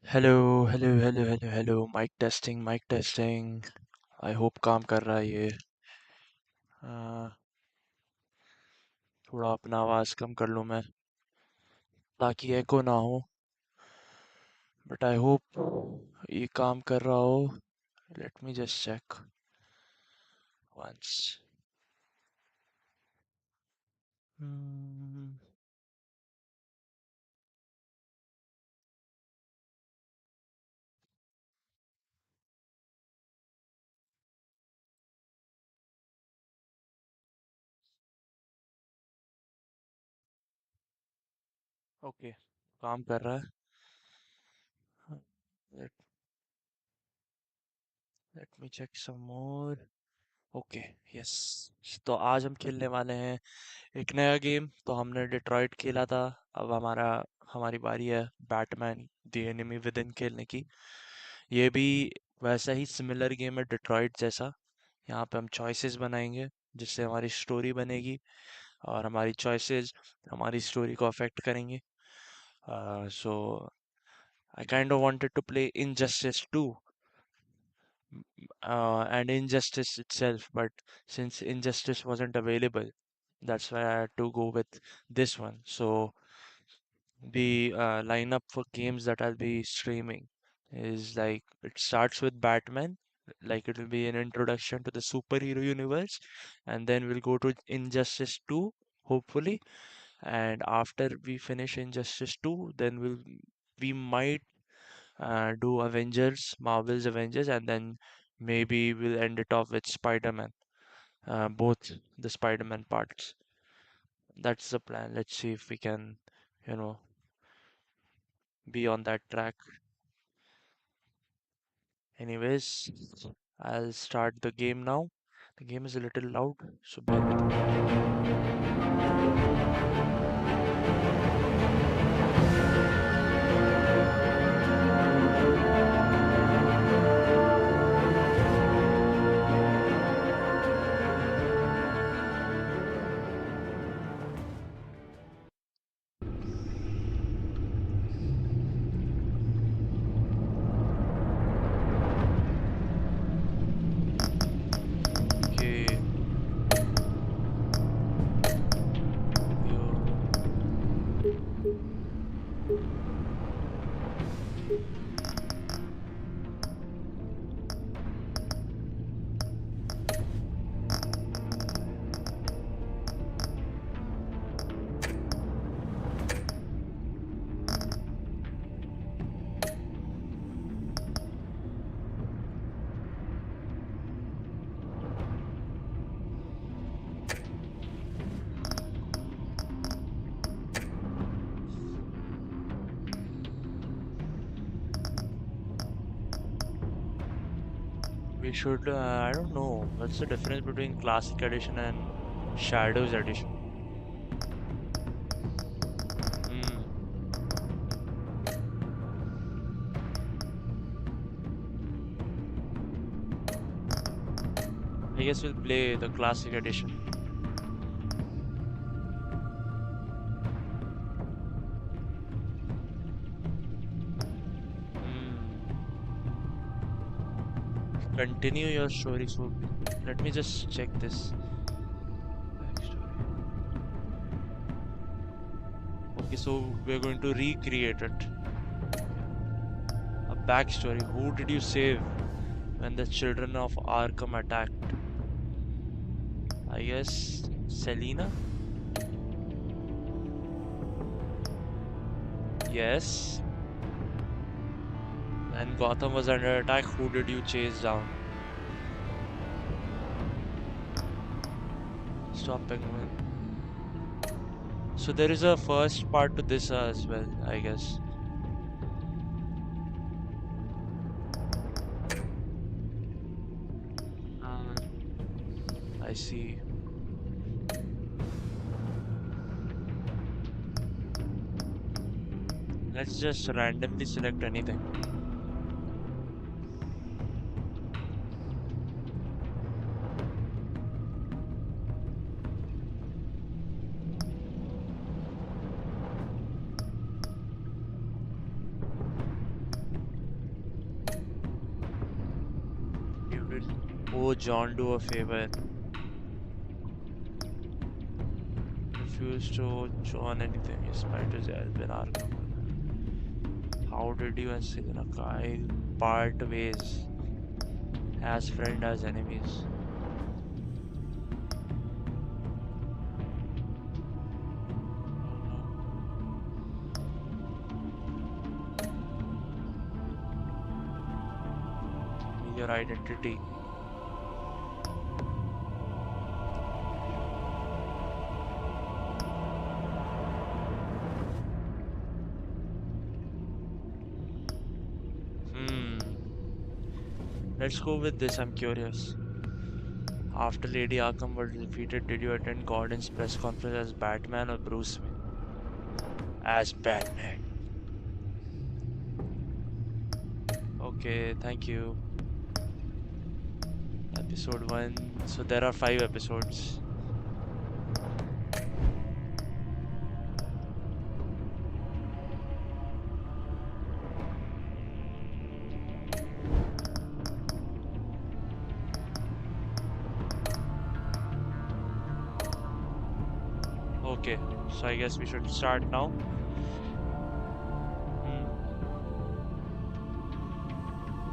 Hello hello hello hello hello mic testing mic testing. I hope काम कर रहा है ये। आ, थोड़ा अपना आवाज़ कम कर लूँ मैं ताकि एको ना हो, बट आई होप ये काम कर रहा हो। Let me just check once. Okay, काम कर रहा है। Let let me check some more. Okay, yes. तो आज हम खेलने वाले हैं एक नया गेम। तो हमने डिट्रॉयट खेला था। अब हमारी बारी है Batman the enemy with in खेलने की। ये भी वैसा ही सिमिलर गेम है डिट्रॉयट जैसा। यहाँ पे हम चॉइसेस बनाएंगे जिससे हमारी स्टोरी बनेगी, और हमारी चॉइसेस हमारी स्टोरी को अफेक्ट करेंगे। So I kind of wanted to play Injustice 2 and Injustice itself, but since Injustice wasn't available, that's why I had to go with this one. So the lineup for games that I'll be streaming is like it starts with Batman, like it will be an introduction to the superhero universe, and then we'll go to Injustice 2, hopefully, and after we finish Injustice 2, then we might do Avengers, Marvel's Avengers, and then maybe we'll end it off with Spider-Man, both the Spider-Man parts. That's the plan. Let's see if we can, you know, be on that track. Anyways, I'll start the game now. The game is a little loud, so bear with me. Okay, yo. We should, I don't know, what's the difference between Classic Edition and Shadows Edition? Hmm, I guess we'll play the Classic Edition. Hmm, continue your story. So let me just check this backstory. Okay, so we're going to recreate it. A backstory. Who did you save when the children of Arkham attacked? I guess Selina? Yes. And Gotham was under attack. Who did you chase down? Stop Penguin. So there is a first part to this as well, I guess. Uh, I see. Let's just randomly select anything. Oh, John, do a favor. Refuse to John anything. Despite his help in Arkham. How did you and Selina Kyle part ways? As friend as enemies. Your identity. Let's go with this. I'm curious. After Lady Arkham was defeated, did you attend Gordon's press conference as Batman or Bruce Wayne? As Batman. Okay, thank you. Episode 1. So there are 5 episodes. Okay, so I guess we should start now.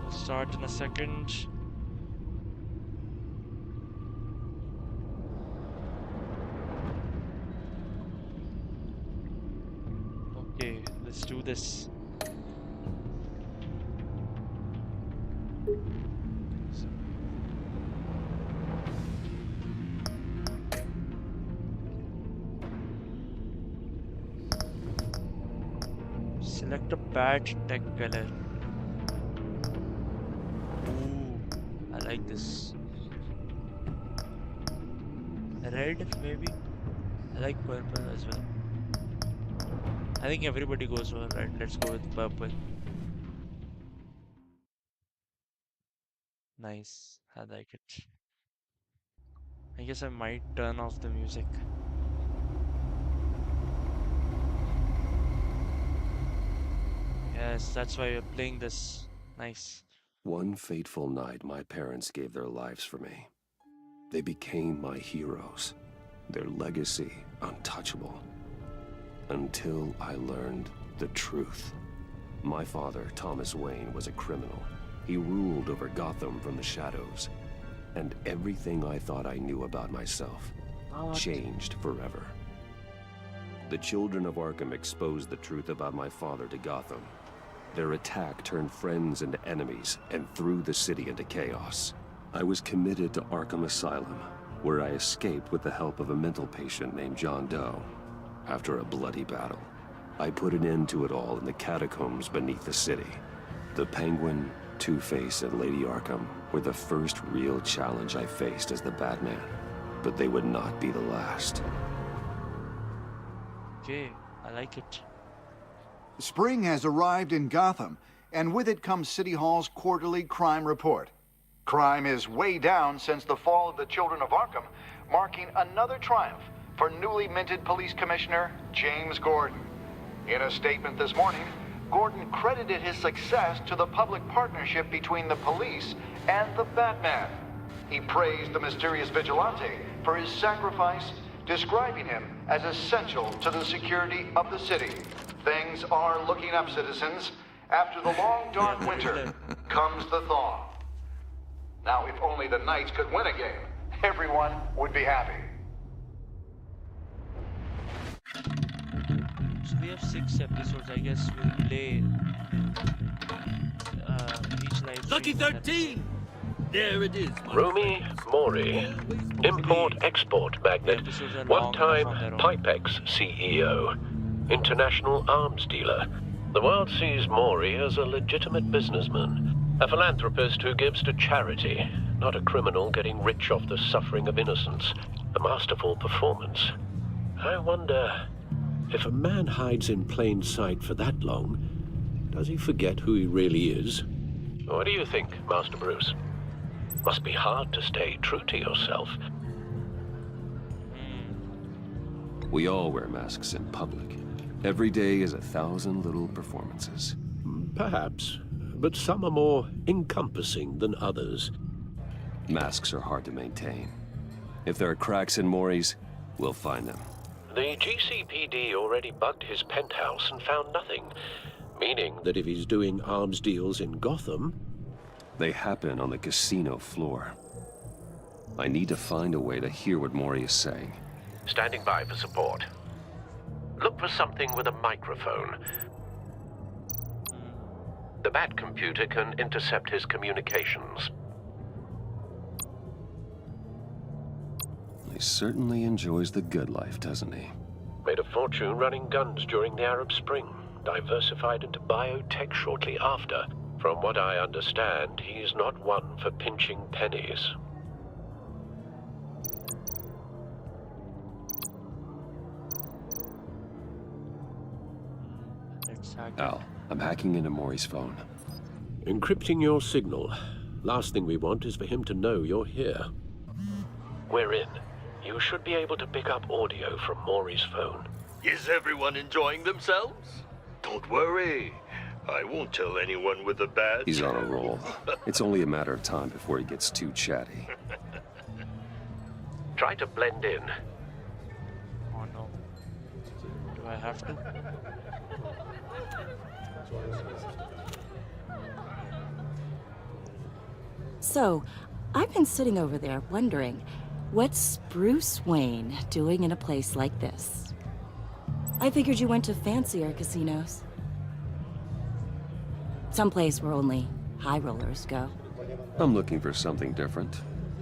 We'll start in a second. Okay, let's do this. Select a bat tech color. Ooh, I like this. Red, maybe? I like purple as well. I think everybody goes for red. Let's go with purple. Nice. I like it. I guess I might turn off the music. Yes, that's why we're playing this. Nice. One fateful night, my parents gave their lives for me. They became my heroes, their legacy untouchable. Until I learned the truth. My father, Thomas Wayne, was a criminal. He ruled over Gotham from the shadows. And everything I thought I knew about myself changed forever. The children of Arkham exposed the truth about my father to Gotham. Their attack turned friends into enemies and threw the city into chaos. I was committed to Arkham Asylum, where I escaped with the help of a mental patient named John Doe. After a bloody battle, I put an end to it all in the catacombs beneath the city. The Penguin, Two-Face, and Lady Arkham were the first real challenge I faced as the Batman, but they would not be the last. Okay, I like it. Spring has arrived in Gotham, and with it comes City Hall's quarterly crime report. Crime is way down since the fall of the Children of Arkham, marking another triumph for newly minted Police Commissioner James Gordon. In a statement this morning, Gordon credited his success to the public partnership between the police and the Batman. He praised the mysterious vigilante for his sacrifice, describing him as essential to the security of the city. Things are looking up, citizens. After the long, dark winter comes the thaw. Now, if only the Knights could win a game, everyone would be happy. So we have 6 episodes. I guess we'll play each live. Lucky 13! There it is. Rumi Mori, import-export magnate, one-time Pipex CEO, international arms dealer. The world sees Mori as a legitimate businessman, a philanthropist who gives to charity, not a criminal getting rich off the suffering of innocence. A masterful performance. I wonder, If a man hides in plain sight for that long, does he forget who he really is? what do you think, Master Bruce? Must be hard to stay true to yourself. We all wear masks in public. Every day is 1,000 little performances. Perhaps, but some are more encompassing than others. Masks are hard to maintain. If there are cracks in Maury's, we'll find them. The GCPD already bugged his penthouse and found nothing, meaning That if he's doing arms deals in Gotham, They happen on the casino floor. I need to find a way to hear what Maury is saying. standing by for support. Look for something with a microphone. The Bat computer can intercept his communications. He certainly enjoys the good life, doesn't he? Made a fortune running guns during the Arab Spring. Diversified into biotech shortly after. From what I understand, he's not one for pinching pennies. Exactly. Al, I'm hacking into Maury's phone. encrypting your signal. Last thing we want is for him to know you're here. We're in. You should be able to pick up audio from Maury's phone. Is everyone enjoying themselves? Don't worry. I won't tell anyone with a badge. He's on a roll. It's only a matter of time before he gets too chatty. Try to blend in. Oh no. Do I have to? So, I've been sitting over there wondering, what's Bruce Wayne doing in a place like this? I figured you went to fancier casinos. Someplace where only high rollers go. I'm looking for something different.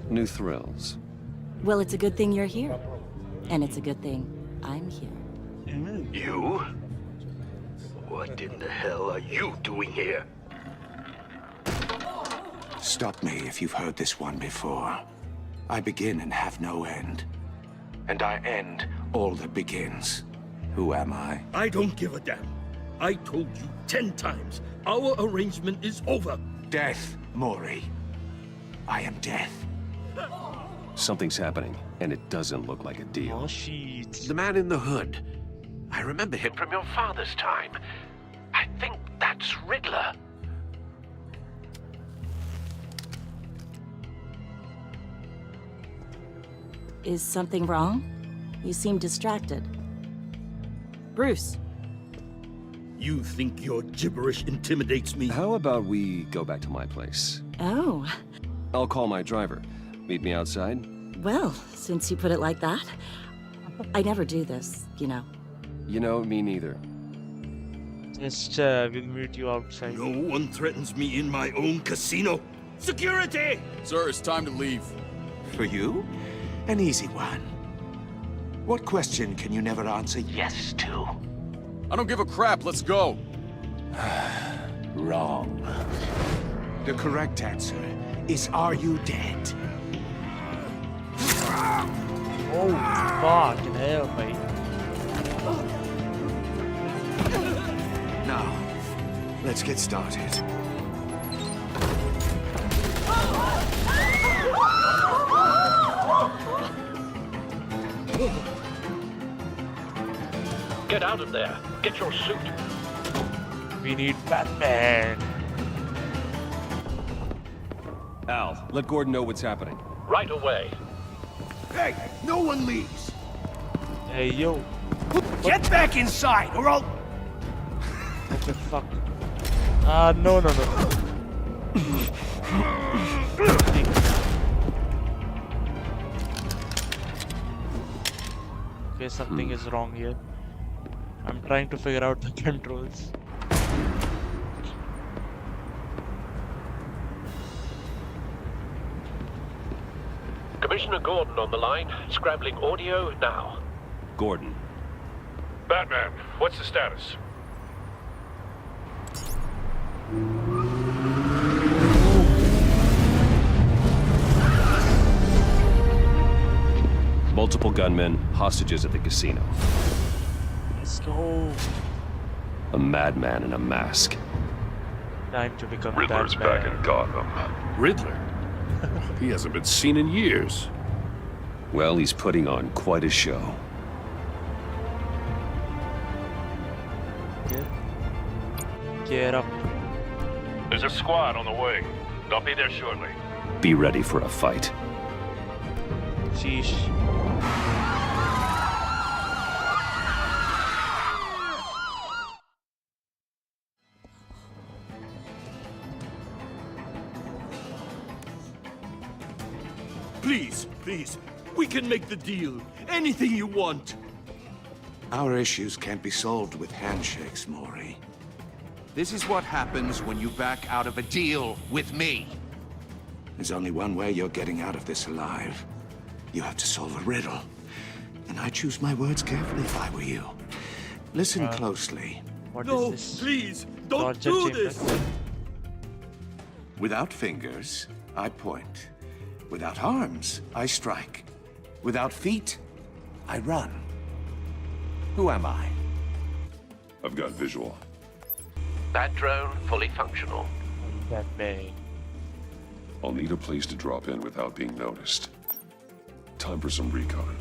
New thrills. Well, it's a good thing you're here. And it's a good thing I'm here. You? What in the hell are you doing here? Stop me if you've heard this one before. I begin and have no end. And I end all that begins. Who am I? I don't give a damn. I told you 10 times. Our arrangement is over. Death, Maury. I am death. Something's happening, and it doesn't look like a deal. Oh shit. The man in the hood. I remember him from your father's time. I think that's Riddler. Is something wrong? You seem distracted. Bruce, You think your gibberish intimidates me? How about we go back to my place? oh, I'll call my driver. Meet me outside? well, since you put it like that, I never do this, you know. You know, me neither. Just we'll meet you outside. No one threatens me in my own casino. Security! Sir, it's time to leave. For you? An easy one. What question can you never answer yes to? I don't give a crap, let's go. Wrong. The correct answer is, are you dead? Oh, fucking hell, mate. Now, let's get started. Get out of there. Get your suit. We need Batman. Al, let Gordon know what's happening. Right away. Hey, no one leaves. Hey, yo. Get back inside, or I'll... Okay, fuck. No, no, no. Okay, something is wrong here. I'm trying to figure out the controls. Commissioner Gordon on the line. Scrambling audio now. Gordon. Batman, what's the status? Multiple gunmen, hostages at the casino. Let's go. A madman in a mask. Time to become Riddler's Batman. back in Gotham. Riddler? He hasn't been seen in years. Well, he's putting on quite a show. Get up. There's a squad on the way. They'll be there shortly. Be ready for a fight. Sheesh. Please, please, we can make the deal. Anything you want. Our issues can't be solved with handshakes, Maury. This is what happens when you back out of a deal with me. There's only one way you're getting out of this alive. You have to solve a riddle. And I choose my words carefully if I were you. Listen closely. What No, is this? please, don't Torture do chamber? this. Without fingers, I point. Without arms, I strike. Without feet, I run. Who am I? I've got visual. That drone fully functional. That may. I'll need a place to drop in without being noticed. Time for some recon.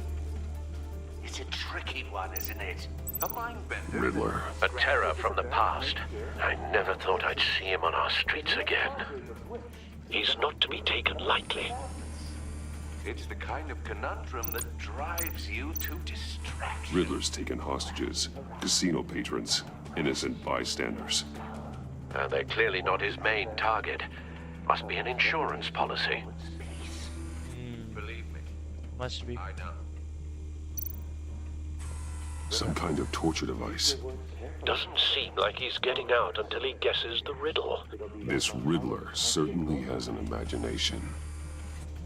It's a tricky one, isn't it? A mindbender. Riddler. A terror from the past. I never thought I'd see him on our streets again. He's not to be taken lightly. It's the kind of conundrum that drives you to distraction. Riddler's taken hostages, casino patrons, innocent bystanders. They're clearly not his main target. Must be an insurance policy. Believe me, Must be. I know. Some kind of torture device. Doesn't seem like he's getting out until he guesses the riddle. This Riddler certainly has an imagination.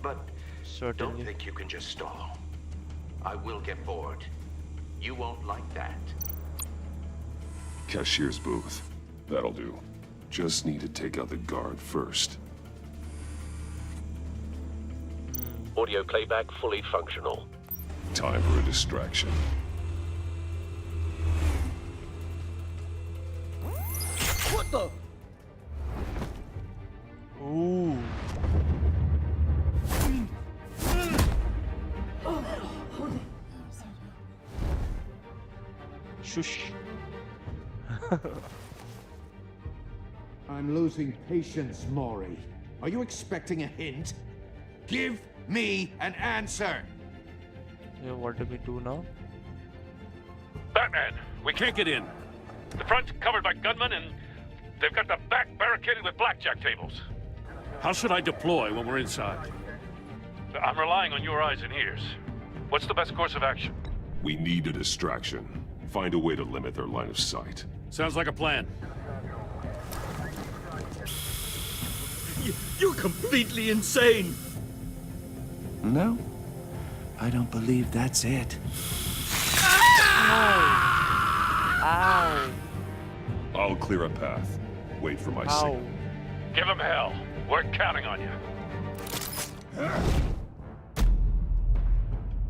But don't Certainly. think you can just stall. I will get bored. You won't like that. Cashier's booth. That'll do. Just need to take out the guard first. Audio playback fully functional. Time for a distraction. What the? Ooh. Shush. I'm losing patience, Maury. Are you expecting a hint? Give me an answer! Yeah, what do we do now? Batman, we can't get in. The front's covered by gunmen, and they've got the back barricaded with blackjack tables. How should I deploy when we're inside? I'm relying on your eyes and ears. What's the best course of action? We need a distraction. Find a way to limit their line of sight. Sounds like a plan. You're completely insane. No, I don't believe that's it. Ow. I'll clear a path. Wait for my Ow. signal. Give him hell. We're counting on you.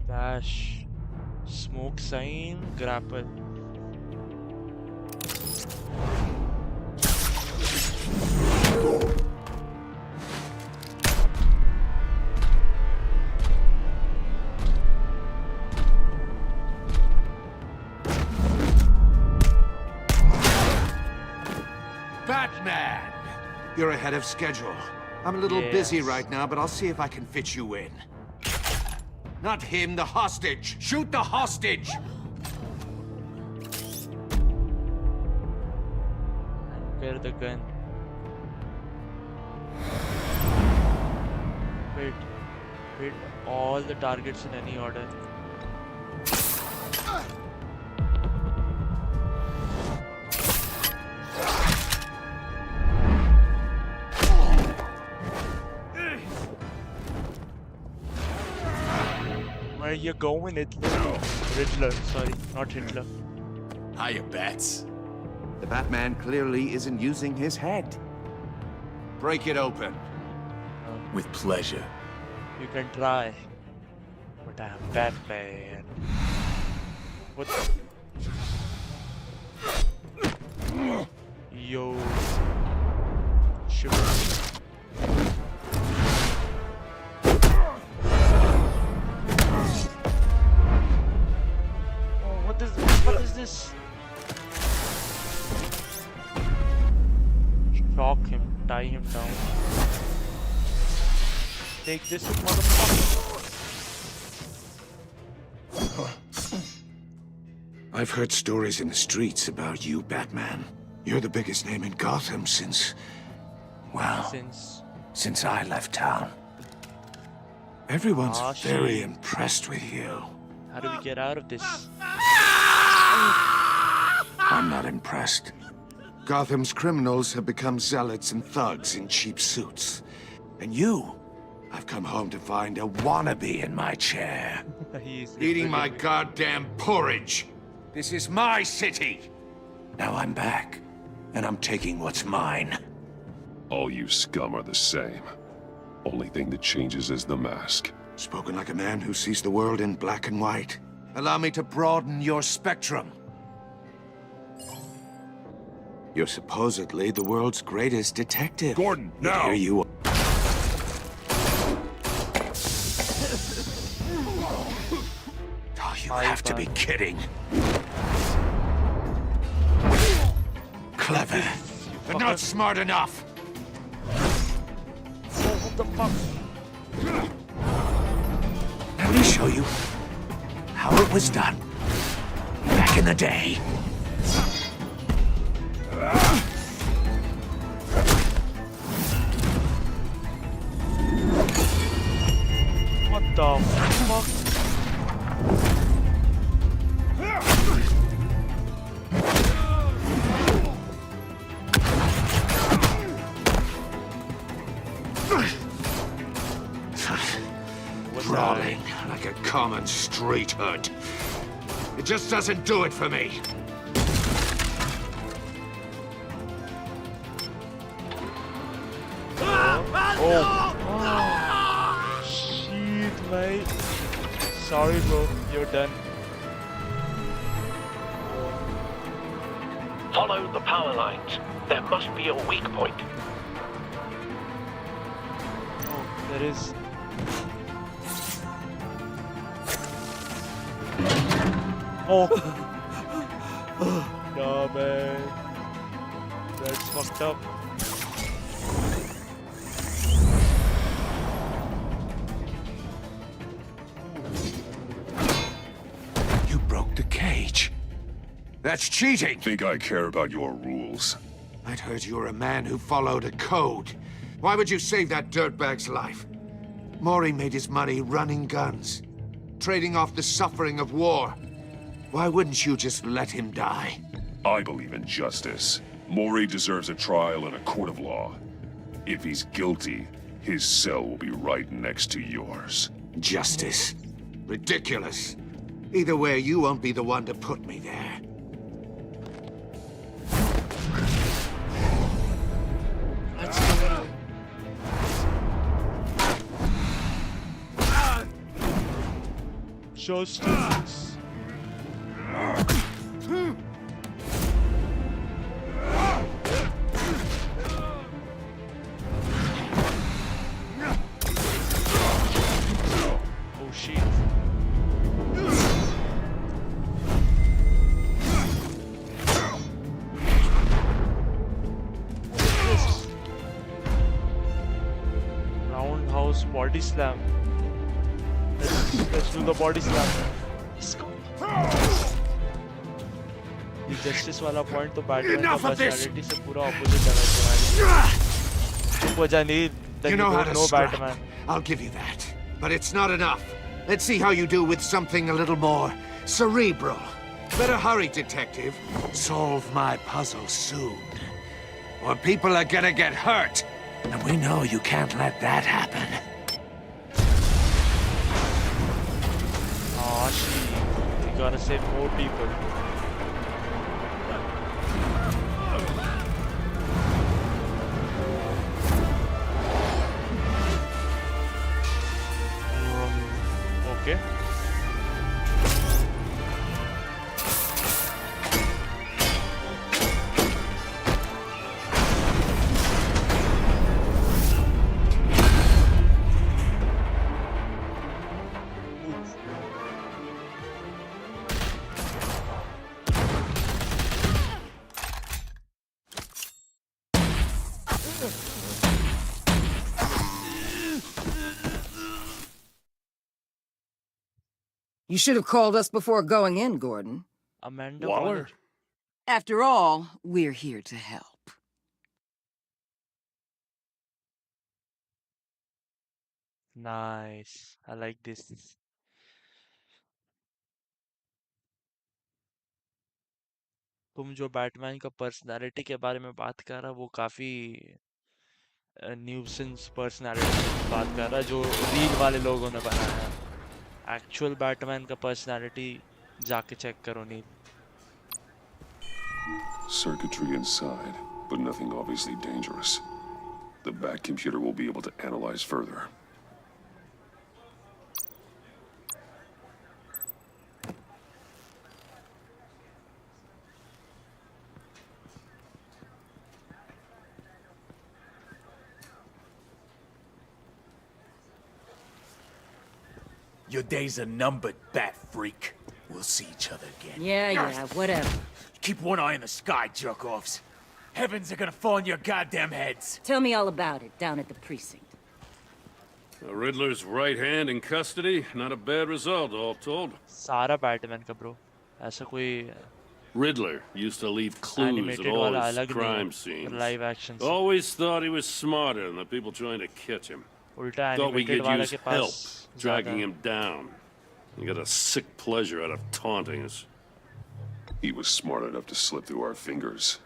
Dash. Smoke sign. Grapple. Batman! You're ahead of schedule. I'm a little busy Yes. right now, but I'll see if I can fit you in. Not him, the hostage! Shoot the hostage! Where the gun? Wait. Hit all the targets in any order. Where you going, Hitler? Riddler, sorry, not Hitler. Hiya, Bats. The Batman clearly isn't using his head. Break it open. With pleasure. You can try. But I'm Batman. What? Yo. Shiver. Oh, what is this? Shock him, tie him down. Take this, you motherfucker. I've heard stories in the streets about you, Batman. You're the biggest name in Gotham since... well, since I left town. Everyone's very impressed with you. How do we get out of this? I'm not impressed. Gotham's criminals have become zealots and thugs in cheap suits. And you, I've come home to find a wannabe in my chair. Eating my goddamn porridge. This is my city. Now I'm back, and I'm taking what's mine. All you scum are the same. Only thing that changes is the mask. Spoken like a man who sees the world in black and white. Allow me to broaden your spectrum. You're supposedly the world's greatest detective. Gordon, now! Here you are. Oh, you have to be kidding. Clever, but not smart enough. What the fuck? Let me show you how it was done back in the day. What the fuck? Brawling like a common street hood. It just doesn't do it for me. Oh, shit, mate. Sorry, bro. You're done. Follow the power lines. There must be a weak point. Oh, there is. Oh. No, man. That's fucked up. You broke the cage. That's cheating. Think I care about your rules? I'd heard you were a man who followed a code. Why would you save that dirtbag's life? Mori made his money running guns, trading off the suffering of war. Why wouldn't you just let him die? I believe in justice. Mori deserves a trial in a court of law. If he's guilty, his cell will be right next to yours. Justice? Ridiculous. Either way, you won't be the one to put me there. Justice. Oh shit. Roundhouse body slam. Let's do the body slam. Let's go. ये justice वाला point तो Batman का personality से पूरा opposite है भाई. वो जानील, then you know how don't to know scrap. Batman. I'll give you that. But it's not enough. Let's see how you do with something a little more cerebral. Better hurry, detective. Solve my puzzle soon. Or people are gonna get hurt. And we know you can't let that happen. Oh shit. You gotta save more people. Okay. You should have called us before going in, Gordon. Amanda Waller? Waller. After all, we're here to help. Nice. I like this. तुम जो Batman का personality के बारे में बात कर रहा वो काफी न्यूसेंस पर्सनालिटी की बात कर रहा जो रील वाले लोगों ने बनाया है एक्चुअल बैटमैन का पर्सनालिटी जाके चेक करो नील Circuitry inside, but nothing obviously dangerous. The back computer will be able to analyze further. Your days are numbered, bat freak. We'll see each other again. Yeah, whatever. Keep one eye in the sky, jerk-offs. Heavens are gonna fall on your goddamn heads. Tell me all about it down at the precinct. The Riddler's right hand in custody. Not a bad result, all told. सारा Batman का bro ऐसा कोई Riddler used to leave clues at animated all वाला his अलग crime नहीं scenes. Live action से Always thought he was smarter than the people trying to catch him. उल्टा Thought we animated could वाला use के help पास dragging ज़्यादा him down. He got a sick pleasure out of taunting us. He was smart enough to slip through our fingers.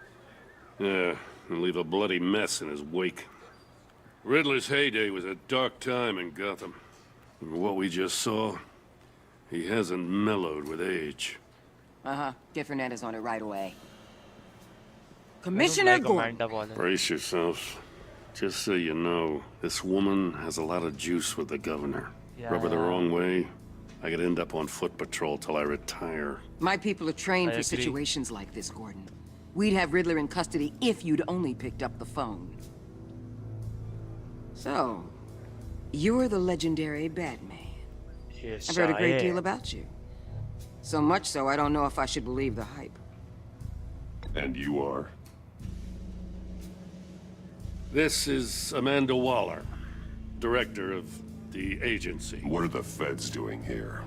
Yeah, and leave a bloody mess in his wake. Riddler's heyday was a dark time in Gotham. And what we just saw, he hasn't mellowed with age. Get Fernandez on it right away. I don't Commissioner like Gordon. Amanda Waller Brace yourselves. Just so you know, this woman has a lot of juice with the governor. Rub her the Yeah. wrong way, I could end up on foot patrol till I retire. My people are trained I for agree. situations like this, Gordon. We'd have Riddler in custody if you'd only picked up the phone. So, you're the legendary Batman. yes I've heard a great I deal am. about you. So much so, I don't know if I should believe the hype. And you are? This is Amanda Waller, director of the agency. What are the feds doing here?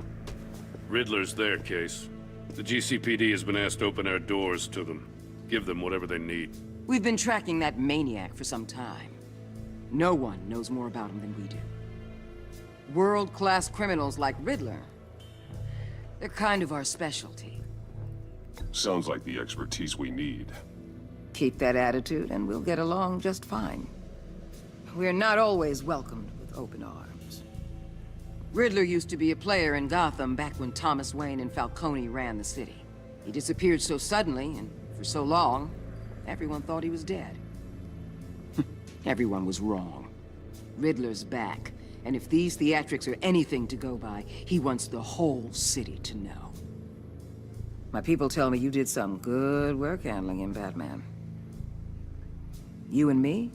Riddler's their case. The GCPD has been asked to open our doors to them. Give them whatever they need. We've been tracking that maniac for some time. No one knows more about him than we do. World-class criminals like Riddler. They're kind of our specialty. Sounds like the expertise we need. Keep that attitude and we'll get along just fine. We're not always welcomed with open arms. Riddler used to be a player in Gotham back when Thomas Wayne and Falcone ran the city. He disappeared so suddenly and for so long, everyone thought he was dead. Everyone was wrong. Riddler's back, and if these theatrics are anything to go by, he wants the whole city to know. My people tell me you did some good work handling him, Batman. You and me?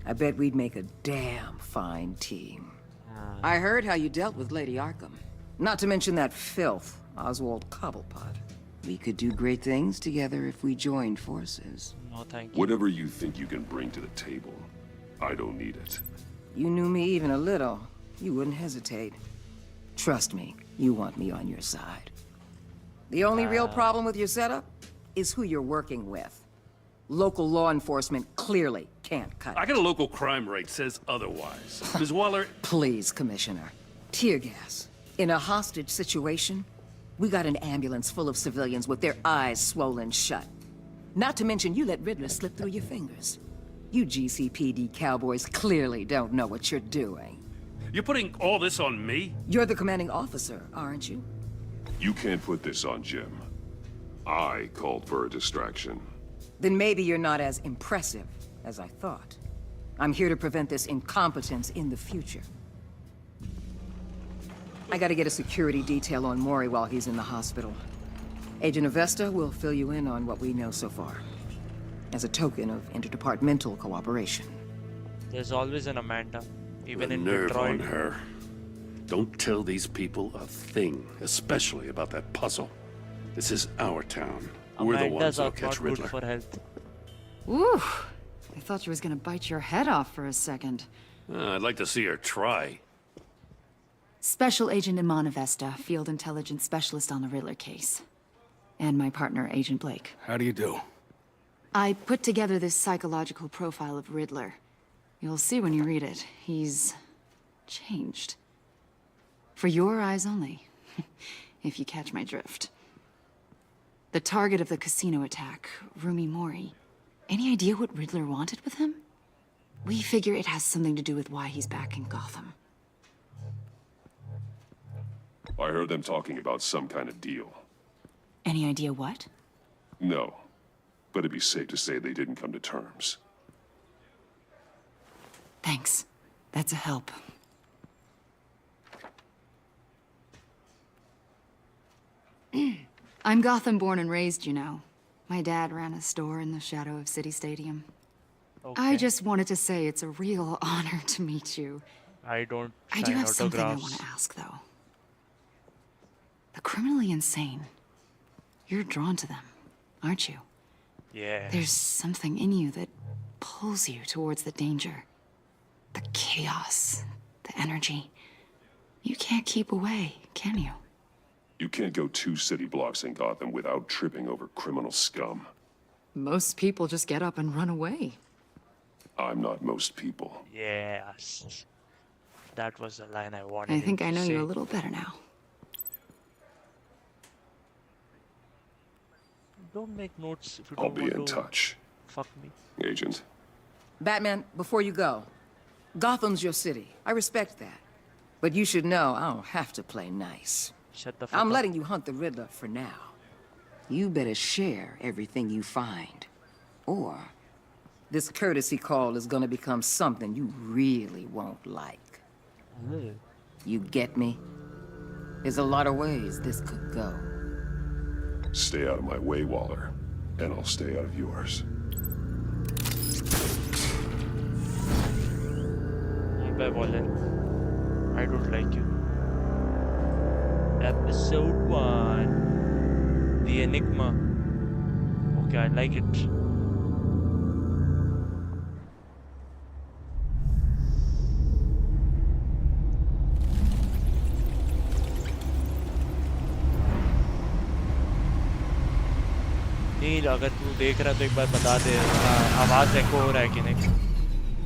I bet we'd make a damn fine team. I heard how you dealt with Lady Arkham. Not to mention that filth, Oswald Cobblepot. We could do great things together if we joined forces. No, thank you. Whatever you think you can bring to the table, I don't need it. You knew me even a little, you wouldn't hesitate. Trust me, you want me on your side. The only real problem with your setup is who you're working with. Local law enforcement clearly can't cut I it. got a local crime rate says otherwise. Ms. Waller, Please, Commissioner. Tear gas. In a hostage situation, we got an ambulance full of civilians with their eyes swollen shut. Not to mention you let Riddler slip through your fingers. You GCPD cowboys clearly don't know what you're doing. you're putting all this on me? You're the commanding officer, aren't you? You can't put this on Jim. I called for a distraction. Then maybe you're not as impressive as I thought. I'm here to prevent this incompetence in the future. I gotta get a security detail on Maury while he's in the hospital. Agent Avesta will fill you in on what we know so far, as a token of interdepartmental cooperation. There's always an Amanda, even The in nerve Detroit. on her. Don't tell these people a thing, especially about that puzzle. This is our town. We're the ones Amandas that'll are catch not good Riddler. for health. Ooh, I thought you was gonna bite your head off for a second. I'd like to see her try. Special Agent Imana Vesta, Field Intelligence Specialist on the Riddler case. And my partner, Agent Blake. How do you do? I put together this psychological profile of Riddler. You'll see when you read it. He's changed. For your eyes only, if you catch my drift. The target of the casino attack, Rumi Mori. Any idea what Riddler wanted with him? We figure it has something to do with why he's back in Gotham. I heard them talking about some kind of deal. Any idea what? No, but it'd be safe to say they didn't come to terms. Thanks. That's a help. I'm Gotham born and raised, you know. My dad ran a store in the shadow of City Stadium. Okay. I just wanted to say it's a real honor to meet you. I don't I do sign have something I autographs. want to ask, though. The criminally insane. You're drawn to them, aren't you? Yeah. There's something in you that pulls you towards the danger. The chaos, the energy. You can't keep away, can you? You can't go 2 city blocks in Gotham without tripping over criminal scum. Most people just get up and run away. I'm not most people. Yes. That was the line I wanted. I think him I to know say. you a little better now. Don't make notes if you I'll don't be want in to touch, fuck me. Agent. Batman, before you go, Gotham's your city. I respect that. But you should know I don't have to play nice. Shut the fuck I'm up. letting you hunt the Riddler for now. You better share everything you find. Or this courtesy call is gonna become something you really won't like. You get me? There's a lot of ways this could go. Stay out of my way, Waller, and I'll stay out of yours. Bye, Waller. I don't like you. Episode 1. The Enigma. Okay, I like it. नील अगर तू देख रहा है तो एक बार बता दे आवाज़ एको हो रहा है कि नहीं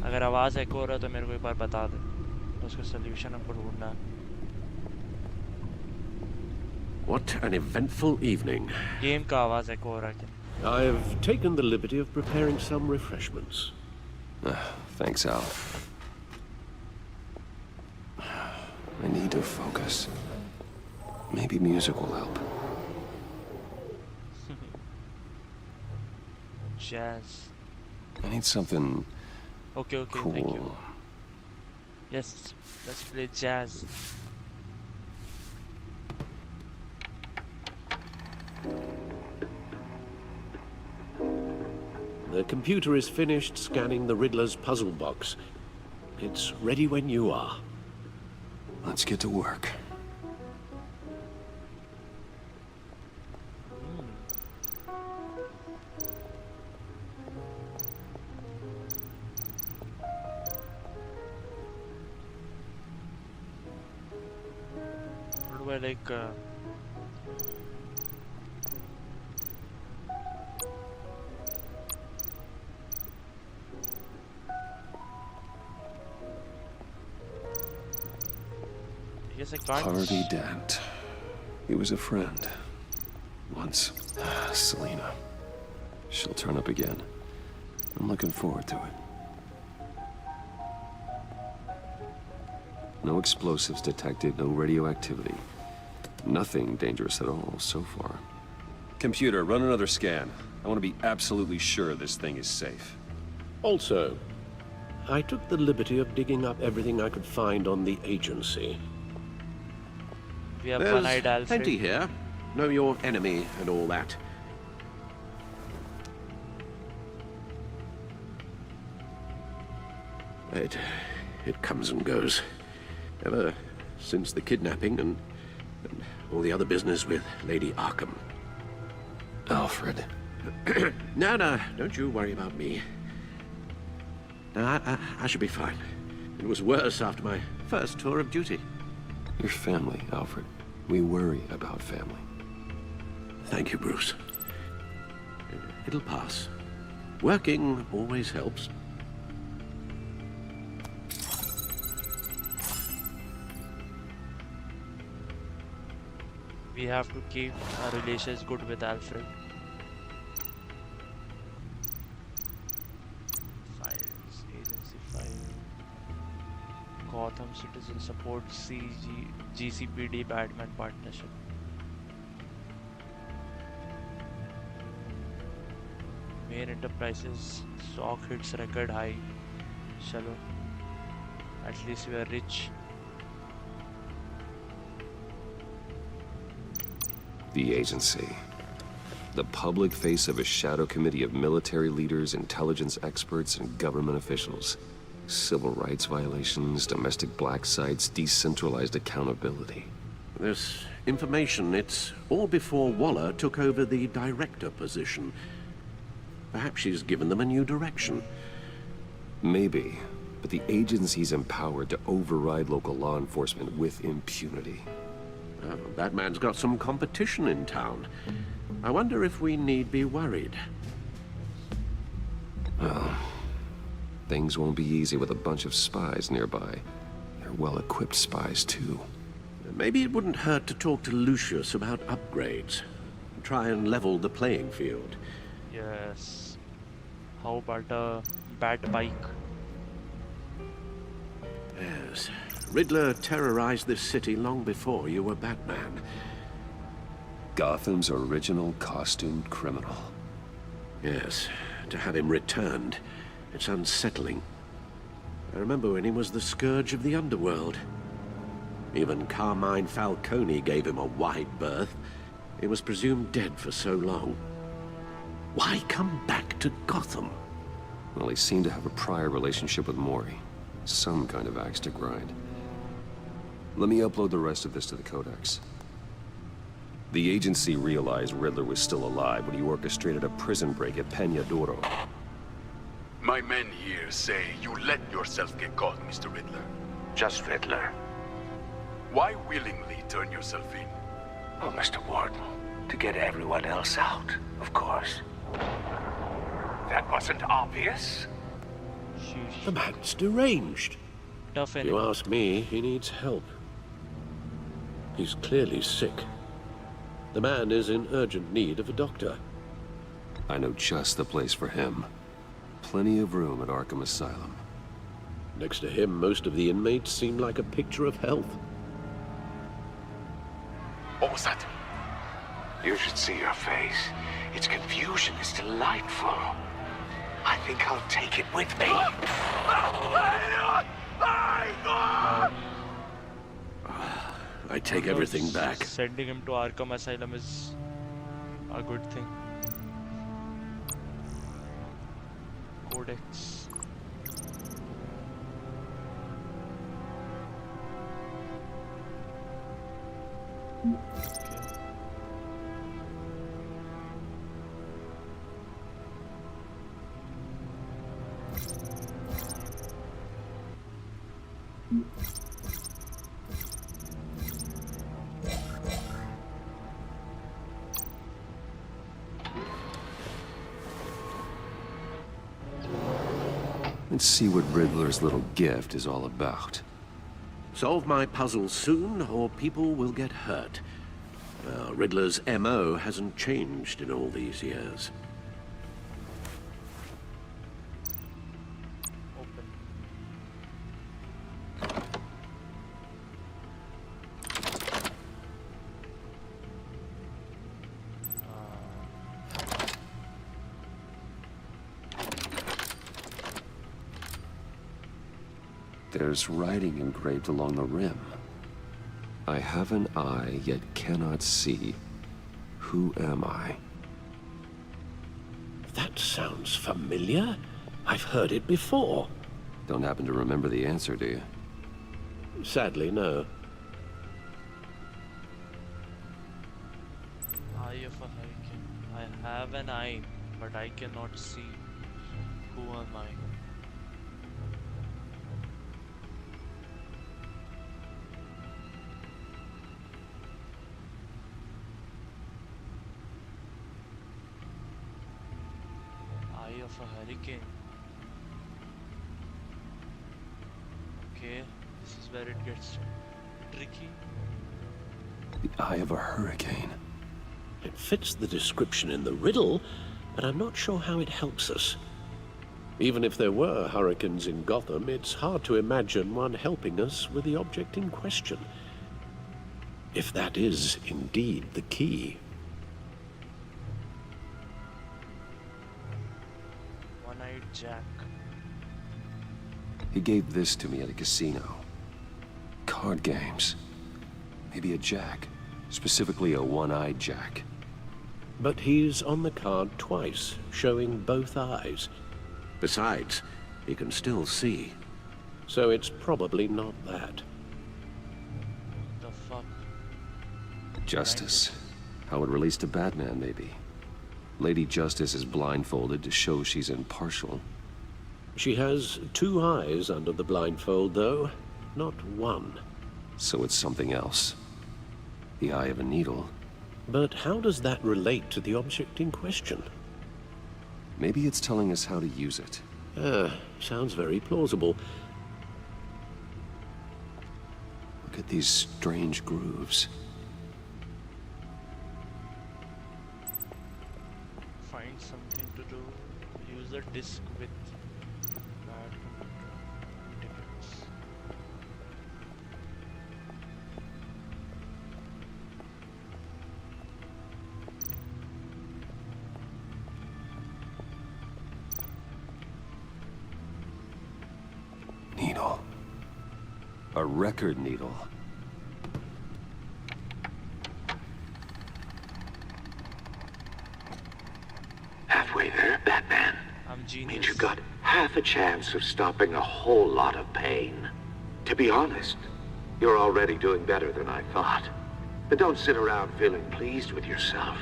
अगर आवाज़ एको हो रहा है तो मेरे को एक बार बता दे तो उसका सल्यूशन हमको ढूंढना है What an eventful evening. Game का आवाज़ एको हो रहा है कि नहीं I've taken the liberty of preparing some refreshments. Thanks, Al. I need to focus. Maybe music will help. Jazz. I need something Okay, cool. thank you. Yes, let's play jazz. The computer is finished scanning the Riddler's puzzle box. It's ready when you are. Let's get to work. What do I like? I guess I can't. Harvey Dent. He was a friend. Once. Selena. She'll turn up again. I'm looking forward to it. No explosives detected, no radioactivity. Nothing dangerous at all so far. Computer, run another scan. I want to be absolutely sure this thing is safe. Also, I took the liberty of digging up everything I could find on the agency. We have There's one-eyed Alfred. plenty here. Know your enemy and all that. It comes and goes. Ever since the kidnapping and all the other business with Lady Arkham. Alfred. No, don't you worry about me. No, I should be fine. It was worse after my first tour of duty. Your family, Alfred. We worry about family. Thank you, Bruce. It'll pass. Working always helps. We have to keep our relations good with Alfred. Files, agency file. Gotham Citizen Support GCPD Batman Partnership. Main Enterprises stock hits record high. Chalo. At least we are rich. The agency. The public face of a shadow committee of military leaders, intelligence experts, and government officials. Civil rights violations, domestic black sites, decentralized accountability. This information, it's all before Waller took over the director position. Perhaps she's given them a new direction. Maybe, but the agency's empowered to override local law enforcement with impunity. Oh, Batman's got some competition in town. I wonder if we need be worried. Well, things won't be easy with a bunch of spies nearby. They're well-equipped spies, too. Maybe it wouldn't hurt to talk to Lucius about upgrades. Try and level the playing field. Yes. How about a bat bike? Yes. Riddler terrorized this city long before you were Batman. Gotham's original costumed criminal. Yes. To have him returned, it's unsettling. I remember when he was the scourge of the underworld. Even Carmine Falcone gave him a wide berth. He was presumed dead for so long. Why come back to Gotham? Well, he seemed to have a prior relationship with Mori. Some kind of axe to grind. Let me upload the rest of this to the Codex. The agency realized Riddler was still alive when he orchestrated a prison break at Peña Duro. My men here say you let yourself get caught, Mr. Riddler. Just Riddler. Why willingly turn yourself in? Oh, Mr. Warden, to get everyone else out, of course. That wasn't obvious. The man's deranged. Tough If you ask me, he needs help. He's clearly sick. The man is in urgent need of a doctor. I know just the place for him. Plenty of room at Arkham Asylum. Next to him, most of the inmates seem like a picture of health. What was that? You should see your face. Its confusion is delightful. I think I'll take it with me. I take everything back. Sending him to Arkham Asylum is a good thing. Codex. Let's see what Riddler's little gift is all about. Solve my puzzle soon, or people will get hurt. Riddler's MO hasn't changed in all these years. There's writing engraved along the rim. I have an eye, yet cannot see. Who am I? That sounds familiar. I've heard it before. Don't happen to remember the answer, do you? Sadly, no. Eye of a hurricane. I have an eye, but I cannot see. Who am I? of a hurricane. Okay, this is where it gets tricky. The eye of a hurricane. It fits the description in the riddle, but I'm not sure how it helps us. Even if there were hurricanes in Gotham, it's hard to imagine one helping us with the object in question. If that is indeed the key. One-eyed Jack. He gave this to me at a casino. Card games. Maybe a jack. Specifically a one-eyed jack. But he's on the card twice, showing both eyes. Besides, he can still see. So it's probably not that. The fuck? Justice. How it relates to Batman, maybe. Lady Justice is blindfolded to show she's impartial. She has two eyes under the blindfold, though, not one. So it's something else. The eye of a needle. But how does that relate to the object in question? Maybe it's telling us how to use it. Sounds very plausible. Look at these strange grooves. Find something to do. Use the disc with bad tickets. Needle. A record needle. Halfway there, Batman. I'm genius. Means you got half a chance of stopping a whole lot of pain. To be honest, you're already doing better than I thought. But don't sit around feeling pleased with yourself.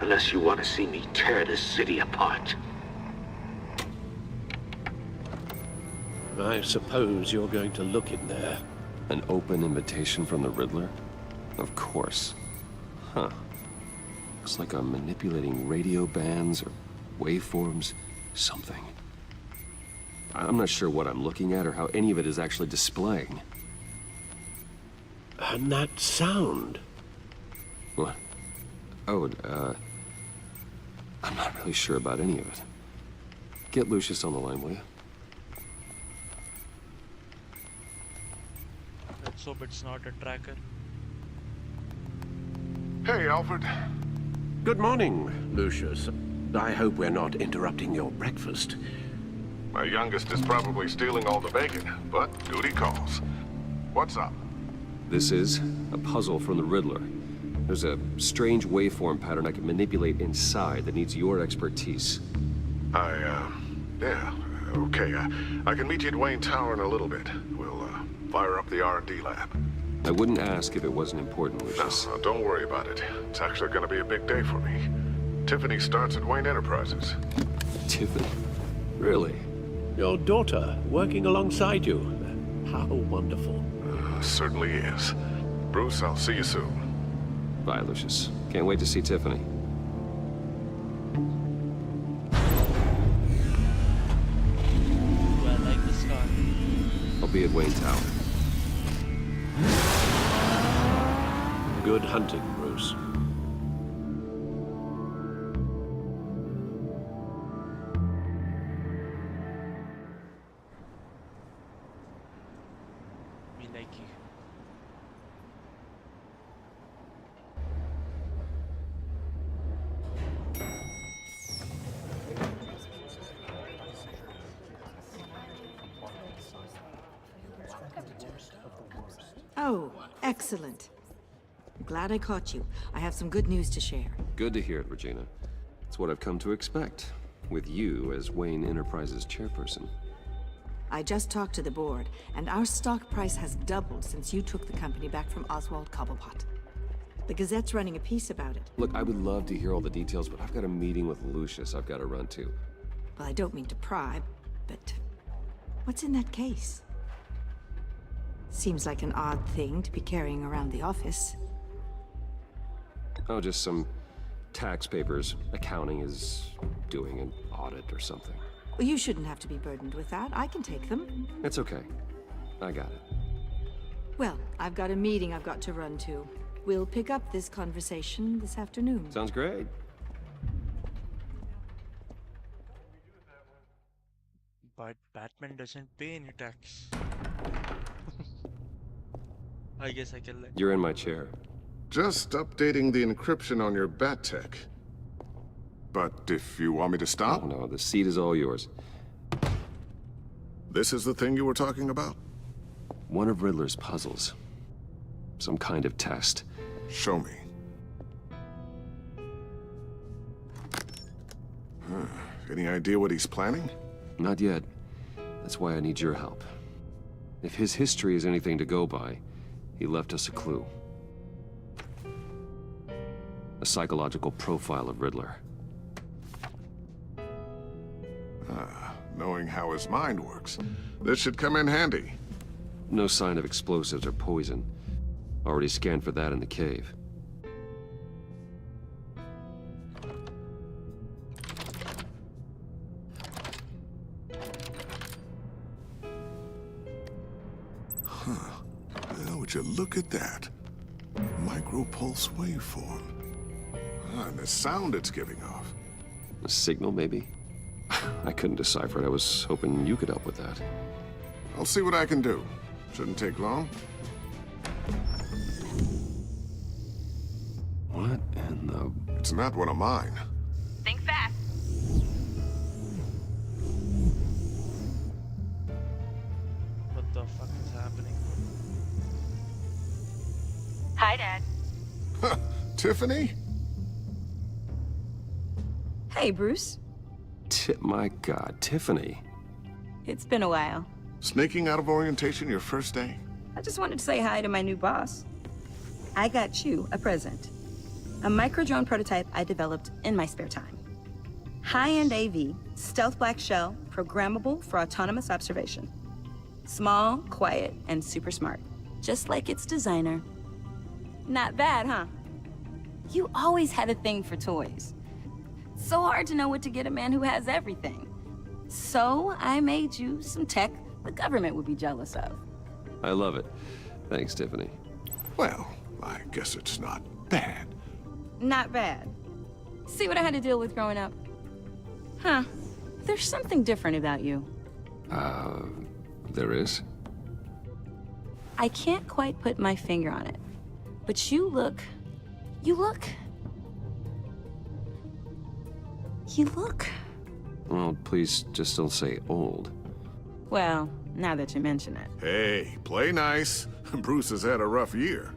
Unless you want to see me tear this city apart. I suppose you're going to look in there. An open invitation from the Riddler? Of course. Huh. Looks like I'm manipulating radio bands or waveforms, something. I'm not sure what I'm looking at or how any of it is actually displaying. And that sound. What? Oh, I'm not really sure about any of it. Get Lucius on the line, will you? Let's hope it's not a tracker. Hey, Alfred. Good morning, Lucius. I hope we're not interrupting your breakfast. My youngest is probably stealing all the bacon, but duty calls. What's up? This is a puzzle from the Riddler. There's a strange waveform pattern I can manipulate inside that needs your expertise. Yeah, okay. I can meet you at Wayne Tower in a little bit. We'll, fire up the R&D lab. I wouldn't ask if it wasn't important, Lucius. No, don't worry about it. It's actually gonna be a big day for me. Tiffany starts at Wayne Enterprises. Tiffany? Really? Your daughter, working alongside you. How wonderful. Certainly is. Bruce, I'll see you soon. Bye, Lucius. Can't wait to see Tiffany. Do I like this car? I'll be at Wayne Tower. Good hunting, Bruce. Me like you. Oh, excellent. I'm glad I caught you. I have some good news to share. Good to hear it, Regina. It's what I've come to expect, with you as Wayne Enterprises chairperson. I just talked to the board, and our stock price has doubled since you took the company back from Oswald Cobblepot. The Gazette's running a piece about it. Look, I would love to hear all the details, but I've got a meeting with Lucius I've got to run to. Well, I don't mean to pry, but what's in that case? Seems like an odd thing to be carrying around the office. Oh, just some tax papers. Accounting is doing an audit or something. Well, you shouldn't have to be burdened with that. I can take them. It's okay. I got it. Well, I've got a meeting I've got to run to. We'll pick up this conversation this afternoon. Sounds great. But Batman doesn't pay any tax. I guess I can let. You're in my chair. Just updating the encryption on your bat tech. But if you want me to stop... Oh, no, the seat is all yours. This is the thing you were talking about? One of Riddler's puzzles. Some kind of test. Show me. Any idea what he's planning? Not yet. That's why I need your help. If his history is anything to go by, he left us a clue. A psychological profile of Riddler. Knowing how his mind works, this should come in handy. No sign of explosives or poison. Already scanned for that in the cave. Well, would you look at that? Micropulse waveform. And the sound it's giving off. A signal, maybe? I couldn't decipher it. I was hoping you could help with that. I'll see what I can do. Shouldn't take long. What in the... It's not one of mine. Think fast. What the fuck is happening? Hi, Dad. Tiffany? Hey, Bruce. My God, Tiffany. It's been a while. Sneaking out of orientation your first day? I just wanted to say hi to my new boss. I got you a present. A micro-drone prototype I developed in my spare time. High-end AV, stealth black shell, programmable for autonomous observation. Small, quiet, and super smart. Just like its designer. Not bad, huh? You always had a thing for toys. So hard to know what to get a man who has everything. So I made you some tech the government would be jealous of. I love it. Thanks, Tiffany. Well, I guess it's not bad. Not bad. See what I had to deal with growing up? Huh. There's something different about you. There is? I can't quite put my finger on it. But you look... You look... Well, please just don't say old. Well, now that you mention it. Hey, play nice. Bruce has had a rough year.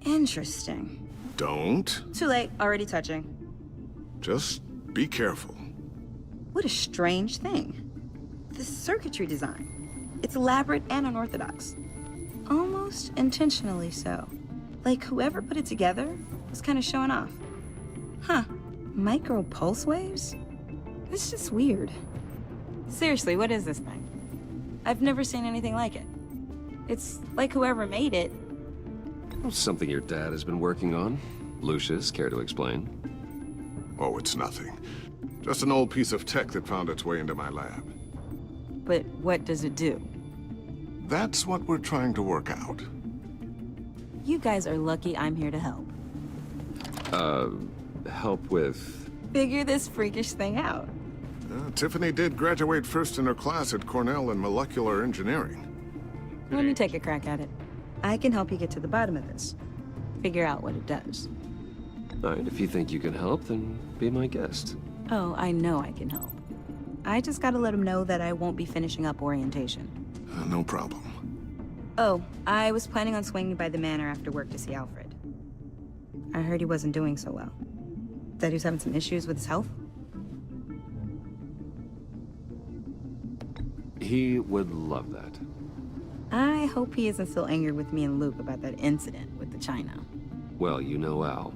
Interesting. Don't. Too late, already touching. Just be careful. What a strange thing. The circuitry design. It's elaborate and unorthodox. Almost intentionally so. Like whoever put it together was kind of showing off. Huh. Micro pulse waves? It's just weird. Seriously, what is this thing? I've never seen anything like it. It's like whoever made it. Something your dad has been working on. Lucius, care to explain? Oh, it's nothing. Just an old piece of tech that found its way into my lab. But what does it do? That's what we're trying to work out. You guys are lucky I'm here to help. Help with... Figure this freakish thing out. Tiffany did graduate first in her class at Cornell in molecular engineering. Let me take a crack at it. I can help you get to the bottom of this. Figure out what it does. All right, if you think you can help, then be my guest. Oh, I know I can help. I just gotta let him know that I won't be finishing up orientation. No problem. Oh, I was planning on swinging by the manor after work to see Alfred. I heard he wasn't doing so well. That he was having some issues with his health? He would love that. I hope he isn't still angry with me and Luke about that incident with the china. Well, you know Al.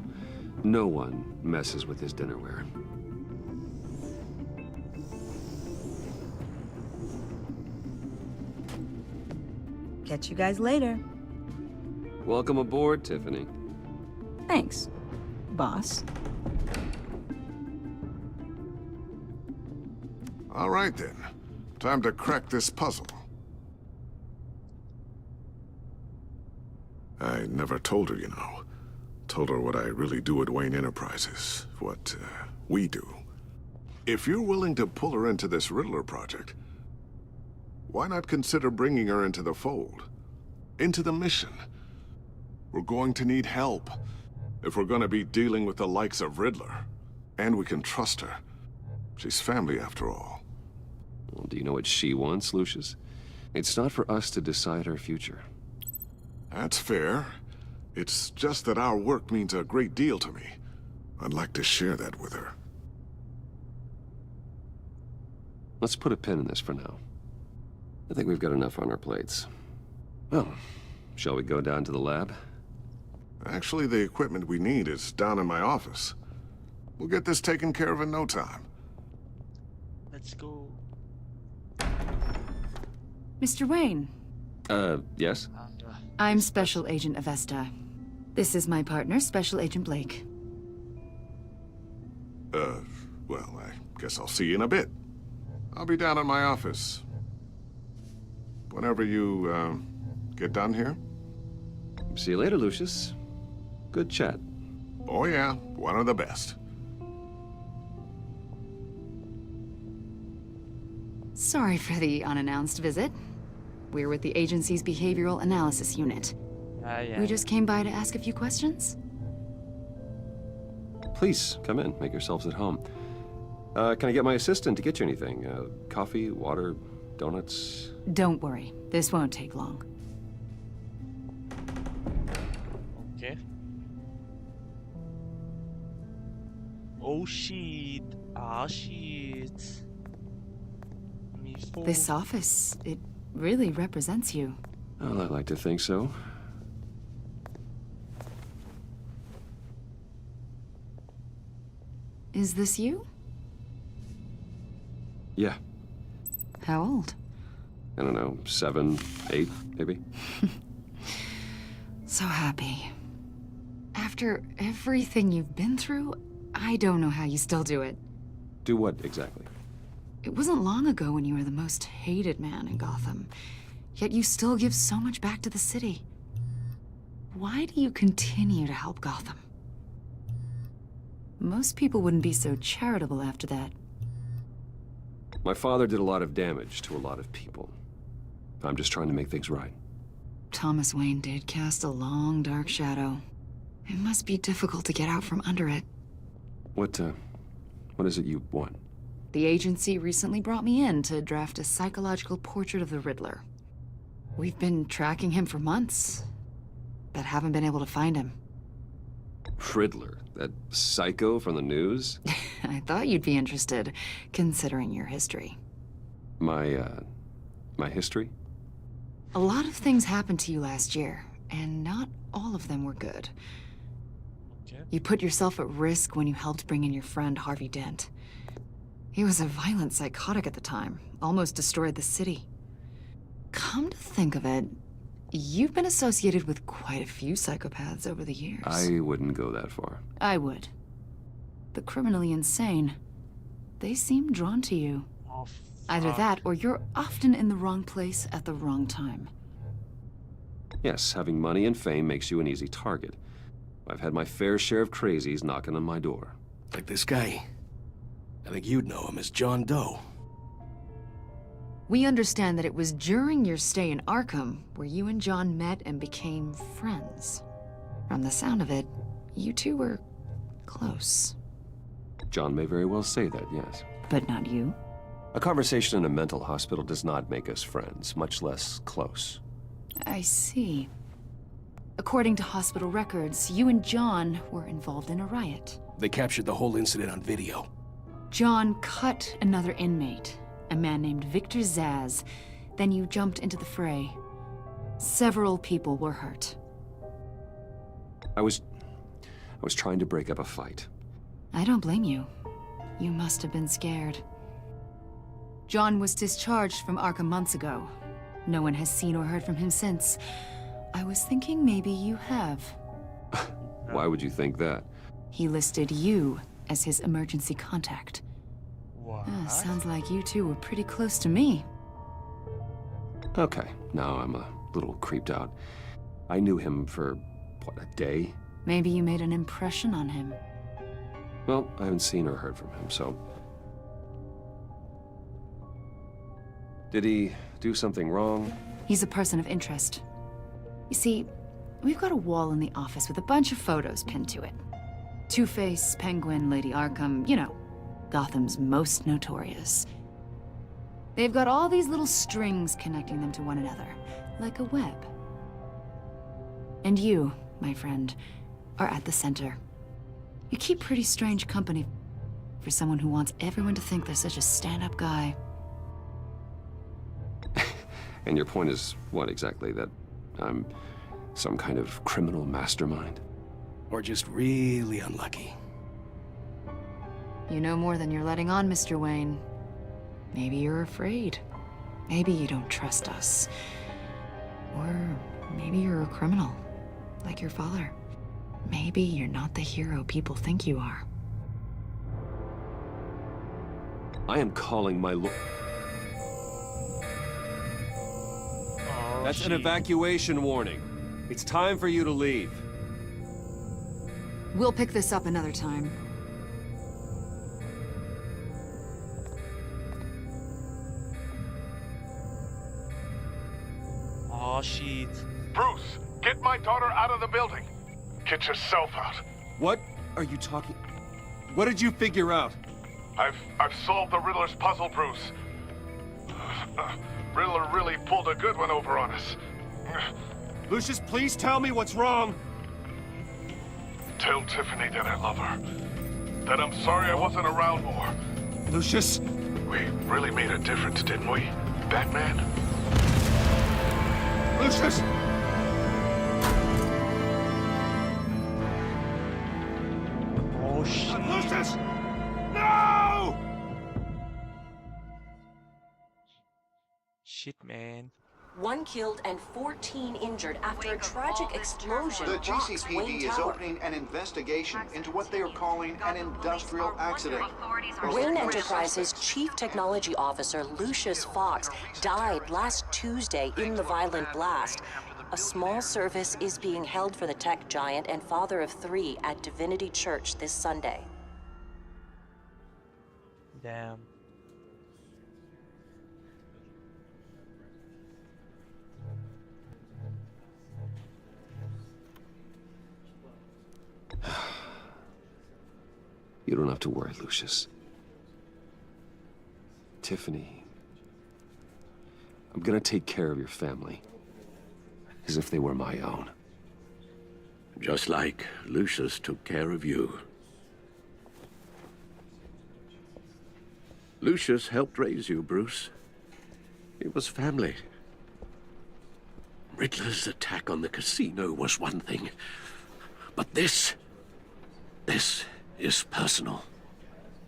No one messes with his dinnerware. Catch you guys later. Welcome aboard, Tiffany. Thanks, boss. All right then. Time to crack this puzzle. I never told her, you know. Told her what I really do at Wayne Enterprises. What, we do. If you're willing to pull her into this Riddler project, why not consider bringing her into the fold? Into the mission? We're going to need help if we're going to be dealing with the likes of Riddler. And we can trust her. She's family after all. Well, do you know what she wants, Lucius? It's not for us to decide her future. That's fair. It's just that our work means a great deal to me. I'd like to share that with her. Let's put a pin in this for now. I think we've got enough on our plates. Well, shall we go down to the lab? Actually, the equipment we need is down in my office. We'll get this taken care of in no time. Let's go. Mr. Wayne. Yes? I'm Special Agent Avesta. This is my partner, Special Agent Blake. Well, I guess I'll see you in a bit. I'll be down in my office. Whenever you, get done here. See you later, Lucius. Good chat. Oh yeah, one of the best. Sorry for the unannounced visit. We're with the agency's Behavioral Analysis Unit. We just came by to ask a few questions. Please, come in. Make yourselves at home. Can I get my assistant to get you anything? Coffee, water, donuts? Don't worry. This won't take long. Okay. Oh shit. Ah shit. This office, it really represents you. Well, I like to think so. Is this you? Yeah. How old? I don't know, 7, 8, maybe? So happy. After everything you've been through, I don't know how you still do it. Do what, exactly? It wasn't long ago when you were the most hated man in Gotham, yet you still give so much back to the city. Why do you continue to help Gotham? Most people wouldn't be so charitable after that. My father did a lot of damage to a lot of people. I'm just trying to make things right. Thomas Wayne did cast a long, dark shadow. It must be difficult to get out from under it. What is it you want? The agency recently brought me in to draft a psychological portrait of the Riddler. We've been tracking him for months, but haven't been able to find him. Riddler? That psycho from the news? I thought you'd be interested, considering your history. My history? A lot of things happened to you last year, and not all of them were good. Okay. You put yourself at risk when you helped bring in your friend Harvey Dent. He was a violent psychotic at the time, almost destroyed the city. Come to think of it, you've been associated with quite a few psychopaths over the years. I wouldn't go that far. I would. The criminally insane, they seem drawn to you. Oh, Either that, or you're often in the wrong place at the wrong time. Yes, having money and fame makes you an easy target. I've had my fair share of crazies knocking on my door. Like this guy. I think you'd know him as John Doe. We understand that it was during your stay in Arkham where you and John met and became friends. From the sound of it, you two were close. John may very well say that, yes. But not you? A conversation in a mental hospital does not make us friends, much less close. I see. According to hospital records, you and John were involved in a riot. They captured the whole incident on video. John cut another inmate, a man named Victor Zsasz. Then you jumped into the fray. Several people were hurt. I was trying to break up a fight. I don't blame you. You must have been scared. John was discharged from Arkham months ago. No one has seen or heard from him since. I was thinking maybe you have. Why would you think that? He listed you as his emergency contact. What? Sounds like you two were pretty close to me. Okay, now I'm a little creeped out. I knew him for, what, a day? Maybe you made an impression on him. Well, I haven't seen or heard from him, so... Did he do something wrong? He's a person of interest. You see, we've got a wall in the office with a bunch of photos pinned to it. Two-Face, Penguin, Lady Arkham, you know, Gotham's most notorious. They've got all these little strings connecting them to one another, like a web. And you, my friend, are at the center. You keep pretty strange company for someone who wants everyone to think they're such a stand-up guy. And your point is what exactly? That I'm some kind of criminal mastermind? Or just really unlucky? You know more than you're letting on, Mr. Wayne. Maybe you're afraid. Maybe you don't trust us. Or maybe you're a criminal, like your father. Maybe you're not the hero people think you are. I am calling my That's an evacuation warning. It's time for you to leave. We'll pick this up another time. Oh, shit. Bruce, get my daughter out of the building. Get yourself out. What are you talking... What did you figure out? I've solved the Riddler's puzzle, Bruce. Riddler really pulled a good one over on us. Lucius, please tell me what's wrong. Tell Tiffany that I love her. That I'm sorry I wasn't around more. Lucius? We really made a difference, didn't we, Batman? Lucius! Oh, shit. Lucius! No! Shit, man. 1 killed and 14 injured after a tragic explosion The rocks GCPD Wayne is Tower. opening an investigation into what they are calling an industrial accident. Wayne Enterprises' Chief Technology Officer Lucius Fox died last Tuesday in the violent blast. A small service is being held for the tech giant and father of 3 at Divinity Church this Sunday. Damn. You don't have to worry, Lucius. Tiffany, I'm gonna take care of your family. As if they were my own. Just like Lucius took care of you. Lucius helped raise you, Bruce. It was family. Riddler's attack on the casino was one thing. But this is personal.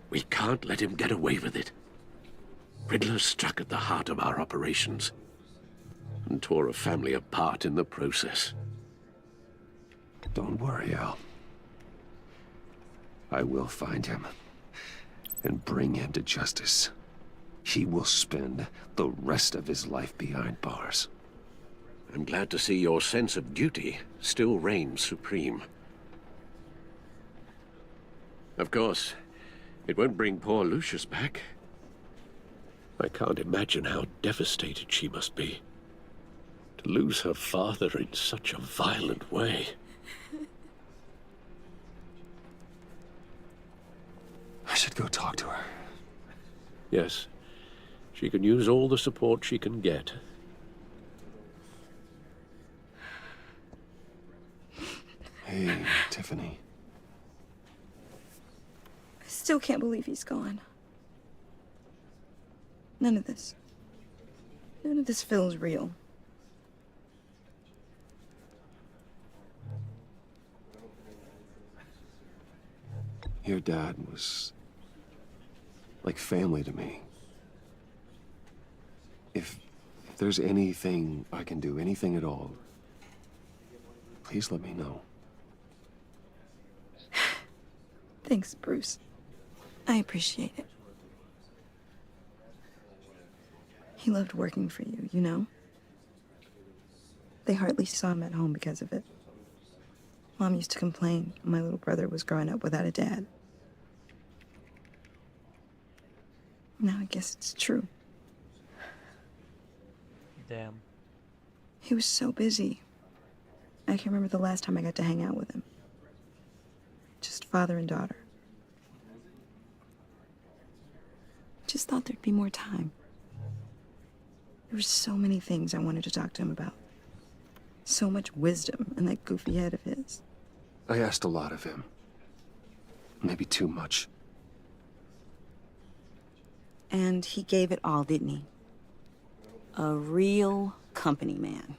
We can't let him get away with it. Riddler struck at the heart of our operations and tore a family apart in the process. Don't worry, Al. I will find him and bring him to justice. He will spend the rest of his life behind bars. I'm glad to see your sense of duty still reigns supreme. Of course, it won't bring poor Lucius back. I can't imagine how devastated she must be. To lose her father in such a violent way. I should go talk to her. Yes, she can use all the support she can get. Hey, Tiffany. I still can't believe he's gone. None of this feels real. Your dad was like family to me. If there's anything I can do, anything at all, please let me know. Thanks, Bruce. I appreciate it. He loved working for you, you know? They hardly saw him at home because of it. Mom used to complain my little brother was growing up without a dad. Now I guess it's true. Damn. He was so busy. I can't remember the last time I got to hang out with him. Just father and daughter. Just thought there'd be more time. There were so many things I wanted to talk to him about. So much wisdom in that goofy head of his. I asked a lot of him. Maybe too much. And he gave it all, didn't he? A real company man.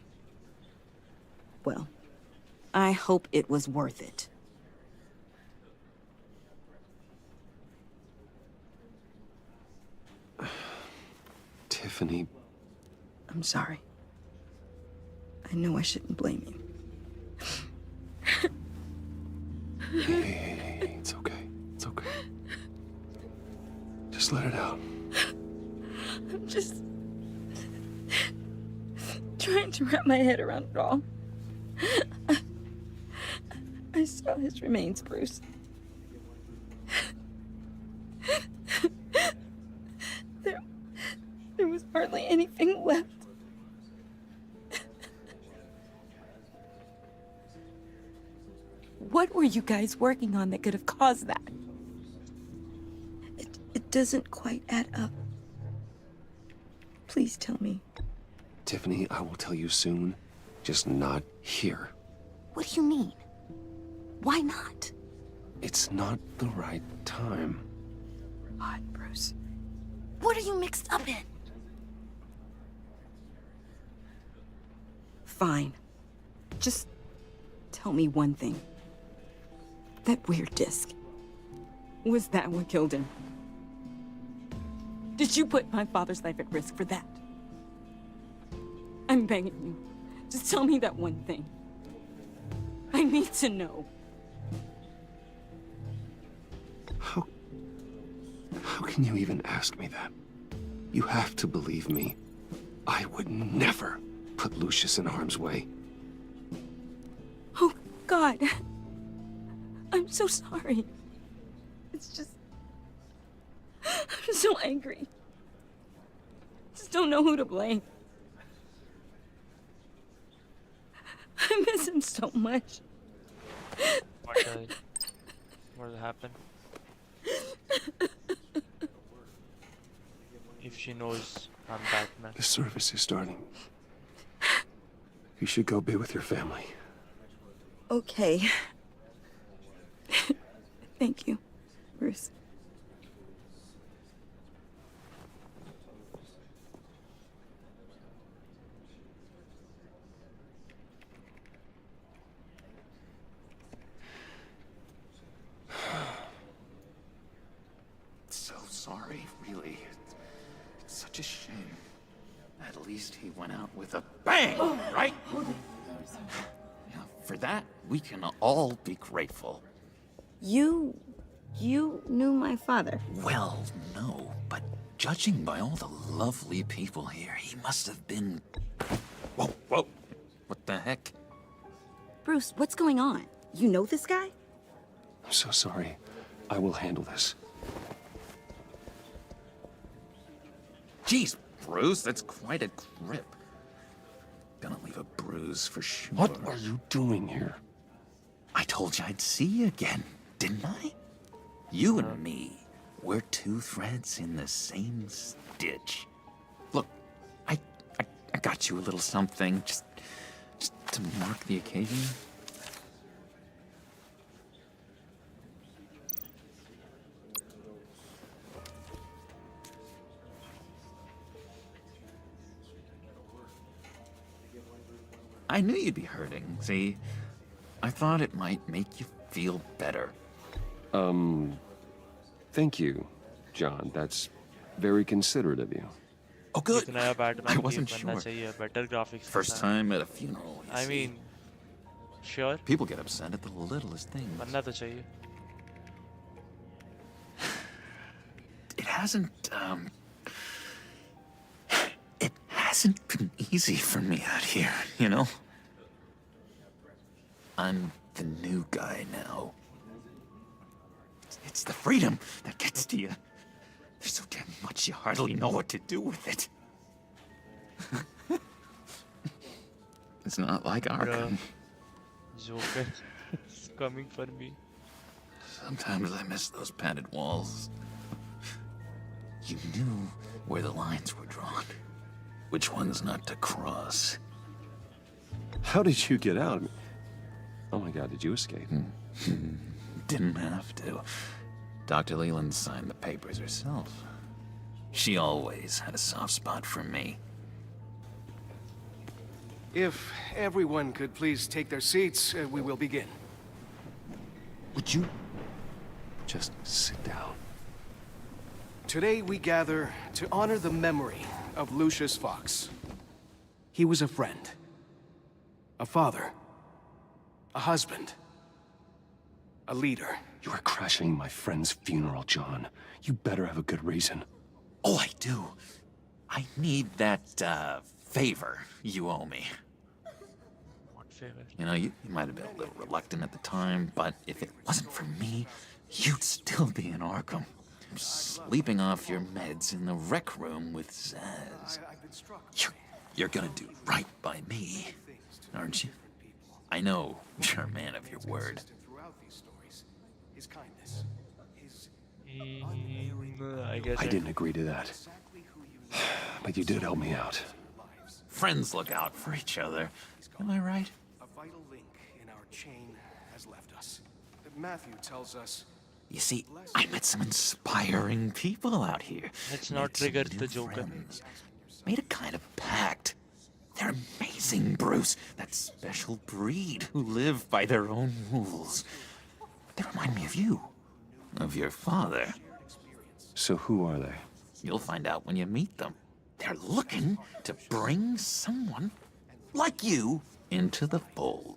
Well, I hope it was worth it. Tiffany. I'm sorry. I know I shouldn't blame you. Hey, it's okay. It's okay. Just let it out. I'm just trying to wrap my head around it all. I saw his remains, Bruce. There was hardly anything left. What were you guys working on that could have caused that? It doesn't quite add up. Please tell me. Tiffany, I will tell you soon. Just not here. What do you mean? Why not? It's not the right time. God, Bruce. What are you mixed up in? Fine. Just tell me one thing. That weird disc. Was that what killed him? Did you put my father's life at risk for that? I'm begging you. Just tell me that one thing. I need to know. How can you even ask me that? You have to believe me. I would never put Lucius in harm's way. Oh, God. I'm so sorry. It's just... I'm so angry. Just don't know who to blame. I miss him so much. What happened? If she knows I'm Batman. The service is starting. You should go be with your family. Okay. Thank you, Bruce. So sorry, really. It's such a shame. At least he went out with a bang, right? Yeah, for that, we can all be grateful. You knew my father. Well, no, but judging by all the lovely people here, he must have been... Whoa, whoa. What the heck? Bruce, what's going on? You know this guy? I'm so sorry. I will handle this. Jeez, Bruce, that's quite a grip. Gonna leave a bruise for sure. What are you doing here? I told you I'd see you again, didn't I? You and me, we're two threads in the same stitch. Look, I got you a little something, just to mark the occasion. I knew you'd be hurting, see? I thought it might make you feel better. Thank you, John. That's very considerate of you. Oh, good. I I wasn't sure. Better graphics. First time at a funeral, you I see. mean, sure. People get upset at the littlest things. बनना तो चाहिए. it hasn't been easy for me out here, you know? I'm the new guy now. It's the freedom that gets to you. There's so damn much you hardly know what to do with it. It's not like Arkham. Joker is coming for me. Sometimes I miss those padded walls. You knew where the lines were drawn. Which ones not to cross. How did you get out? Oh my god, did you escape? Didn't have to. Dr. Leland signed the papers herself. She always had a soft spot for me. If everyone could please take their seats, we will begin. Would you just sit down? Today we gather to honor the memory of Lucius Fox. He was a friend, a father, a husband, a leader. You are crashing my friend's funeral, John. You better have a good reason. Oh, I do. I need that, favor you owe me. What favor? You know, you might have been a little reluctant at the time, but if it wasn't for me, you'd still be in Arkham. Sleeping off your meds in the rec room with Zaz. You're gonna do right by me, aren't you? I know you're a man of your word. I guess I didn't agree to that. But you did help me out. Friends look out for each other. Am I right? A vital link in our chain has left us. Matthew tells us. You see, I met some inspiring people out here. Let's not trigger the Joker. Made a kind of pact. They're amazing, Bruce. That special breed who live by their own rules. They remind me of you. Of your father. So who are they? You'll find out when you meet them. They're looking to bring someone like you into the fold.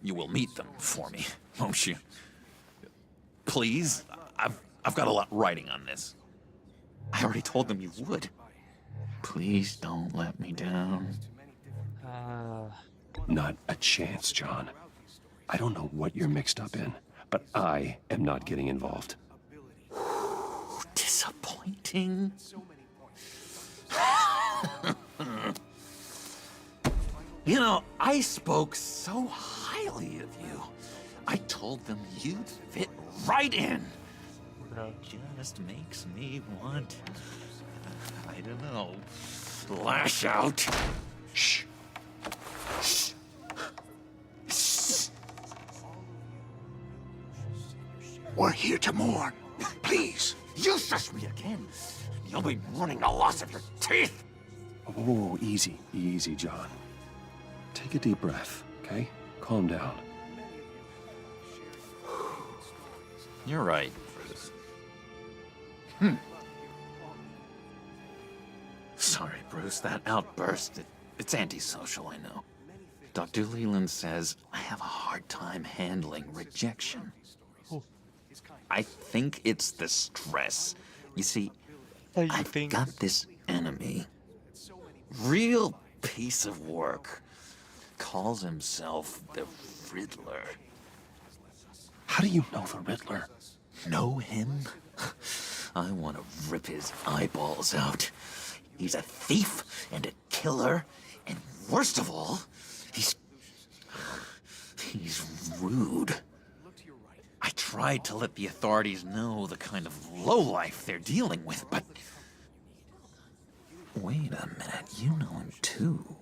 You will meet them for me, won't you? Please? I've got a lot writing on this. I already told them you would. Please don't let me down. Not a chance, John. I don't know what you're mixed up in, but I am not getting involved. Disappointing. You know, I spoke so highly of you. I told them you'd fit right in. Just makes me want, I don't know, lash out. Shh. Shh. Shh. We're here to mourn. Please. You shush me again. You'll be mourning the loss of your teeth. Oh, easy, easy, John. Take a deep breath, okay? Calm down. You're right, Bruce. Sorry, Bruce, that outburst, it's antisocial, I know. Dr. Leland says I have a hard time handling rejection. I think it's the stress. You see, I've got this enemy. Real piece of work. Calls himself the Riddler. How do you know the Riddler? Know him? I want to rip his eyeballs out. He's a thief and a killer, and worst of all, he's rude. I tried to let the authorities know the kind of lowlife they're dealing with, but... Wait a minute, you know him too.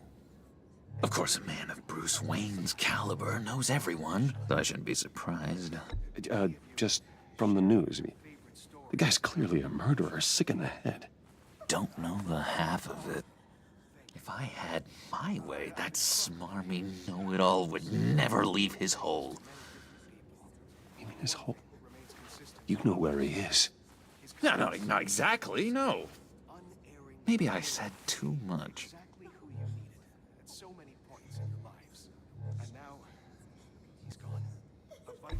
Of course, a man of Bruce Wayne's caliber knows everyone, so I shouldn't be surprised. Just from the news. I mean, the guy's clearly a murderer, sick in the head. Don't know the half of it. If I had my way, that smarmy know-it-all would never leave his hole. You mean his hole? You know where he is. No, not exactly, no. Maybe I said too much.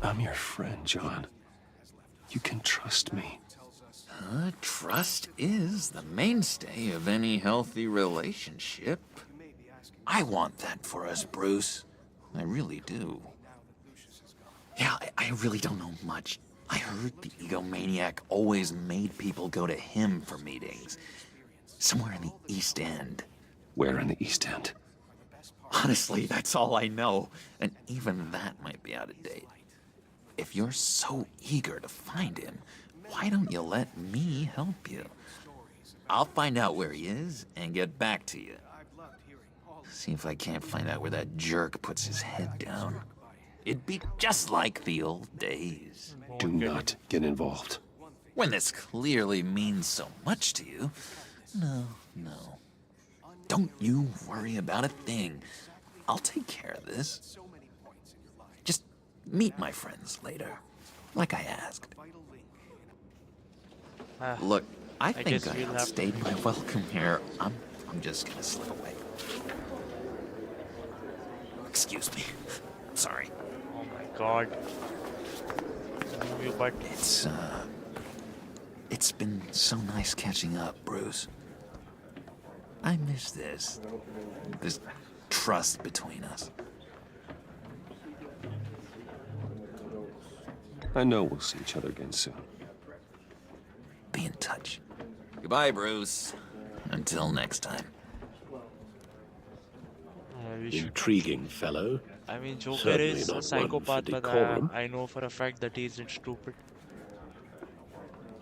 I'm your friend, John. You can trust me. Trust is the mainstay of any healthy relationship. I want that for us, Bruce. I really do. Yeah, I really don't know much. I heard the egomaniac always made people go to him for meetings. Somewhere in the East End. Where in the East End? Honestly, that's all I know. And even that might be out of date. If you're so eager to find him, why don't you let me help you? I'll find out where he is and get back to you. See if I can't find out where that jerk puts his head down. It'd be just like the old days. Do not get involved. When this clearly means so much to you. No. Don't you worry about a thing. I'll take care of this. Just meet my friends later, like I asked. Look, I think I outstayed my welcome here. I'm just gonna slip away. Excuse me. Sorry. Oh my God. But it's been so nice catching up, Bruce. I miss this trust between us. I know we'll see each other again soon. Be in touch. Goodbye, Bruce. Until next time. Intriguing fellow. I mean, Joker Certainly is a not psychopath, one for but decorum. I know for a fact that he isn't stupid.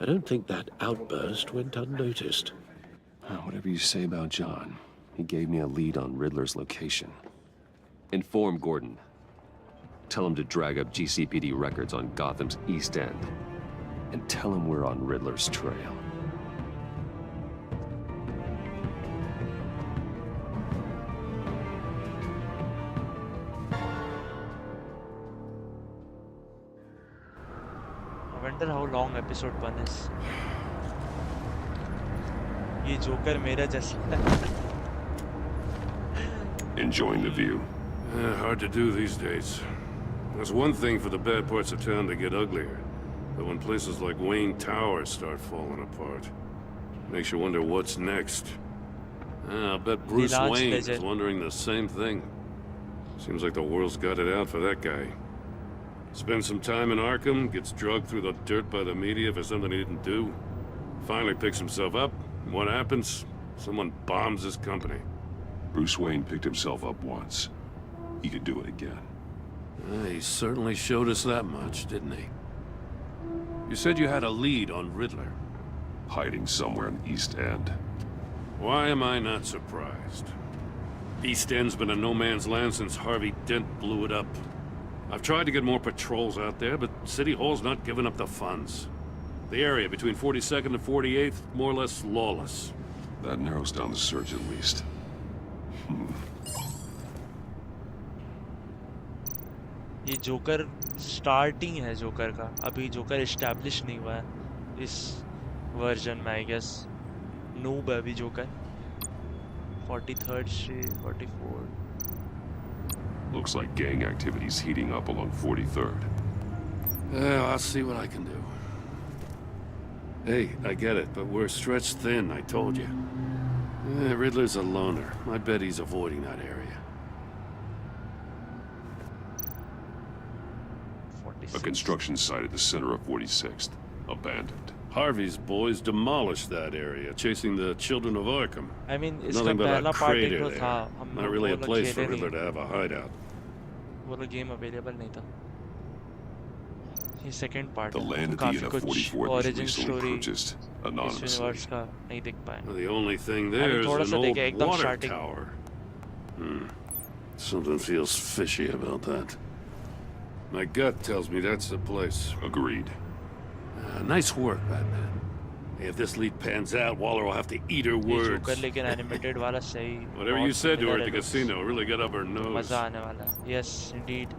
I don't think that outburst went unnoticed. Whatever you say about John, he gave me a lead on Riddler's location. Inform Gordon. Tell him to drag up GCPD records on Gotham's East End. And tell him we're on Riddler's trail. I wonder how long episode 1 is. ये joker मेरा जैसा Enjoying the view? Hard to do these days. There's one thing for the bad parts of town to get uglier. But when places like Wayne Tower start falling apart, makes you wonder what's next. I'll bet Bruce Wayne is wondering the same thing. Seems like the world's got it out for that guy. Spends some time in Arkham, gets drugged through the dirt by the media for something he didn't do. Finally picks himself up, and what happens? Someone bombs his company. Bruce Wayne picked himself up once. He could do it again. He certainly showed us that much, didn't he? You said you had a lead on Riddler. Hiding somewhere in the East End. Why am I not surprised? East End's been a no-man's land since Harvey Dent blew it up. I've tried to get more patrols out there, but City Hall's not giving up the funds. The area between 42nd and 48th, more or less lawless. That narrows down the search at least. ये joker starting है joker का अभी joker establish नहीं हुआ है इस version में I guess noob है अभी joker 43rd Street 44 Looks like gang activity's heating up along 43rd. Yeah, I'll see what I can do. Hey, I get it, but we're stretched thin, I told you. Riddler's a loner. I bet he's avoiding that area. A construction site at the center of 46th. Abandoned. Harvey's boys demolished that area, chasing the children of Arkham. I mean, Nothing but a crater there. था हम Not really a place for Riddler to have a hideout. वो लोग game available नहीं था ये second part The land at the end of 44th was origin recently story purchased इस anonymously. Universe का नहीं देख पाए Well, the only thing there is थोड़ा an सा old देखे एकदम water starting tower. Something feels fishy about that. My gut tells me that's the place. Agreed. Nice work, Batman. Hey, if this lead pans out, Waller will have to eat her ये words. Joker लेकिन animated वाला सही Whatever you said to her at the casino really got up her nose. मजा आने वाला है yes indeed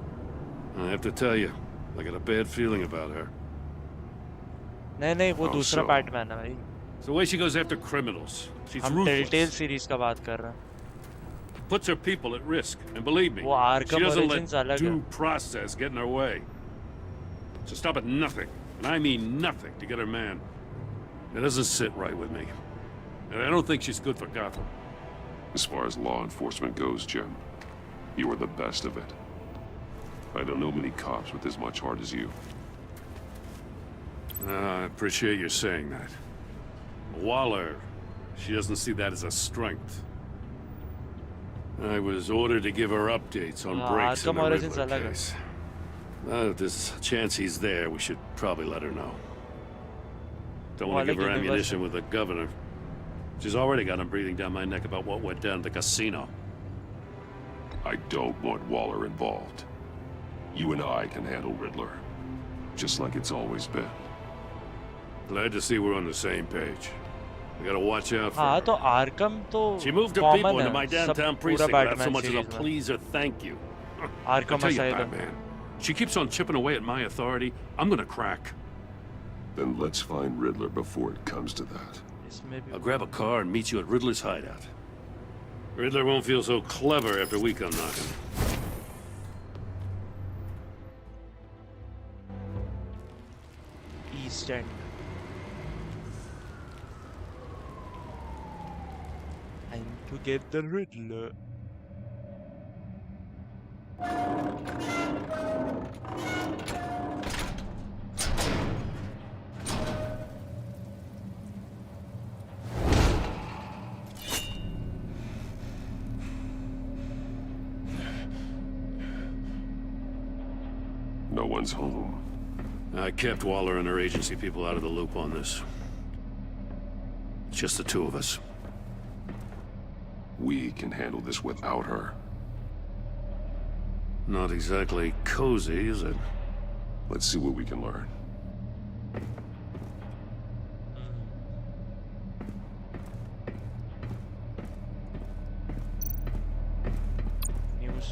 I have to tell you, I got a bad feeling about her. नहीं नहीं वो दूसरा so. बैटमैन है भाई It's the way she goes after criminals. She's हम ruthless. टेलटेल सीरीज का बात कर रहे हैं Puts her people at risk. And believe me, वो she Arkham doesn't origins let अलग है due process get in her way. So stop at nothing, and I mean nothing, to get her man. It doesn't sit right with me. And I don't think she's good for Gotham. As far as law enforcement goes, Jim, you are the best of it. I don't know many cops with as much heart as you. I appreciate you saying that. Waller, she doesn't see that as a strength. I was ordered to give her updates on breaks in the Riddler case. Now, if there's a chance he's there, we should probably let her know. Don't want to give her ammunition with the governor. She's already got him breathing down my neck about what went down at the casino. I don't want Waller involved. You and I can handle Riddler, just like it's always been. Glad to see we're on the same page. We gotta watch out for हाँ her. तो Arkham तो She moved her people into my downtown precinct without so much as a please or thank you. I tell you, Batman, she keeps on chipping away at my authority. I'm gonna crack. Then let's find Riddler before it comes to that. I'll grab a car and meet you at Riddler's hideout. Riddler won't feel so clever after we come knocking. East End. I need to get the Riddler. No one's home. I kept Waller and her agency people out of the loop on this. It's just the two of us. We can handle this without her. Not exactly cozy, is it? Let's see what we can learn.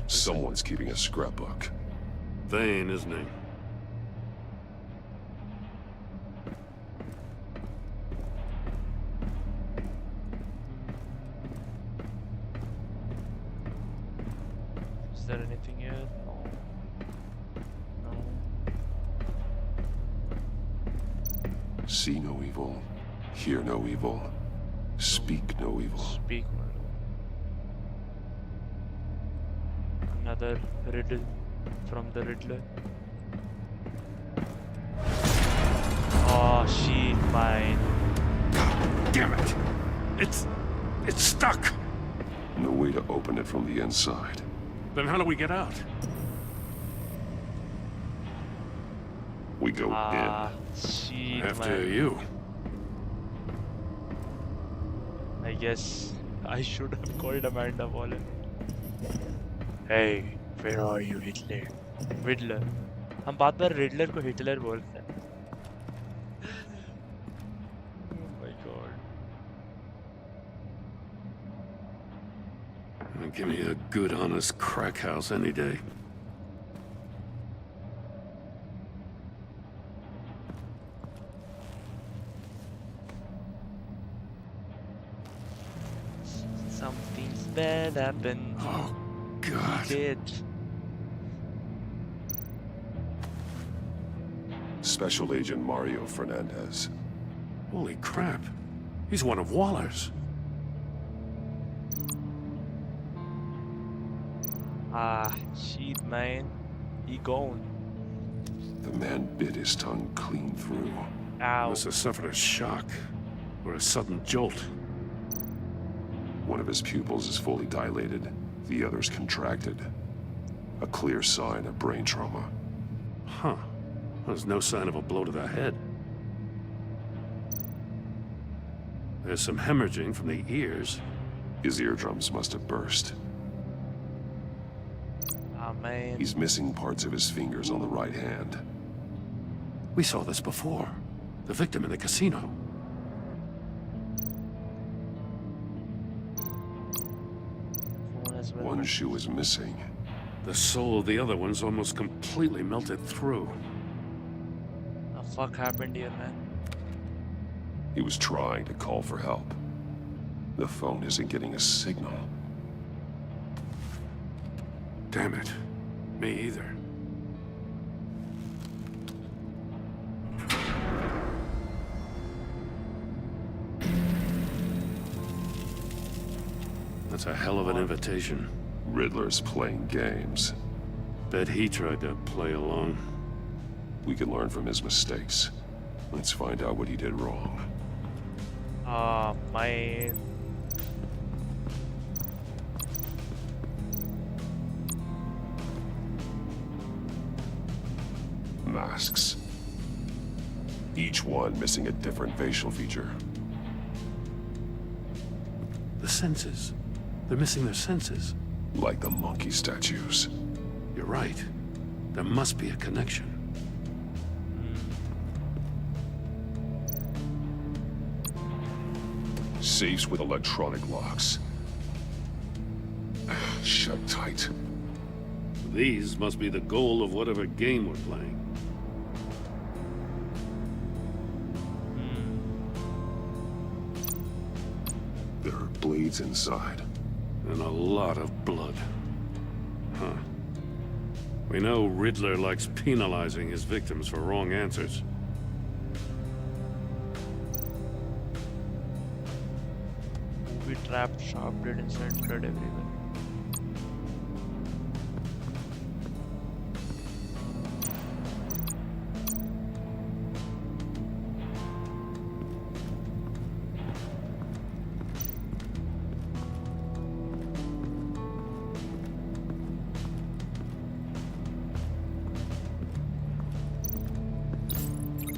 Someone's keeping a scrapbook. Vane, isn't he? Is there anything here? No. No. See no evil, hear no evil, speak no evil. Speak no evil. Another riddle from the Riddler. Oh, sheet mine. Damn it! It's stuck! No way to open it from the inside. Then how do we get out? We go Sheet After mine. you. I guess I should have called Amanda Waller. Hey, where are you, Hitler? Riddler. हम बात बार Riddler को Hitler बोलते हैं. Oh my god. Give me a good, honest crack house any day. Something's bad happened. Oh, God. Did. Special Agent Mario Fernandez. Holy crap. He's one of Waller's. Shit, man. He gone. The man bit his tongue clean through. Ow. Must have suffered a shock or a sudden jolt. One of his pupils is fully dilated, the other's contracted. A clear sign of brain trauma. Huh. There's no sign of a blow to the head. There's some hemorrhaging from the ears. His eardrums must have burst. Ah, man. He's missing parts of his fingers on the right hand. We saw this before. The victim in the casino. One shoe is missing. The soul of the other one's almost completely melted through. What the fuck happened here, man? He was trying to call for help. The phone isn't getting a signal. Damn it. Me either. That's a hell of an invitation. Riddler's playing games. Bet he tried to play along. We can learn from his mistakes. Let's find out what he did wrong. My Masks. Each one missing a different facial feature. The senses. They're missing their senses. Like the monkey statues. You're right. There must be a connection. Safes with electronic locks. Shut tight. These must be the goal of whatever game we're playing. There are bleeds inside. And a lot of blood. Huh. We know Riddler likes penalizing his victims for wrong answers. movie trapped sharp blade inside blood everywhere.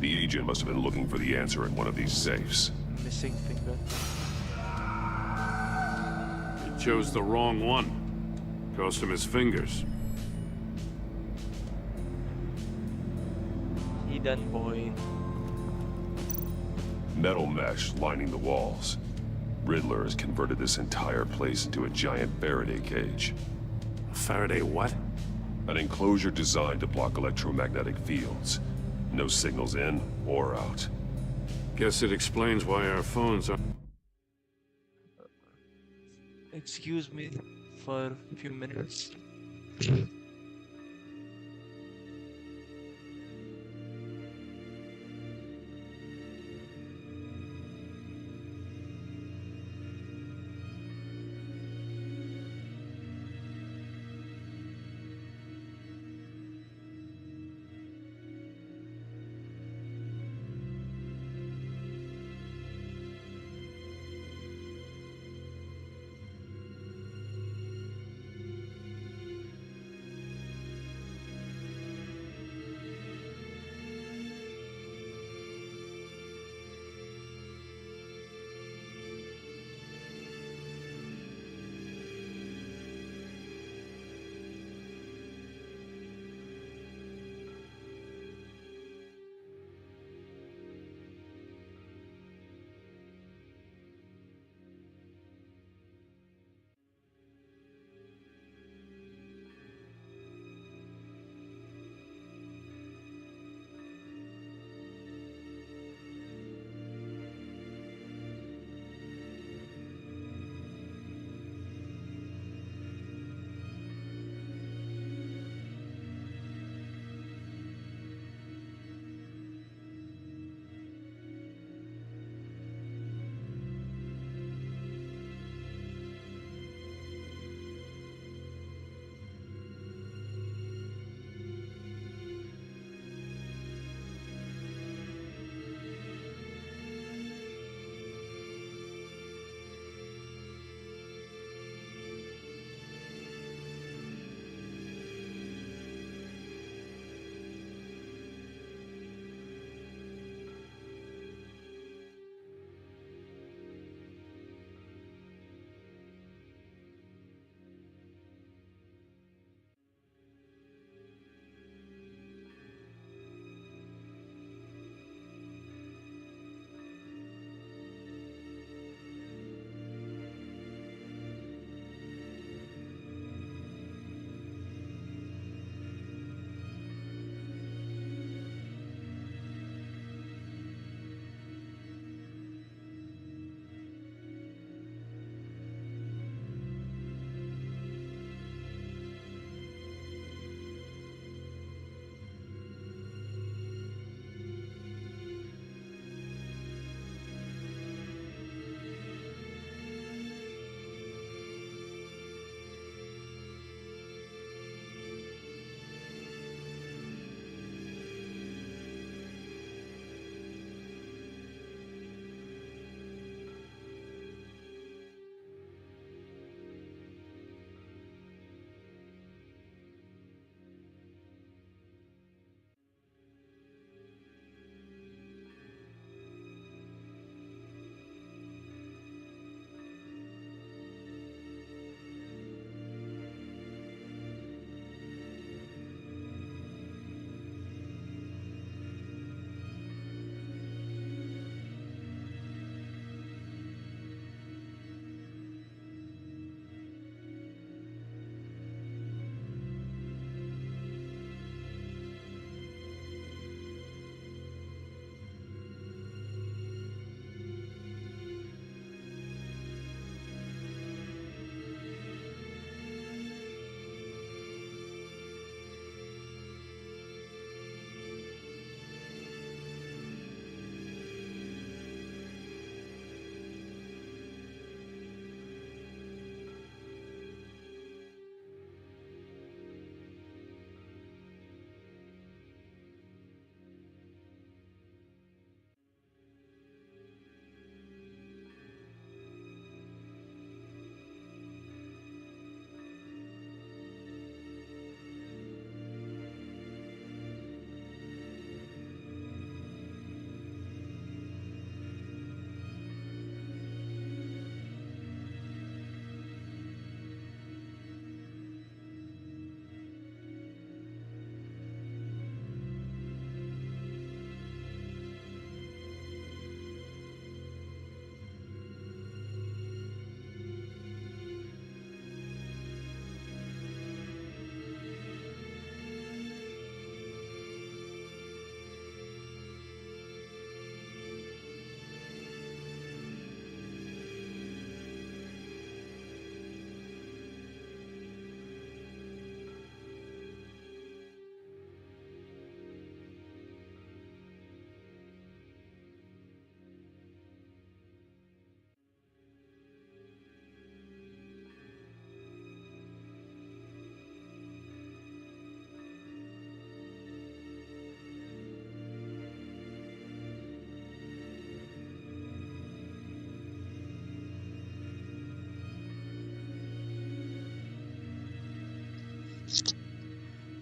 The agent must have been looking for the answer in one of these safes. Missing finger. He chose the wrong one. Cost him his fingers. He done, boy. Metal mesh lining the walls. Riddler has converted this entire place into a giant Faraday cage. A Faraday what? An enclosure designed to block electromagnetic fields. No signals in or out. Guess it explains why our phones are... Excuse me for a few minutes.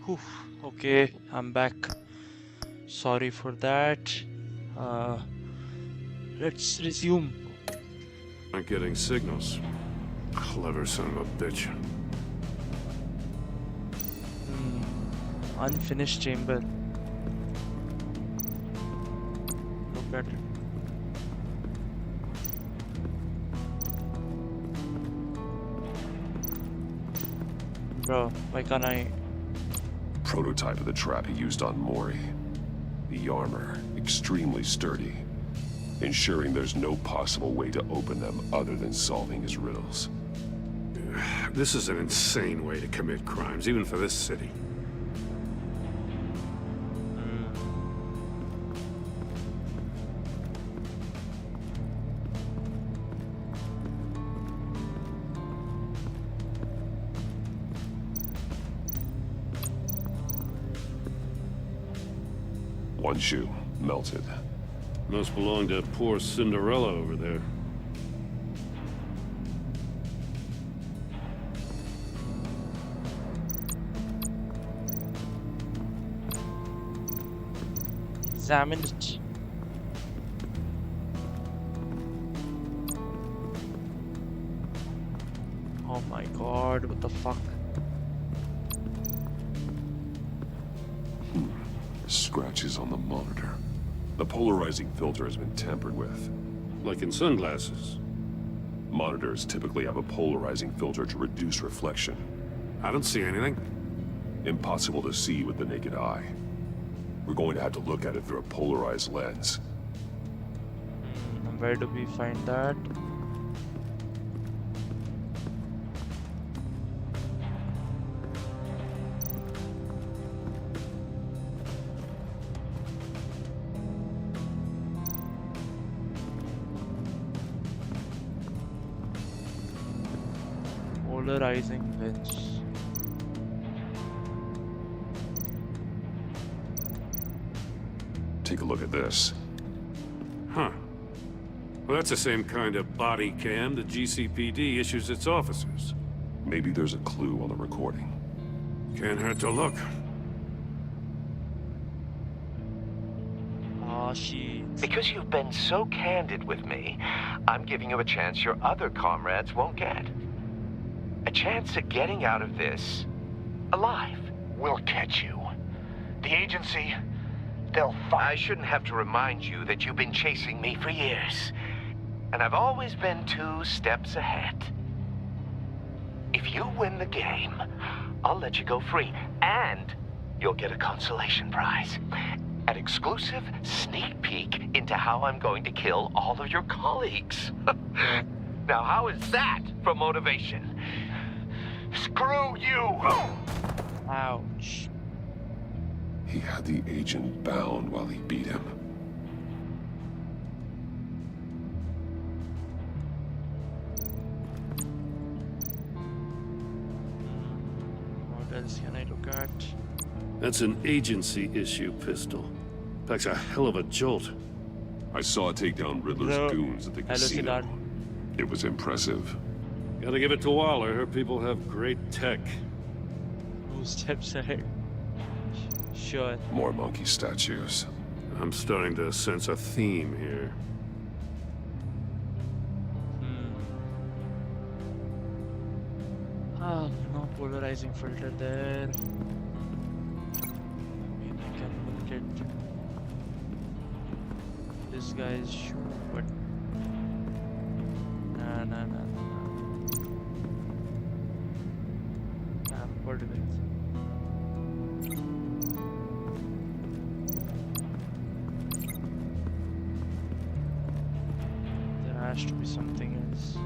Whew. Okay, I'm back. Sorry for that. Uh, let's resume. Aren't getting signals. Clever son of a bitch. Unfinished chamber. Look at it. Bro, why can't I? Prototype of the trap he used on Mori. The armor, extremely sturdy, ensuring there's no possible way to open them other than solving his riddles. This is an insane way to commit crimes, even for this city. One shoe, melted. Must belong to poor Cinderella over there. Examine it. Oh my god, what the fuck? Scratches on the monitor. The polarizing filter has been tampered with. Like in sunglasses. Monitors typically have a polarizing filter to reduce reflection. I don't see anything. Impossible to see with the naked eye. We're going to have to look at it through a polarized lens. And where do we find that? Polarizing lens. Take a look at this. Huh. Well, that's the same kind of body cam the GCPD issues its officers. Maybe there's a clue on the recording. Can't hurt to look. Ah, shit. Because you've been so candid with me, I'm giving you a chance your other comrades won't get. A chance at getting out of this alive. We'll catch you. The agency, they'll find... I shouldn't have to remind you that you've been chasing me for years. And I've always been 2 steps ahead. If you win the game, I'll let you go free. And you'll get a consolation prize. An exclusive sneak peek into how I'm going to kill all of your colleagues. Now, how is that for motivation? Screw you! Ouch. He had the agent bound while he beat him. What else can I look at? That's an agency issue pistol. Packs a hell of a jolt. I saw it take down Riddler's goons at the casino. It was impressive. Gotta give it to Waller. Her people have great tech. 2 steps ahead. Sure. More monkey statues. I'm starting to sense a theme here. Ah, no polarizing filter there. I mean, I can look at this guy's shoe, but nah. Tampered with. There has to be something else.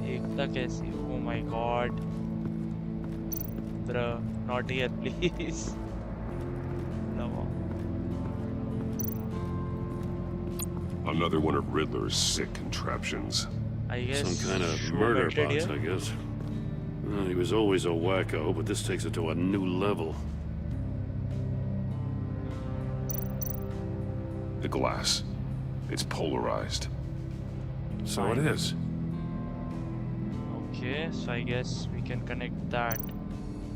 Ekta kaisi? Oh my god. Bruh, not here, please. No. Another one of Riddler's sick contraptions. I guess Some kind of murder box, here? I guess. Well, he was always a wacko, but this takes it to a new level. The glass. It's polarized. So it is. Okay, so I guess we can connect that.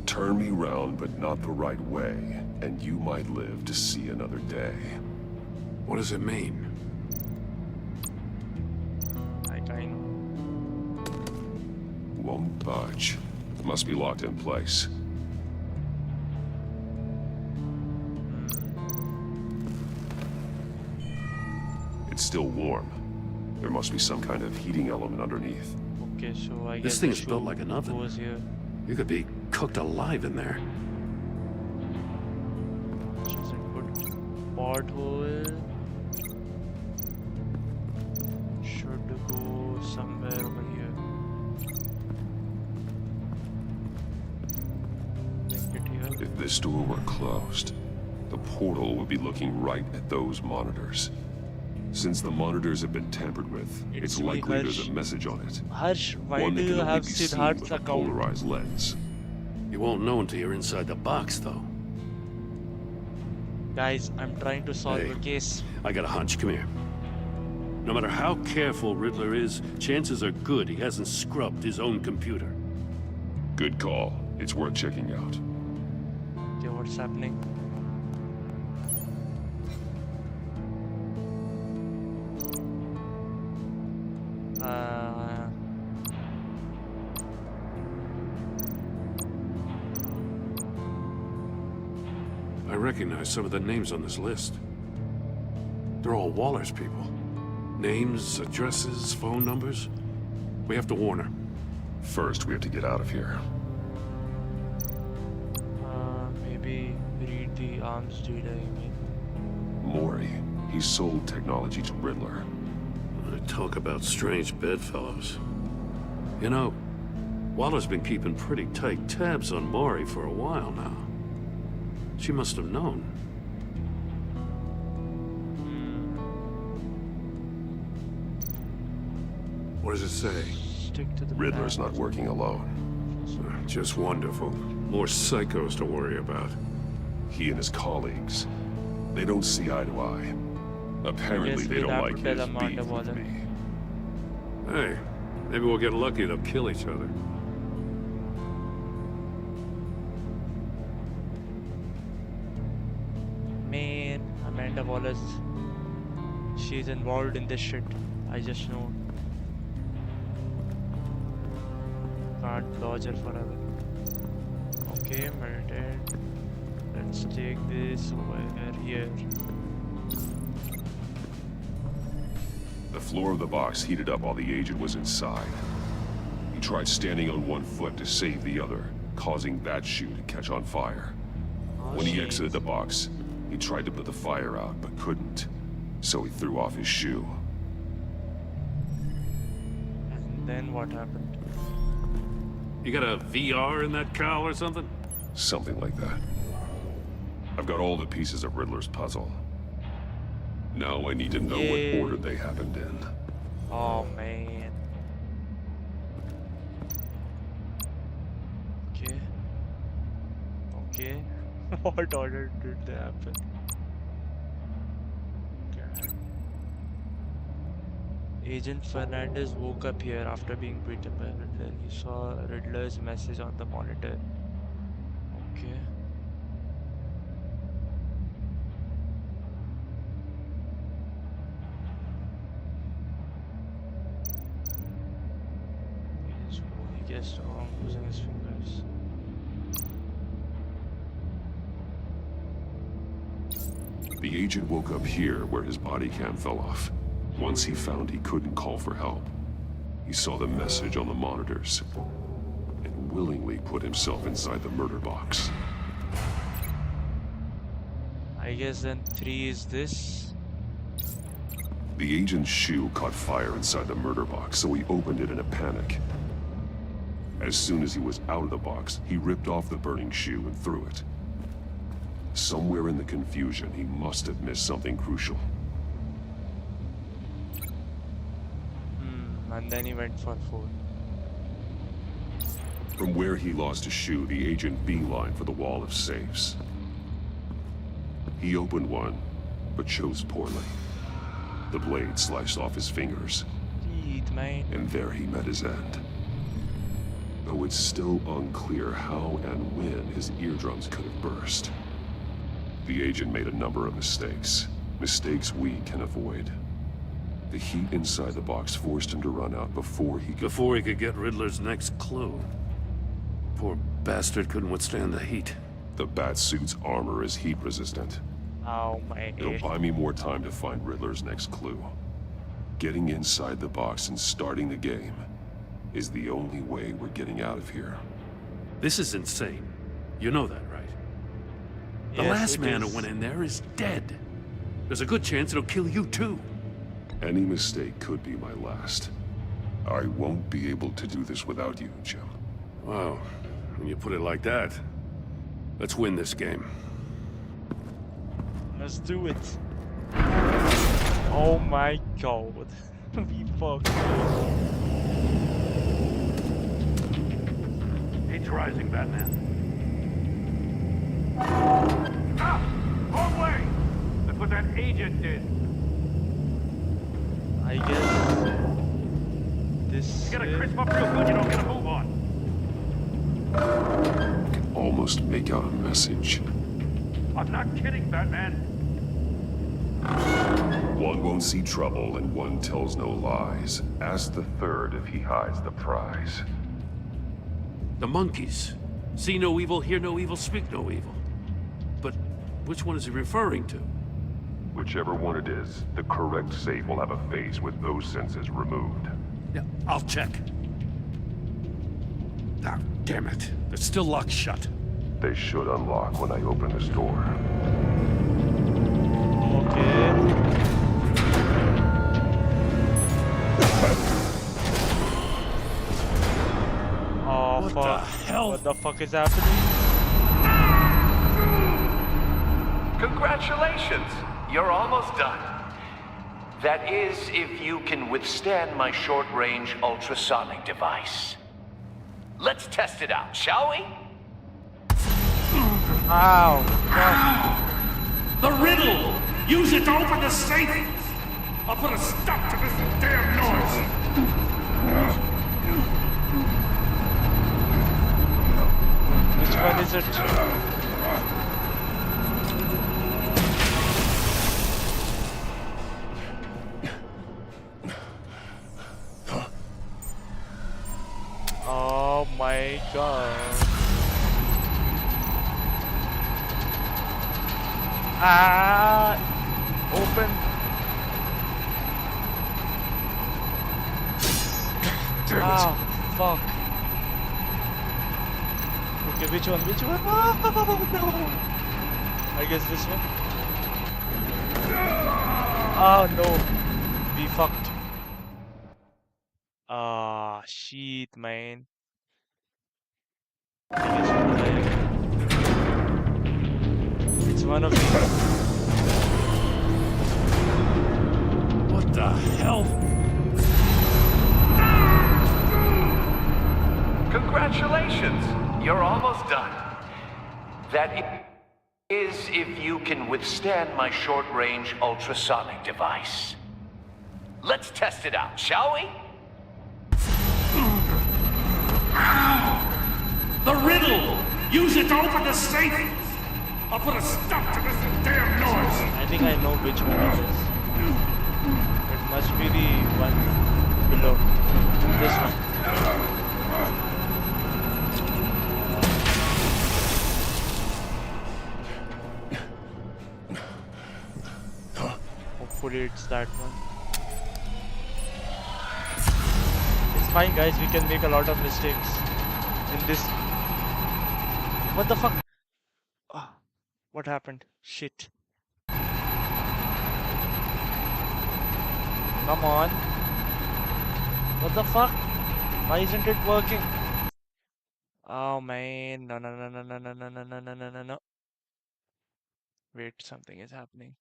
Turn me round, but not the right way, and you might live to see another day. What does it mean? I know. Won't budge. Must be locked in place. It's still warm. There must be some kind of heating element underneath. Okay, so I guess This thing is built like an oven. goes here. You could be cooked alive in there. Which is a good porthole. Should go somewhere over here. Make it here. If this door were closed, the portal would be looking right at those monitors. Since the monitors have been tampered with, it's me, likely there's Harsh. a message on it. Harsh, why One do that you can only have be seen Siddharth's with a account? polarized lens. You won't know until you're inside the box, though. Guys, I'm trying to solve Hey. a case. I got a hunch. Come here. No matter how careful Riddler is, chances are good he hasn't scrubbed his own computer. Good call. It's worth checking out. Okay, what's happening? I recognize some of the names on this list. They're all Waller's people. Names, addresses, phone numbers. We have to warn her. First, we have to get out of here. Maybe read the arms data, you mean? Mori, he sold technology to Riddler. Talk about strange bedfellows. You know, Waller's been keeping pretty tight tabs on Mori for a while now. She must have known. What does it say? Stick to the Riddler's not working alone. Just wonderful. More psychos to worry about. He and his colleagues, they don't see eye to eye. Apparently, they we'll don't have like to tell his Amanda beef with Waller. me. Hey, maybe we'll get lucky. They'll kill each other. Man, Amanda Wallace. She's involved in this shit. I just know. Can't dodge her forever. Okay, murdered. Let's take this over here. The floor of the box heated up while the agent was inside. He tried standing on one foot to save the other, causing that shoe to catch on fire. When he exited the box, he tried to put the fire out, but couldn't. So he threw off his shoe. And then what happened? You got a VR in that cowl or something? Something like that. I've got all the pieces of Riddler's puzzle. Now I need to know Yay. what order they happened in. Oh man. Okay. Okay. What order did they happen? Okay. Agent Fernandez woke up here after being beaten by Riddler. He saw Riddler's message on the monitor. Okay. He guessed wrong using his fingers. The agent woke up here where his body cam fell off. Once he found he couldn't call for help, he saw the message on the monitors and willingly put himself inside the murder box. I guess then 3 is this. The agent's shoe caught fire inside the murder box, so he opened it in a panic. As soon as he was out of the box, he ripped off the burning shoe and threw it. Somewhere in the confusion, he must have missed something crucial. And then he went for 4. From where he lost his shoe, the agent beelined for the wall of safes. He opened one, but chose poorly. The blade sliced off his fingers, Eat, man. and there he met his end. though it's still unclear how and when his eardrums could have burst. The agent made a number of mistakes. Mistakes we can avoid. The heat inside the box forced him to run out before he could get Riddler's next clue. Poor bastard couldn't withstand the heat. The Batsuit's armor is heat resistant. Oh my. It'll buy me more time to find Riddler's next clue. Getting inside the box and starting the game is the only way we're getting out of here. This is insane. You know that, right? The Yes, last it man is. who went in there is dead. There's a good chance it'll kill you too. Any mistake could be my last. I won't be able to do this without you, Jim. Wow, when you put it like that, let's win this game. Let's do it. Oh my god. We fucked. Heat's rising, Batman. Ah! Wrong way! That's what that agent did. I guess this. You gotta crisp up real good, you don't get a move on. I can almost make out a message. I'm not kidding, Batman. One won't see trouble and one tells no lies. Ask the third if he hides the prize. The monkeys. See no evil, hear no evil, speak no evil. But which one is he referring to? Whichever one it is, the correct safe will have a face with those senses removed. Yeah, I'll check. Ah, damn it. It's still locked shut. They should unlock when I open this door. Okay. Oh What fuck. the hell? What the fuck is happening? Congratulations! You're almost done. That is, if you can withstand my short-range ultrasonic device. Let's test it out, shall we? Ow. The riddle! Use it to open the safe! I'll put a stop to this damn noise! Which one is it? Oh my god. Ah! Open. Ah, fuck. Okay, which one? Which one? Oh, no. I guess this one. Oh no. We fucked. Ah, shit, man. I guess we're alive. It's one of these. What the hell? Congratulations! You're almost done. That is, if you can withstand my short-range ultrasonic device. Let's test it out, shall we? The riddle! Use it to open the safe! I'll put a stop to this damn noise! I think I know which one it is. It must be the one below. This one. Hopefully it's that one. It's fine guys, we can make a lot of mistakes in this. What the fuck? Oh, what happened? Shit. Come on. What the fuck? Why isn't it working? Oh man, no no no no no no no no no no no no no. Wait, something is happening.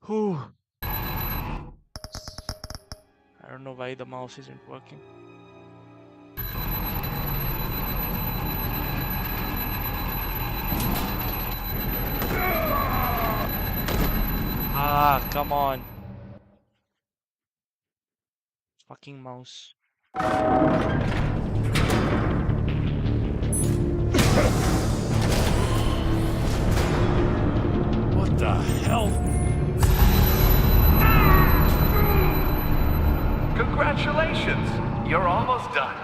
Whew. I don't know why the mouse isn't working. Ah, come on. Fucking mouse. What the hell? Congratulations! You're almost done.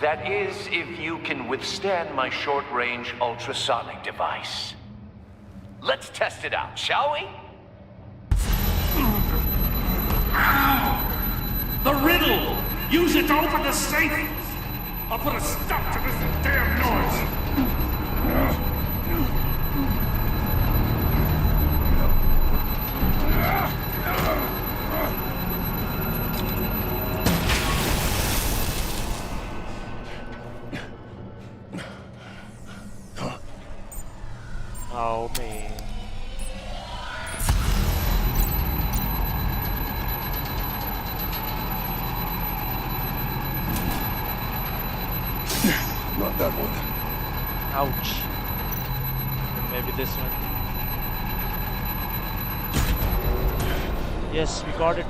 That is, if you can withstand my short-range ultrasonic device. Let's test it out, shall we? The riddle! Use it to open the safe! I'll put a stop to this damn noise! Oh man. Not that one. Ouch. Maybe this one. Yes, we got it.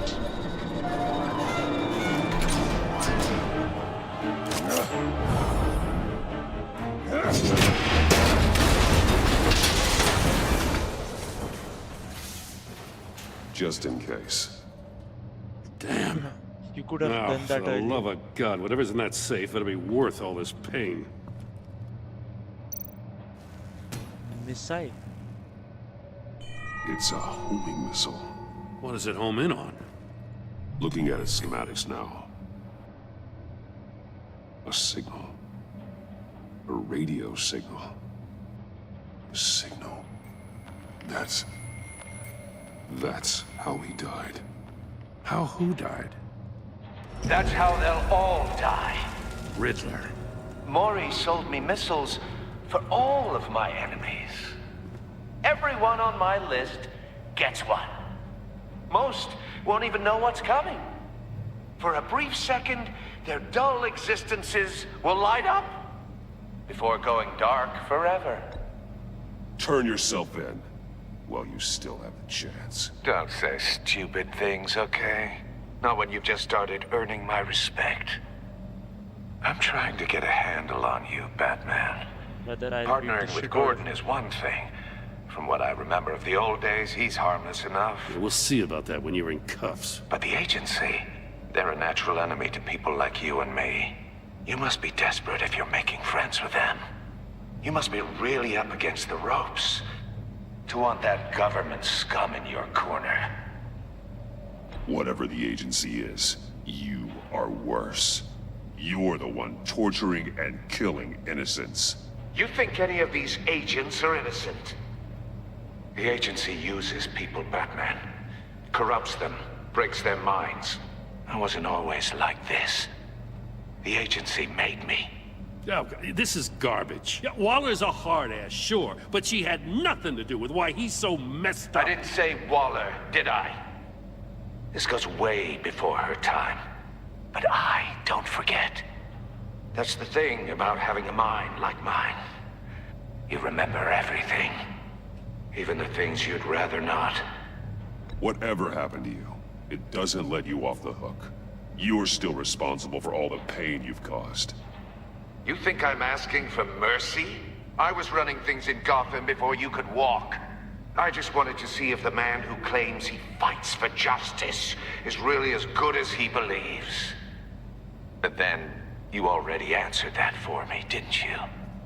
Just in case. Damn. You could have done that for the earlier. love of God, whatever's in that safe better be worth all this pain. Missile. It's a homing missile. What does it home in on? Looking at its schematics now. A signal. A radio signal. A signal. That's how he died. How who died? That's how they'll all die. Riddler. Maury sold me missiles for all of my enemies. Everyone on my list gets one. Most won't even know what's coming. For a brief second, their dull existences will light up before going dark forever. Turn yourself in while you still have the chance. Don't say stupid things, okay? Not when you've just started earning my respect. I'm trying to get a handle on you, Batman. Partnering with Gordon is one thing. From what I remember of the old days, he's harmless enough. Yeah, we'll see about that when you're in cuffs. But the agency, they're a natural enemy to people like you and me. You must be desperate if you're making friends with them. You must be really up against the ropes to want that government scum in your corner. Whatever the agency is, you are worse. You're the one torturing and killing innocents. You think any of these agents are innocent? The agency uses people, Batman. Corrupts them, breaks their minds. I wasn't always like this. The agency made me. Oh, this is garbage. Yeah, Waller's a hard ass, sure, but she had nothing to do with why he's so messed up. I didn't say Waller, did I? This goes way before her time. But I don't forget. That's the thing about having a mind like mine. You remember everything. Even the things you'd rather not. Whatever happened to you, it doesn't let you off the hook. You're still responsible for all the pain you've caused. You think I'm asking for mercy? I was running things in Gotham before you could walk. I just wanted to see if the man who claims he fights for justice is really as good as he believes. But then, you already answered that for me, didn't you?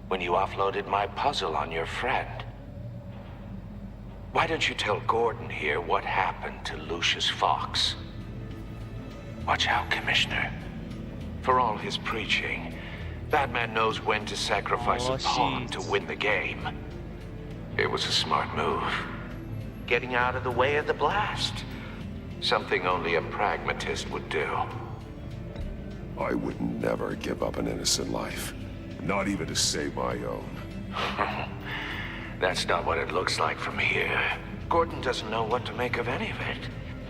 When you offloaded my puzzle on your friend. Why don't you tell Gordon here what happened to Lucius Fox? Watch out, Commissioner. For all his preaching, Batman knows when to sacrifice a pawn to win the game. It was a smart move. Getting out of the way of the blast. Something only a pragmatist would do. I would never give up an innocent life. Not even to save my own. That's not what it looks like from here. Gordon doesn't know what to make of any of it.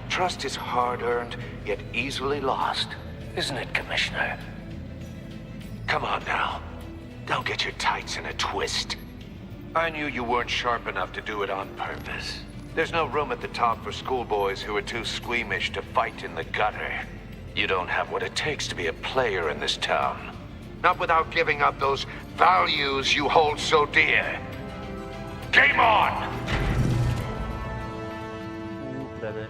Trust is hard-earned, yet easily lost. Isn't it, Commissioner? Come on now. Don't get your tights in a twist. I knew you weren't sharp enough to do it on purpose. There's no room at the top for schoolboys who are too squeamish to fight in the gutter. You don't have what it takes to be a player in this town. Not without giving up those values you hold so dear. Game on! Ooh, brother.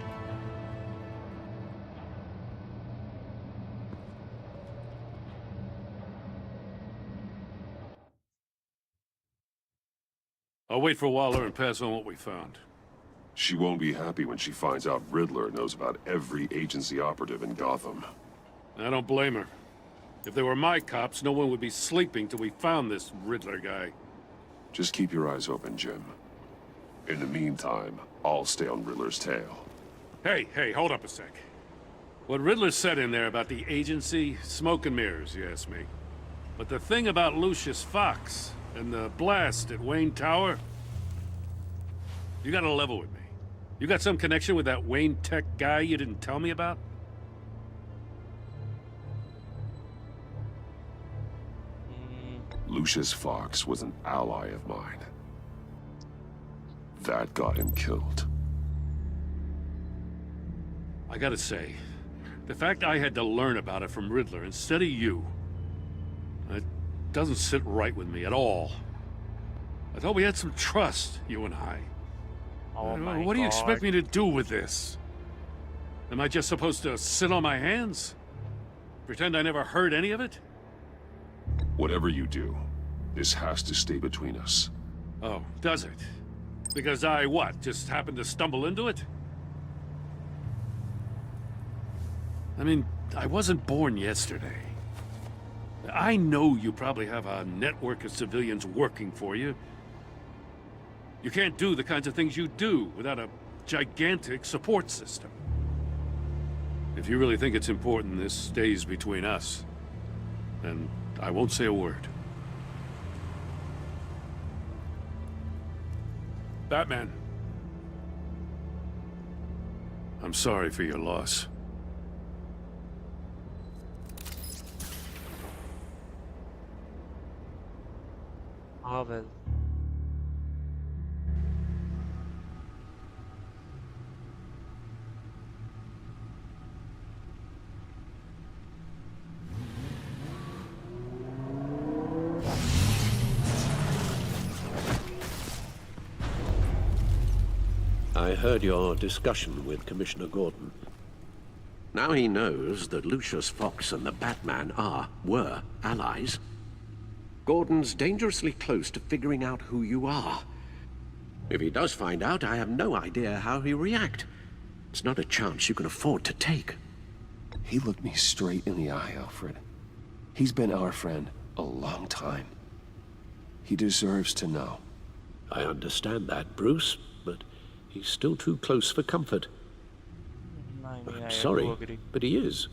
I'll wait for Waller and pass on what we found. She won't be happy when she finds out Riddler knows about every agency operative in Gotham. I don't blame her. If they were my cops, no one would be sleeping till we found this Riddler guy. Just keep your eyes open, Jim. In the meantime, I'll stay on Riddler's tail. Hey, hold up a sec. What Riddler said in there about the agency, smoke and mirrors, you ask me. But the thing about Lucius Fox and the blast at Wayne Tower, you gotta level with me. You got some connection with that Wayne Tech guy you didn't tell me about? Lucius Fox was an ally of mine. That got him killed. I gotta say, the fact I had to learn about it from Riddler instead of you, it doesn't sit right with me at all. I thought we had some trust, you and I. Oh my What do you God. expect me to do with this? Am I just supposed to sit on my hands? Pretend I never heard any of it? Whatever you do, this has to stay between us. Oh, does it? Because I, what, just happened to stumble into it? I mean, I wasn't born yesterday. I know you probably have a network of civilians working for you. You can't do the kinds of things you do without a gigantic support system. If you really think it's important this stays between us, then I won't say a word. Batman. I'm sorry for your loss. Ah, well. I heard your discussion with Commissioner Gordon. Now he knows that Lucius Fox and the Batman were allies. Gordon's dangerously close to figuring out who you are. If he does find out, I have no idea how he'll react. It's not a chance you can afford to take. He looked me straight in the eye, Alfred. He's been our friend a long time. He deserves to know. I understand that, Bruce, but he's still too close for comfort. I mean, I'm I sorry, do agree. but he is.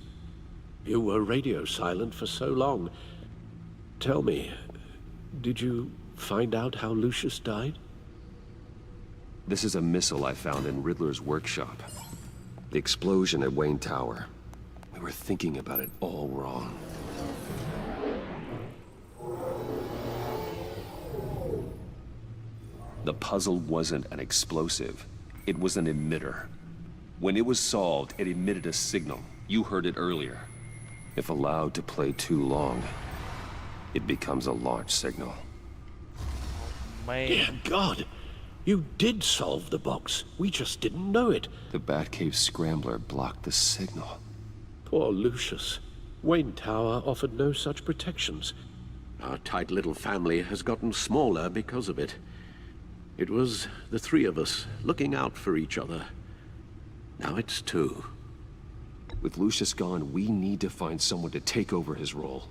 You were radio silent for so long. Tell me, did you find out how Lucius died? This is a missile I found in Riddler's workshop. The explosion at Wayne Tower. We were thinking about it all wrong. The puzzle wasn't an explosive. It was an emitter. When it was solved, it emitted a signal. You heard it earlier. If allowed to play too long, it becomes a launch signal. Dear God! You did solve the box. We just didn't know it. The Batcave scrambler blocked the signal. Poor Lucius. Wayne Tower offered no such protections. Our tight little family has gotten smaller because of it. It was the three of us looking out for each other. Now it's two. With Lucius gone, we need to find someone to take over his role.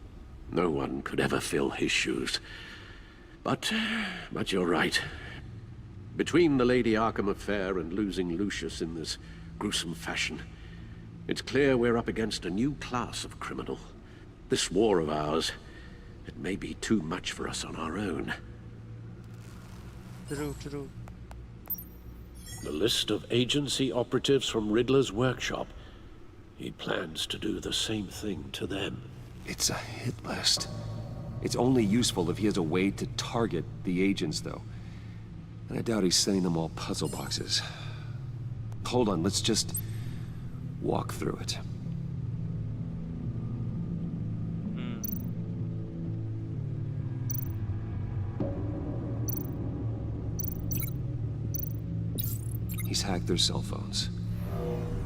No one could ever fill his shoes. But you're right. Between the Lady Arkham affair and losing Lucius in this gruesome fashion, it's clear we're up against a new class of criminal. This war of ours, it may be too much for us on our own. True. The list of agency operatives from Riddler's workshop. He plans to do the same thing to them. It's a hit list. It's only useful if he has a way to target the agents, though. And I doubt he's sending them all puzzle boxes. Hold on, let's just walk through it. He's hacked their cell phones.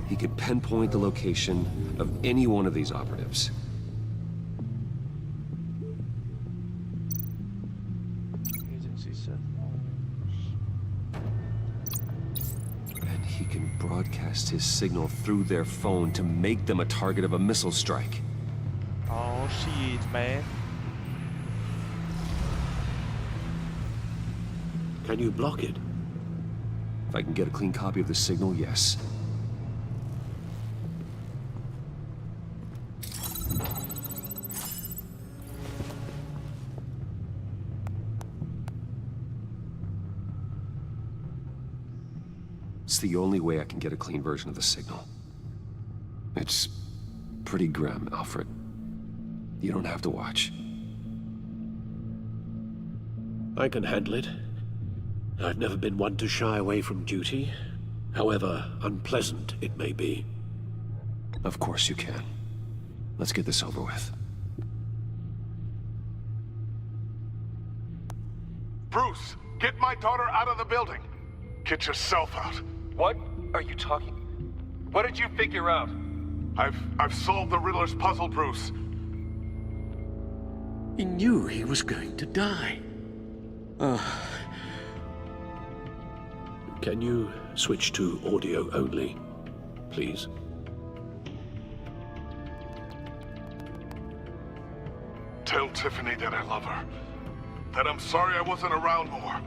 He could pinpoint the location of any one of these operatives. And he can broadcast his signal through their phone to make them a target of a missile strike. Oh shit, man. Can you block it? If I can get a clean copy of the signal, yes. It's the only way I can get a clean version of the signal. It's pretty grim, Alfred. You don't have to watch. I can handle it. I've never been one to shy away from duty, however unpleasant it may be. Of course you can. Let's get this over with. Bruce, get my daughter out of the building. Get yourself out. What are you talking? What did you figure out? I've solved the Riddler's puzzle, Bruce. He knew he was going to die. Can you switch to audio only, please? Tell Tiffany that I love her. That I'm sorry I wasn't around more.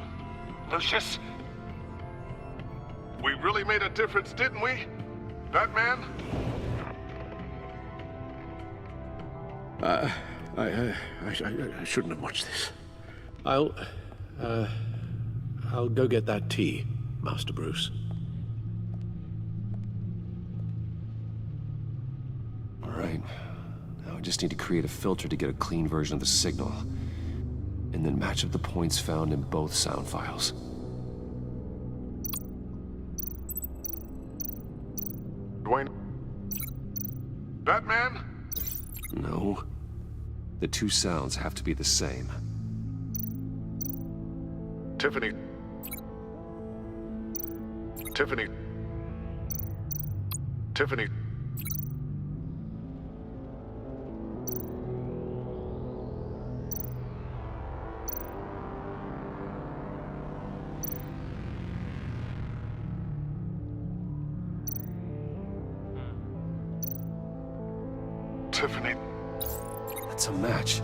Lucius? We really made a difference, didn't we? Batman? I shouldn't have watched this. I'll go get that tea, Master Bruce. All right. Now I just need to create a filter to get a clean version of the signal, and then match up the points found in both sound files. Dwayne? Batman? No. The two sounds have to be the same. Tiffany. Tiffany. Tiffany. Tiffany. That's a match.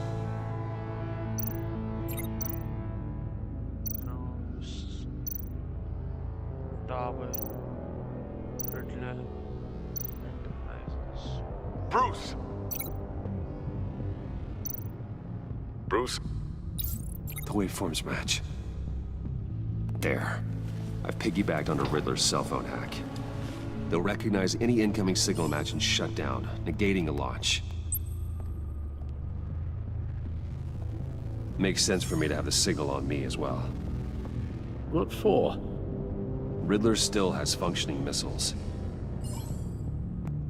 Bruce! Bruce? The waveforms match. There. I've piggybacked onto Riddler's cell phone hack. They'll recognize any incoming signal match and shut down, negating a launch. Makes sense for me to have the signal on me as well. What for? Riddler still has functioning missiles.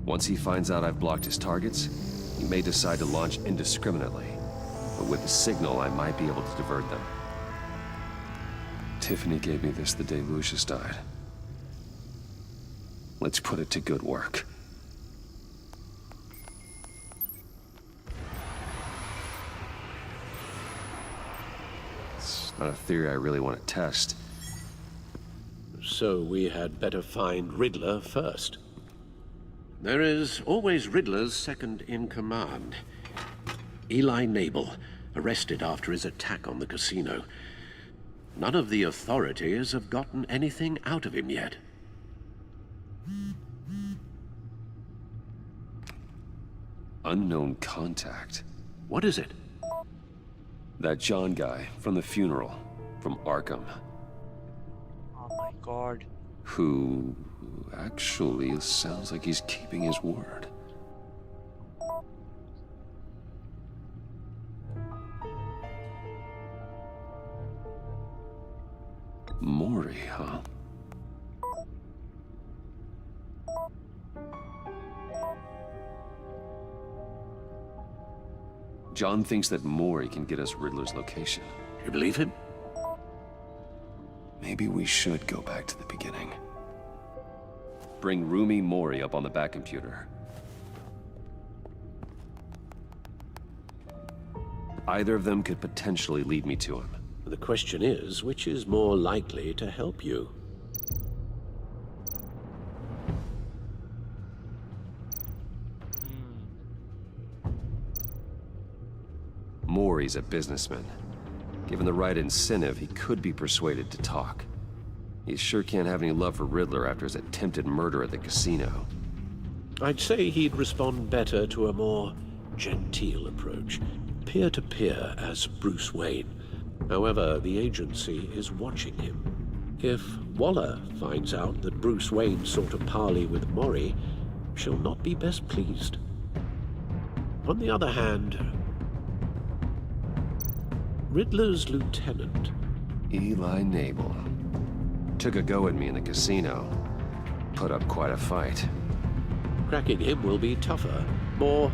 Once he finds out I've blocked his targets, he may decide to launch indiscriminately. But with the signal, I might be able to divert them. Tiffany gave me this the day Lucius died. Let's put it to good work. It's not a theory I really want to test. So we had better find Riddler first. There is always Riddler's second in command. Eli Nabel, arrested after his attack on the casino. None of the authorities have gotten anything out of him yet. Unknown contact. What is it? That John guy from the funeral, from Arkham. Oh my god. Who actually sounds like he's keeping his word. Maury, huh? John thinks that Maury can get us Riddler's location. You believe him? Maybe we should go back to the beginning. Bring Rumi Mori up on the back computer. Either of them could potentially lead me to him. The question is, which is more likely to help you? Mori's a businessman. Given the right incentive, he could be persuaded to talk. He sure can't have any love for Riddler after his attempted murder at the casino. I'd say he'd respond better to a more genteel approach, peer-to-peer as Bruce Wayne. However, the agency is watching him. If Waller finds out that Bruce Wayne sought a parley with Mori, she'll not be best pleased. On the other hand, Riddler's lieutenant, Eli Nabel, took a go at me in the casino. Put up quite a fight. cracking him will be tougher, more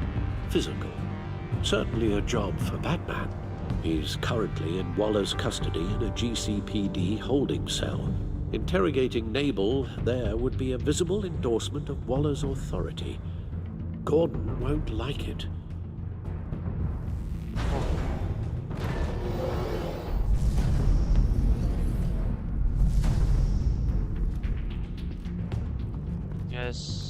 physical. Certainly a job for Batman. He's currently in Waller's custody in a GCPD holding cell. Interrogating Nabel there would be a visible endorsement of Waller's authority. Gordon won't like it. Yes.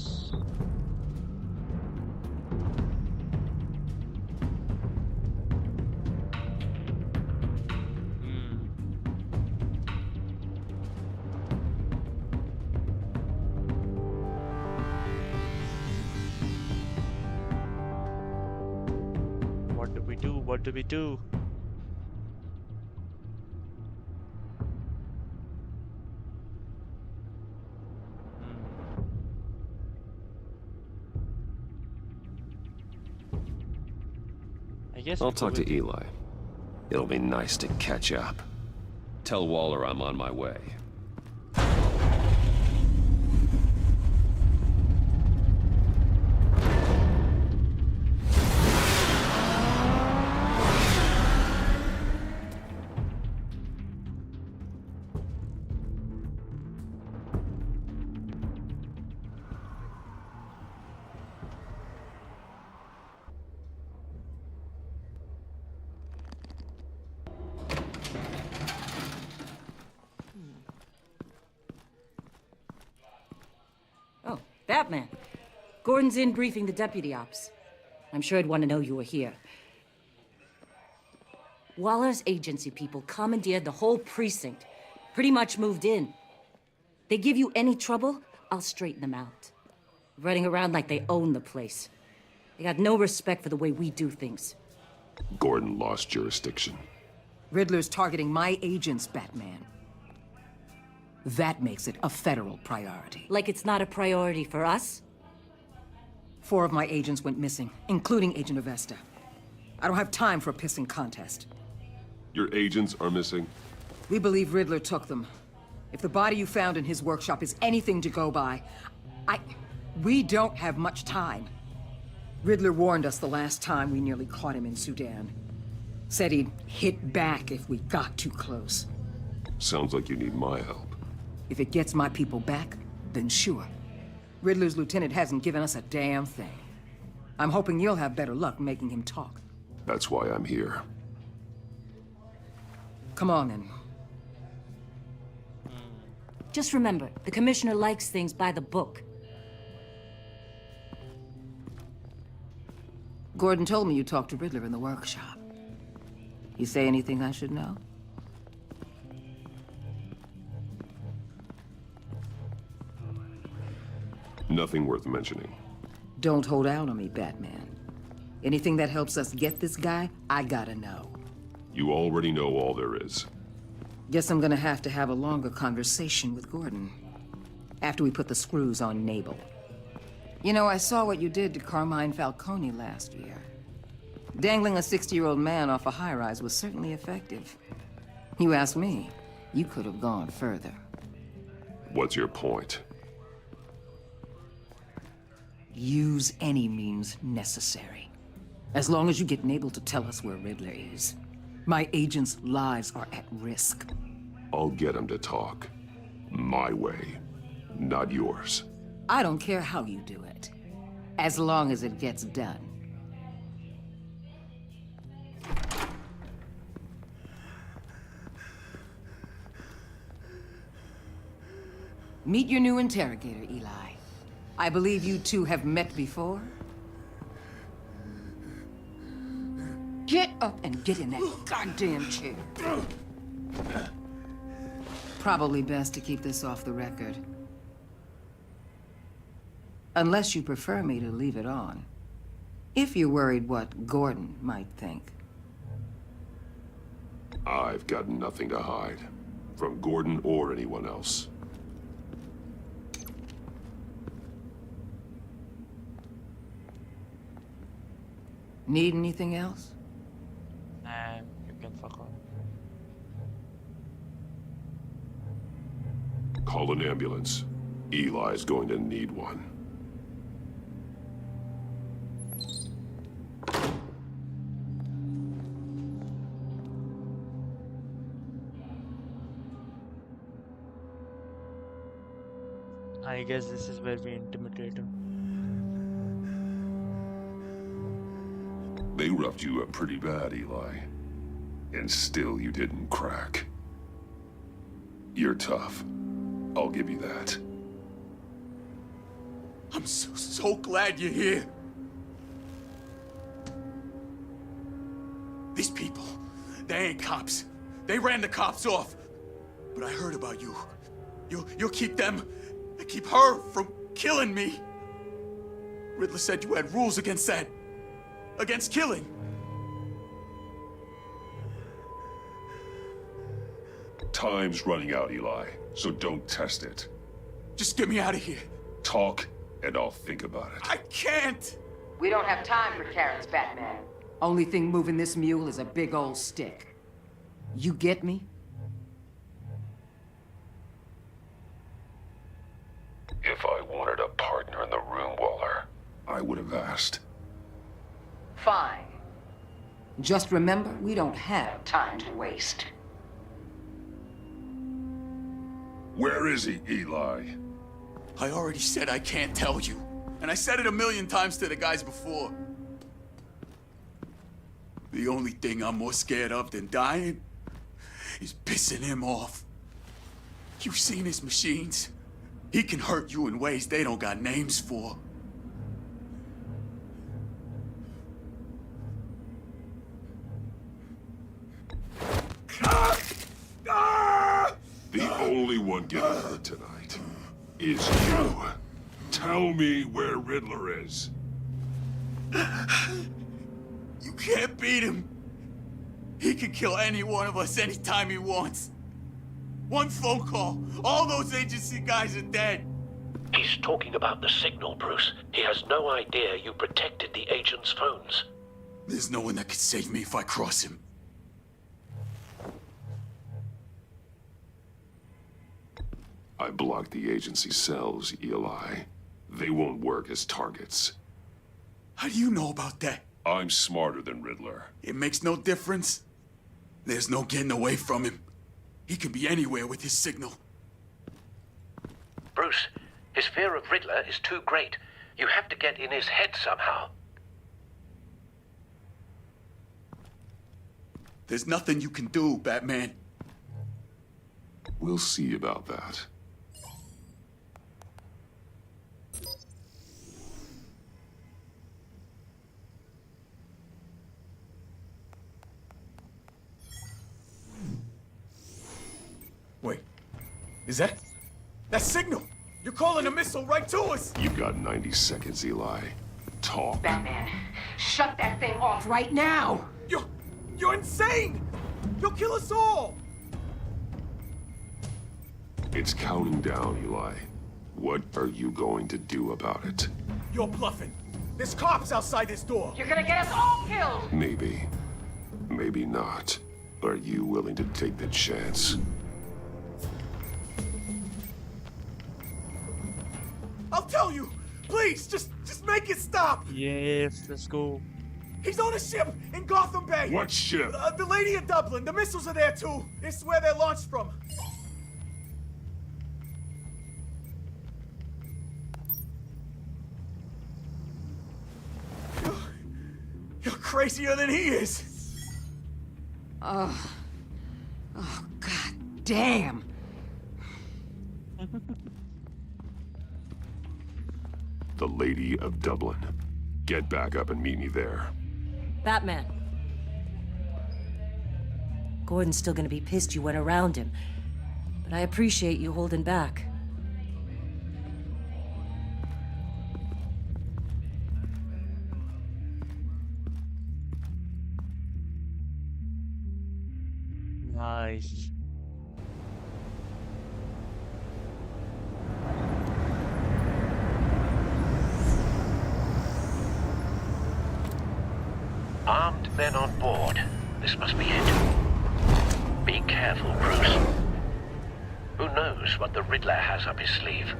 What do we do? What do we do? I guess I'll we go talk to with- Eli. It'll be nice to catch up. Tell Waller I'm on my way. Oh, Batman. Gordon's in briefing the deputy ops. I'm sure he'd want to know you were here. Waller's agency people commandeered the whole precinct. Pretty much moved in. They give you any trouble, I'll straighten them out. Running around like they own the place. They got no respect for the way we do things. Gordon lost jurisdiction. Riddler's targeting my agents, Batman. That makes it a federal priority. Like it's not a priority for us? 4 of my agents went missing, including Agent Avesta. I don't have time for a pissing contest. Your agents are missing? We believe Riddler took them. If the body you found in his workshop is anything to go by, we don't have much time. Riddler warned us the last time we nearly caught him in Sudan. Said he'd hit back if we got too close. Sounds like you need my help. If it gets my people back, then sure. Riddler's lieutenant hasn't given us a damn thing. I'm hoping you'll have better luck making him talk. That's why I'm here. Come on, then. Just remember, the commissioner likes things by the book. Gordon told me you talked to Riddler in the workshop. You say anything I should know? Nothing worth mentioning. Don't hold out on me, Batman. Anything that helps us get this guy, I gotta know. You already know all there is. Guess I'm gonna have to have a longer conversation with Gordon. After we put the screws on Nabel. You know, I saw what you did to Carmine Falcone last year. Dangling a 60-year-old man off a high-rise was certainly effective. You ask me, you could have gone further. What's your point? Use any means necessary. As long as you get Nabel to tell us where Riddler is. My agents' lives are at risk. I'll get him to talk. My way, not yours. I don't care how you do it, as long as it gets done. Meet your new interrogator, Eli. I believe you two have met before? Get up and get in that goddamn chair. Probably best to keep this off the record. Unless you prefer me to leave it on. If you're worried what Gordon might think. I've got nothing to hide. From Gordon or anyone else. Need anything else? And you can fuck off. Call an ambulance. Eli's going to need one. I guess this is where we intimidate him. They roughed you up pretty bad, Eli. And still you didn't crack. You're tough. I'll give you that. I'm so glad you're here. These people, they ain't cops. They ran the cops off. But I heard about you. You'll keep them, keep her from killing me. Riddler said you had rules against that. Against killing. Time's running out, Eli, so don't test it. Just get me out of here. Talk, and I'll think about it. I can't! We don't have time for carrots, Batman. Only thing moving this mule is a big old stick. You get me? If I wanted a partner in the room, Waller, I would have asked. Fine. Just remember, we don't have time to waste. Where is he, Eli? I already said I can't tell you. And I said it 1,000,000 times to the guys before. The only thing I'm more scared of than dying is pissing him off. You've seen his machines. He can hurt you in ways they don't got names for. The only one getting hurt tonight is you. Tell me where Riddler is. You can't beat him. He can kill any one of us anytime he wants. One phone call, all those agency guys are dead. He's talking about the signal, Bruce. He has no idea you protected the agent's phones. There's no one that can save me if I cross him. I blocked the agency cells, Eli. They won't work as targets. How do you know about that? I'm smarter than Riddler. It makes no difference. There's no getting away from him. He can be anywhere with his signal. Bruce, his fear of Riddler is too great. You have to get in his head somehow. There's nothing you can do, Batman. We'll see about that. Wait, is that signal? You're calling a missile right to us! You've got 90 seconds, Eli. Talk. Batman, shut that thing off right now! You're insane! You'll kill us all! It's counting down, Eli. What are you going to do about it? You're bluffing. There's cops outside this door. You're gonna get us all killed! Maybe. Maybe not. Are you willing to take the chance? I'll tell you! Please, just make it stop! Yes, let's go. He's on a ship in Gotham Bay! What ship? The Lady of Dublin. The missiles are there, too. It's where they're launched from. crazier than he is. Oh. Oh, god damn. The Lady of Dublin. Get back up and meet me there. Batman. Gordon's still gonna be pissed you went around him, but I appreciate you holding back. Nice. Armed men on board. This must be it. Be careful, Bruce. Who knows what the Riddler has up his sleeve?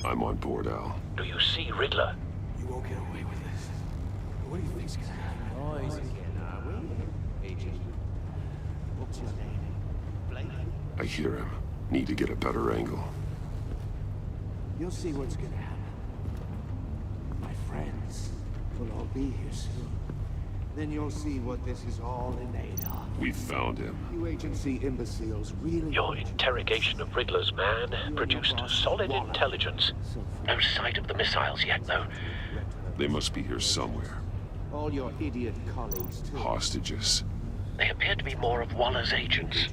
I'm on board, Al. Do you see Riddler? You won't get away with this. What do you think's gonna happen? Noise again, are we? Agent. What's your name? Blake? I hear him. Need to get a better angle. You'll see what's gonna happen. My friends will all be here soon. Then you'll see what this is all in aid of. We found him. You agency imbeciles really... Your interrogation of Riddler's man produced solid intelligence. No sight of the missiles yet, though. They must be here somewhere. All your idiot colleagues, too. Hostages. They appear to be more of Waller's agents.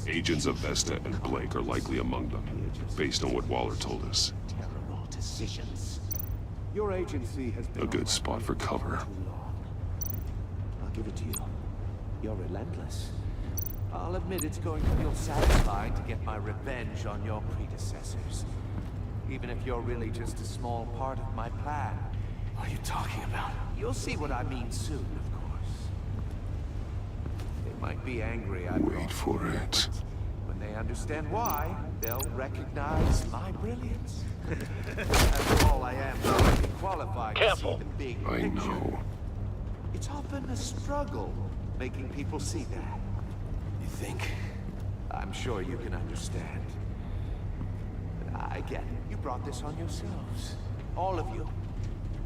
Agents of Vesta and Blake are likely among them, based on what Waller told us. Terrible decisions. Your agency has been A good spot for cover. I'll give it to you. You're relentless. I'll admit it's going to feel satisfying to get my revenge on your predecessors. Even if you're really just a small part of my plan. What are you talking about? You'll see what I mean soon, of course. They might be angry I Wait for it. When they understand why, they'll recognize my brilliance. After all, I am already qualified to see the big I picture. know. It's often a struggle making people see that. You think? I'm sure you can understand. I get it. You brought this on yourselves. All of you.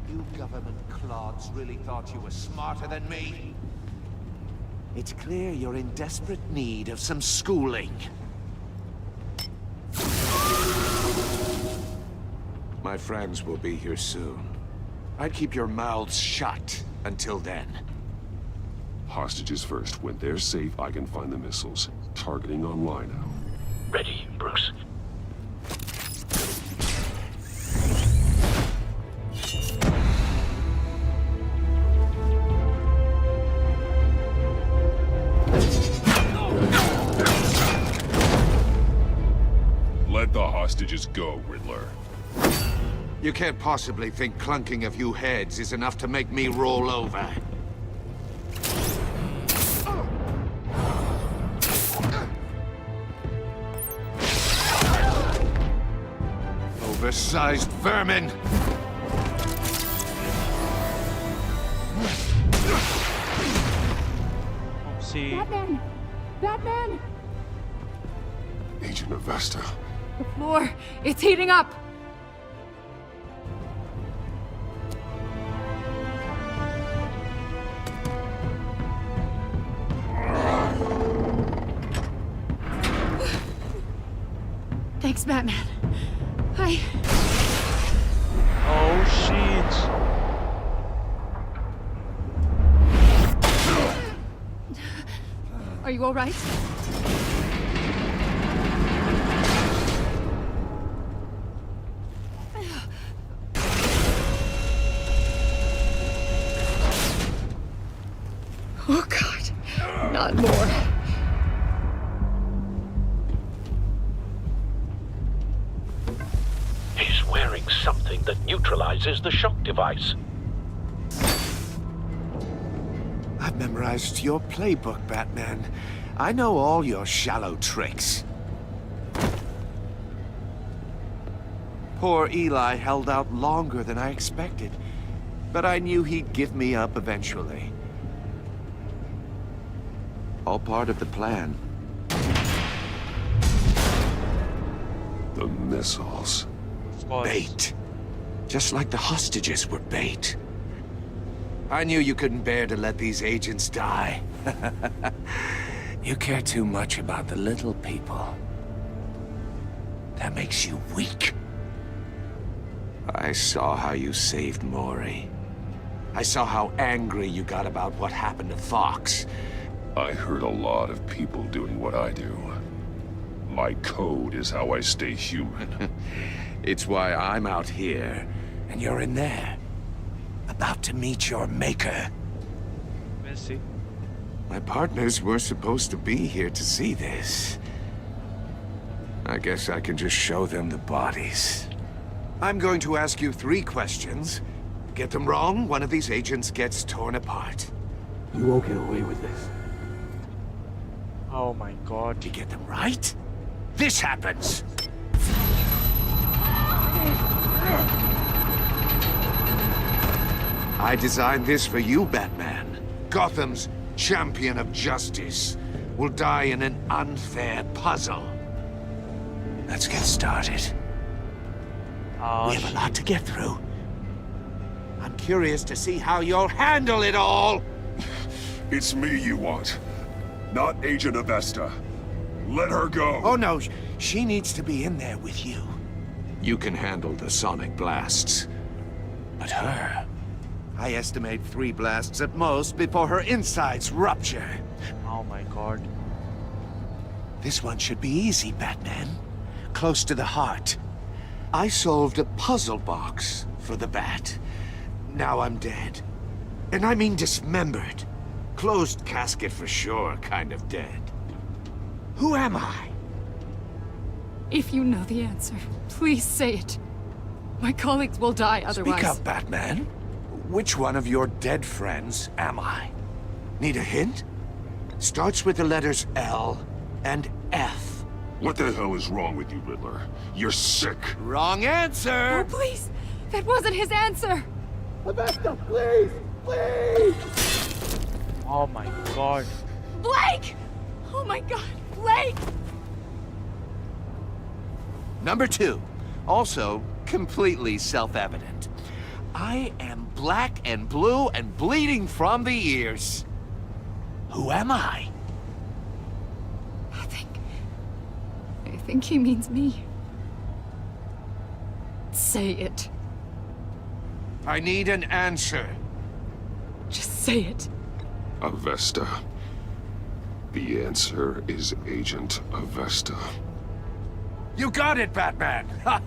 You government clods really thought you were smarter than me. It's clear you're in desperate need of some schooling. My friends will be here soon. I'd keep your mouths shut until then. Hostages first. When they're safe, I can find the missiles. Targeting online now. Ready, Bruce. Let the hostages go, Riddler. You can't possibly think clunking a few heads is enough to make me roll over. Oversized vermin! See. Batman! Batman! Agent of Vesta. The floor, it's heating up! Thanks, Batman. Oh, shit. Are you all right? Oh, God. Not more. He's wearing something that neutralizes the shock device. I've memorized your playbook, Batman. I know all your shallow tricks. Poor Eli held out longer than I expected, but I knew he'd give me up eventually. All part of the plan. The missiles. Bait. Just like the hostages were bait. I knew you couldn't bear to let these agents die. You care too much about the little people. That makes you weak. I saw how you saved Maury. I saw how angry you got about what happened to Fox. I heard a lot of people doing what I do. My code is how I stay human. It's why I'm out here, and you're in there. About to meet your maker. We'll see. My partners were supposed to be here to see this. I guess I can just show them the bodies. I'm going to ask you 3 questions. Get them wrong, one of these agents gets torn apart. You won't get away with this. Oh my god. You get them right? This happens! I designed this for you, Batman. Gotham's champion of justice will die in an unfair puzzle. Let's get started. We have a lot to get through. I'm curious to see how you'll handle it all! It's me you want, not Agent Avesta. Let her go! Oh no, she needs to be in there with you. You can handle the sonic blasts. But her... I estimate 3 blasts at most before her insides rupture. Oh my god. This one should be easy, Batman. Close to the heart. I solved a puzzle box for the Bat. Now I'm dead. And I mean dismembered. Closed casket for sure, kind of dead. Who am I? If you know the answer, please say it. My colleagues will die otherwise. Speak up, Batman. Which one of your dead friends am I? Need a hint? Starts with the letters L and F. What the hell is wrong with you, Riddler? You're sick. Wrong answer! Oh, please! That wasn't his answer! Avesta, please! Please! Oh my god. Blake! Oh my god, Blake! Number 2. Also completely self-evident. I am black and blue and bleeding from the ears. Who am I? I think he means me. Say it. I need an answer. Just say it. Avesta. The answer is Agent Avesta. You got it, Batman! Ha!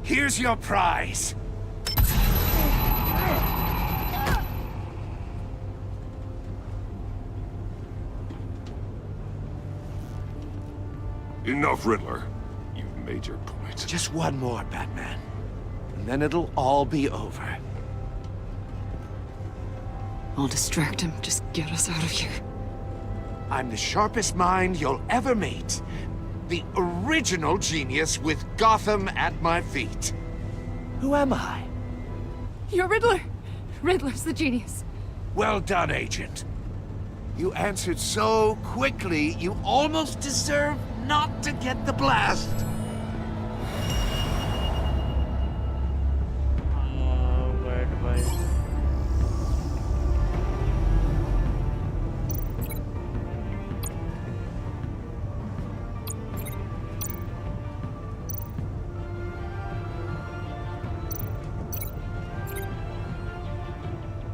Here's your prize. Enough, Riddler. You've made your point. Just one more, Batman. And then it'll all be over. I'll distract him. Just get us out of here. I'm the sharpest mind you'll ever meet. The original genius with Gotham at my feet. Who am I? You're Riddler. Riddler's the genius. Well done, Agent. You answered so quickly, you almost deserve not to get the blast. Where do I...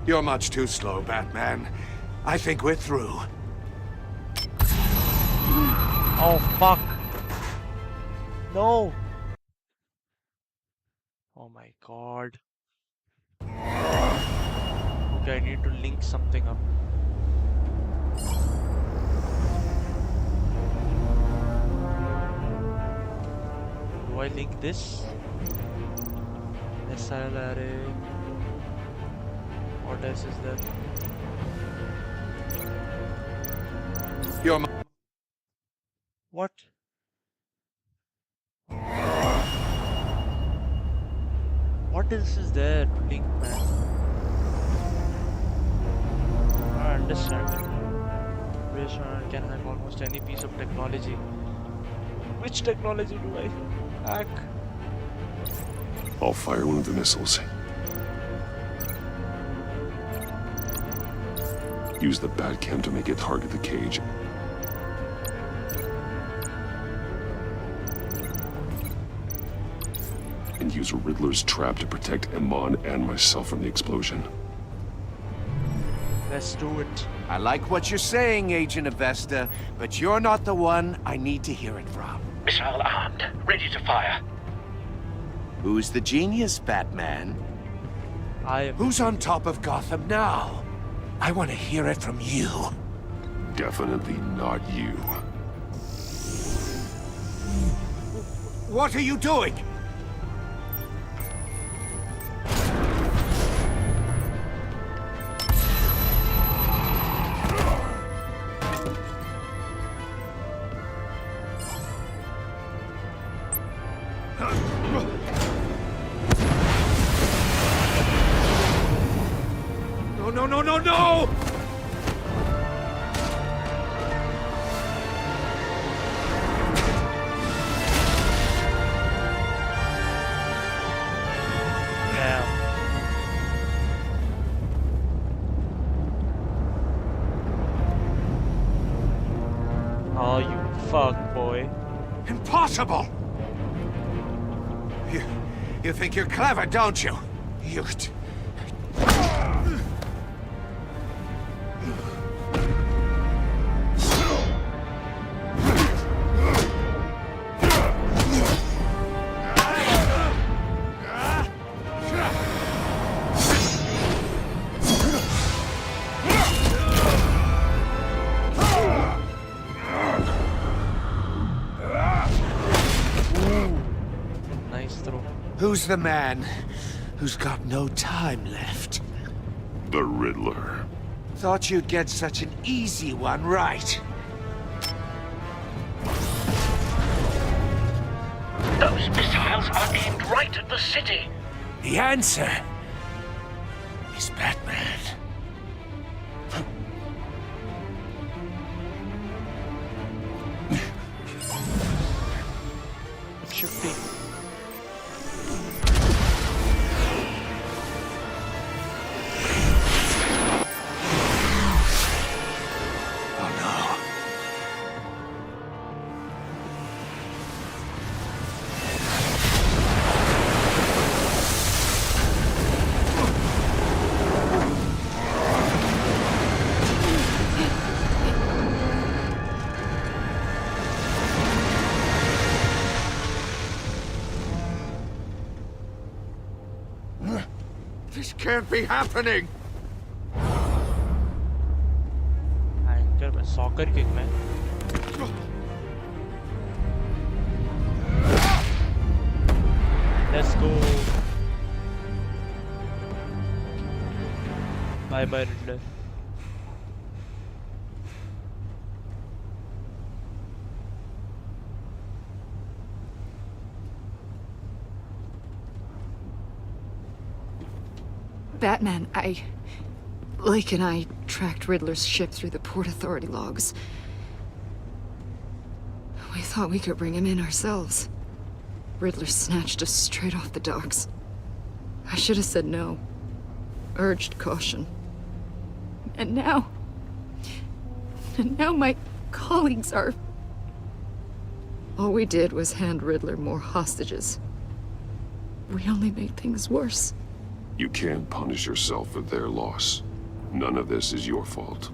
You're much too slow, Batman. I think we're through. Oh fuck. No. Oh my god. Okay, I need to link something up. Do I link this? Missile array. What else is there? You're What? else is there to link, man? I understand. Restaurant can hack almost any piece of technology. Which technology do I hack? I'll fire one of the missiles. Use the Batcam to make it target the cage. And use Riddler's trap to protect Iman and myself from the explosion. Let's do it. I like what you're saying, Agent Avesta, but you're not the one I need to hear it from. Missile armed, ready to fire. Who's the genius, Batman? Who's on top of Gotham now? I want to hear it from you. Definitely not you. What are you doing? No! Oh, you fuck, boy. Impossible! You think you're clever, don't you? You... Who's the man who's got no time left? The Riddler. Thought you'd get such an easy one right. Those missiles are aimed right at the city. The answer is Batman. It should be. This can't be happening! Anchor में soccer kick में. Let's go. Bye bye Riddler. Batman, Lake and I tracked Riddler's ship through the Port Authority logs. We thought we could bring him in ourselves. Riddler snatched us straight off the docks. I should have said no. Urged caution. And now my colleagues are... All we did was hand Riddler more hostages. We only made things worse. You can't punish yourself for their loss. None of this is your fault.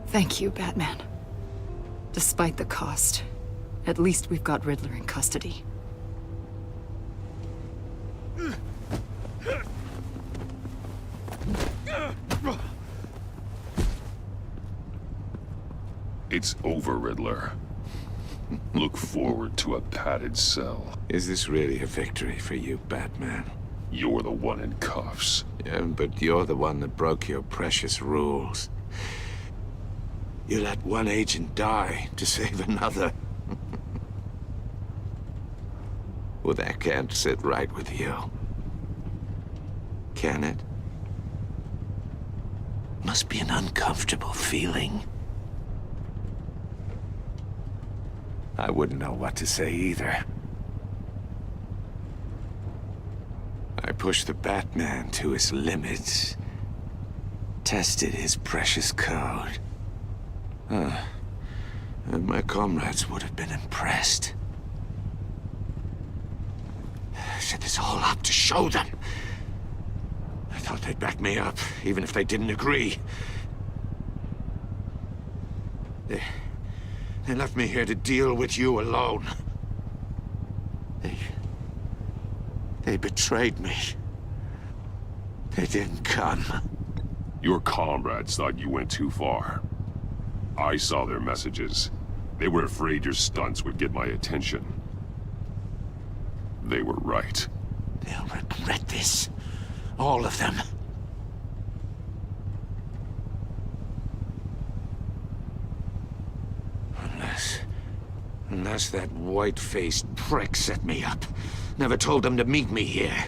Thank you, Batman. Despite the cost, at least we've got Riddler in custody. It's over, Riddler. Look forward to a padded cell. Is this really a victory for you, Batman? You're the one in cuffs. Yeah, but you're the one that broke your precious rules. You let one agent die to save another. Well, that can't sit right with you. Can it? Must be an uncomfortable feeling. I wouldn't know what to say either. I pushed the Batman to his limits. Tested his precious code. And my comrades would have been impressed. I set this all up to show them. I thought they'd back me up, even if they didn't agree. They left me here to deal with you alone. They betrayed me. They didn't come. Your comrades thought you went too far. I saw their messages. They were afraid your stunts would get my attention. They were right. They'll regret this. All of them. Unless that white-faced prick set me up. Never told them to meet me here.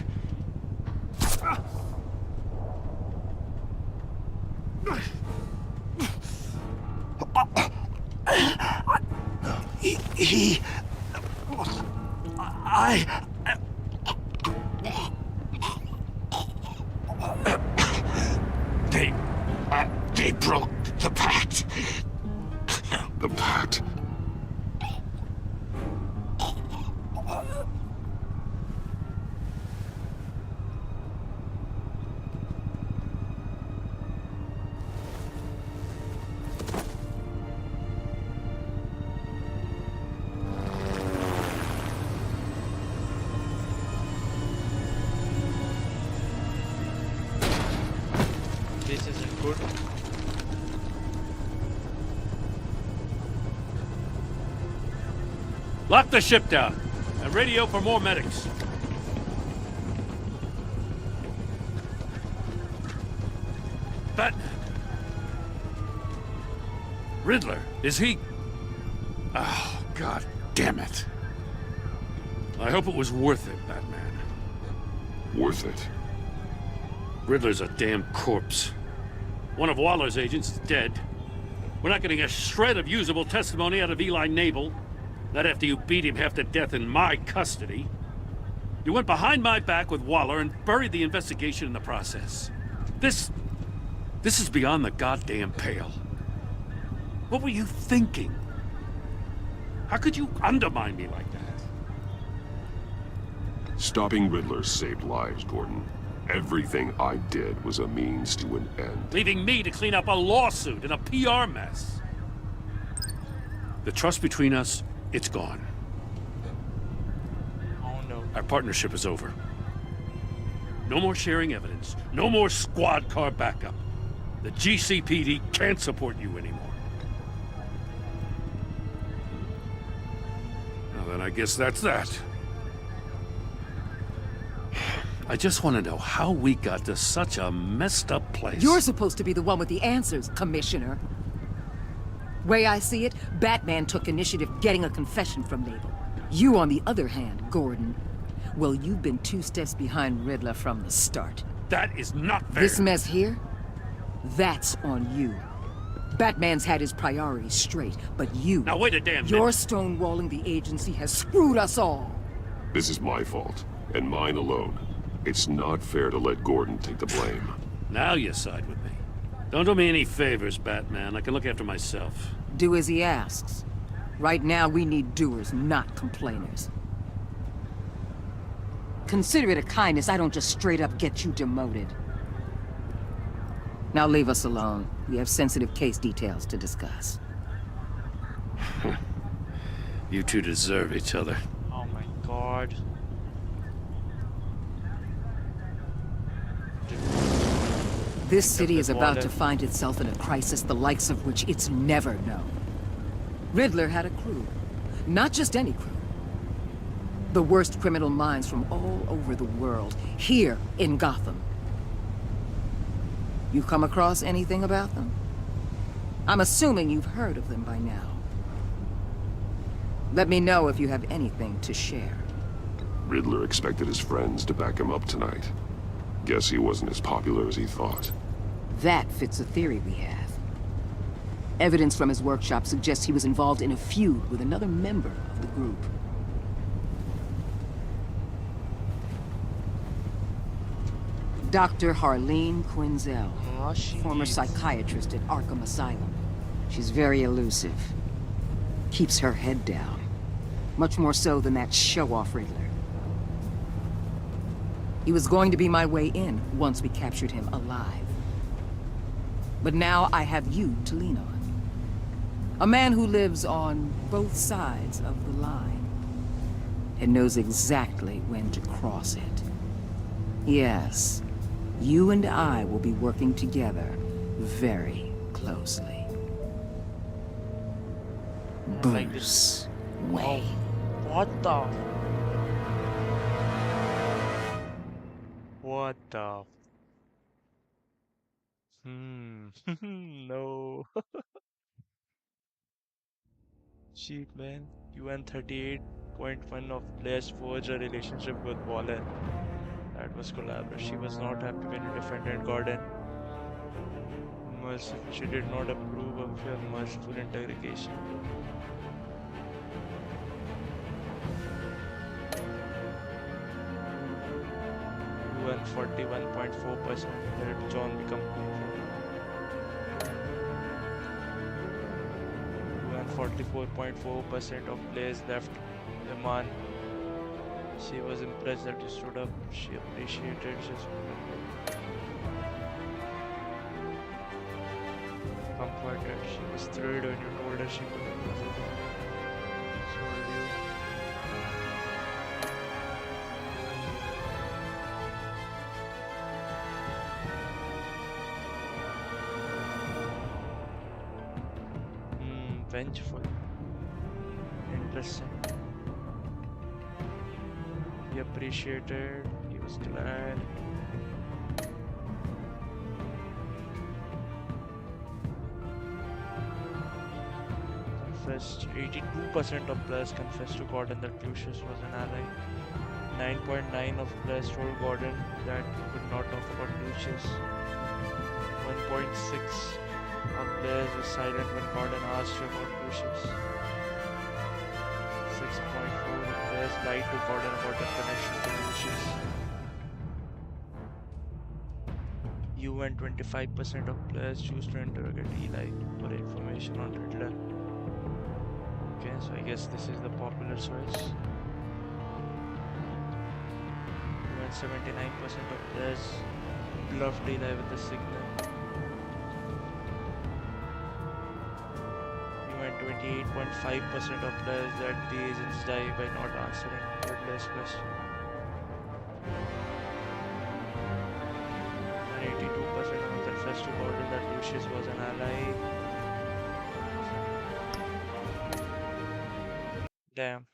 They broke the pact. The pact? This isn't good. Lock the ship down and radio for more medics. Batman. Riddler, is he? Oh, God damn it. I hope it was worth it, Batman. Worth it? Riddler's a damn corpse. One of Waller's agents is dead. We're not getting a shred of usable testimony out of Eli Nabel. Not after you beat him half to death in my custody. You went behind my back with Waller and buried the investigation in the process. This is beyond the goddamn pale. What were you thinking? How could you undermine me like that? Stopping Riddler saved lives, Gordon. Everything I did was a means to an end. Leaving me to clean up a lawsuit and a PR mess. The trust between us, it's gone. Oh no. Our partnership is over. No more sharing evidence. No more squad car backup. The GCPD can't support you anymore. Now then, I guess that's that. I just want to know how we got to such a messed up place. You're supposed to be the one with the answers, Commissioner. Way I see it, Batman took initiative getting a confession from Nabel. You, on the other hand, Gordon, well, you've been 2 steps behind Riddler from the start. That is not fair. This mess here, that's on you. Batman's had his priorities straight, but you... Now wait a damn minute. Your stonewalling the agency has screwed us all. This is my fault, and mine alone. It's not fair to let Gordon take the blame. Now you side with me. Don't do me any favors, Batman. I can look after myself. Do as he asks. Right now, we need doers, not complainers. Consider it a kindness I don't just straight up get you demoted. Now leave us alone. We have sensitive case details to discuss. You two deserve each other. Oh my God. This city is about to find itself in a crisis the likes of which it's never known. Riddler had a crew. Not just any crew. The worst criminal minds from all over the world, here in Gotham. You come across anything about them? I'm assuming you've heard of them by now. Let me know if you have anything to share. Riddler expected his friends to back him up tonight. Guess he wasn't as popular as he thought. That fits a theory we have. Evidence from his workshop suggests he was involved in a feud with another member of the group. Dr. Harleen Quinzel, former psychiatrist at Arkham Asylum. She's very elusive. Keeps her head down. Much more so than that show-off Riddler. He was going to be my way in once we captured him alive. But now I have you to lean on. A man who lives on both sides of the line and knows exactly when to cross it. Yes, you and I will be working together very closely. Bruce Wayne. What the? What the? No. Cheap man. UN 38.1 of players forged a relationship with Waller. That was collaborative. She was not happy when you defended Gordon. Merciful. She did not approve of your merciful interrogation. UN 41.4% let John become hopeful. UN 44.4% of players left Iman. She was impressed that you stood up. She appreciated just comforted. She was thrilled when you told her she could have visited. So will you. Vengeful. Interesting. He appreciated. He was glad. Confessed. 82% of players confessed to Gordon that Lucius was an ally. 9.9 of players told Gordon that he could not talk about Lucius. 1.6 of players were silent when Gordon asked you about Lucius. 6.4 of players lied to Gordon about their connection to Lucius. You and 25% of players choose to interrogate Eli for information on Riddler. Okay, so I guess this is the popular choice. You and 79% of players bluffed Eli with the signal. 28.5% of players let the agents die by not answering Riddler's question. And 82% of confessed to Gordon that Lucius was an ally. Damn.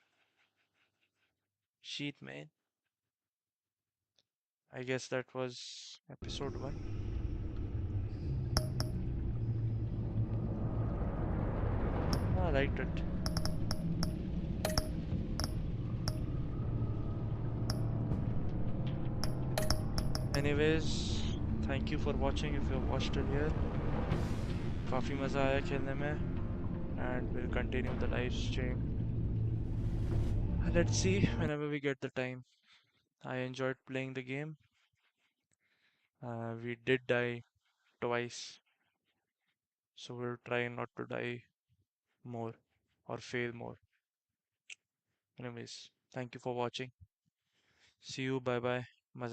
Sheet man. I guess that was episode 1. I liked it. Anyways, thank you for watching if you watched it here. काफी मजा आया खेलने में and we'll continue the live stream. Let's see whenever we get the time. I enjoyed playing the game. We did die twice, so we'll try not to die more or fail more. Anyways, thank you for watching. See you. Bye bye.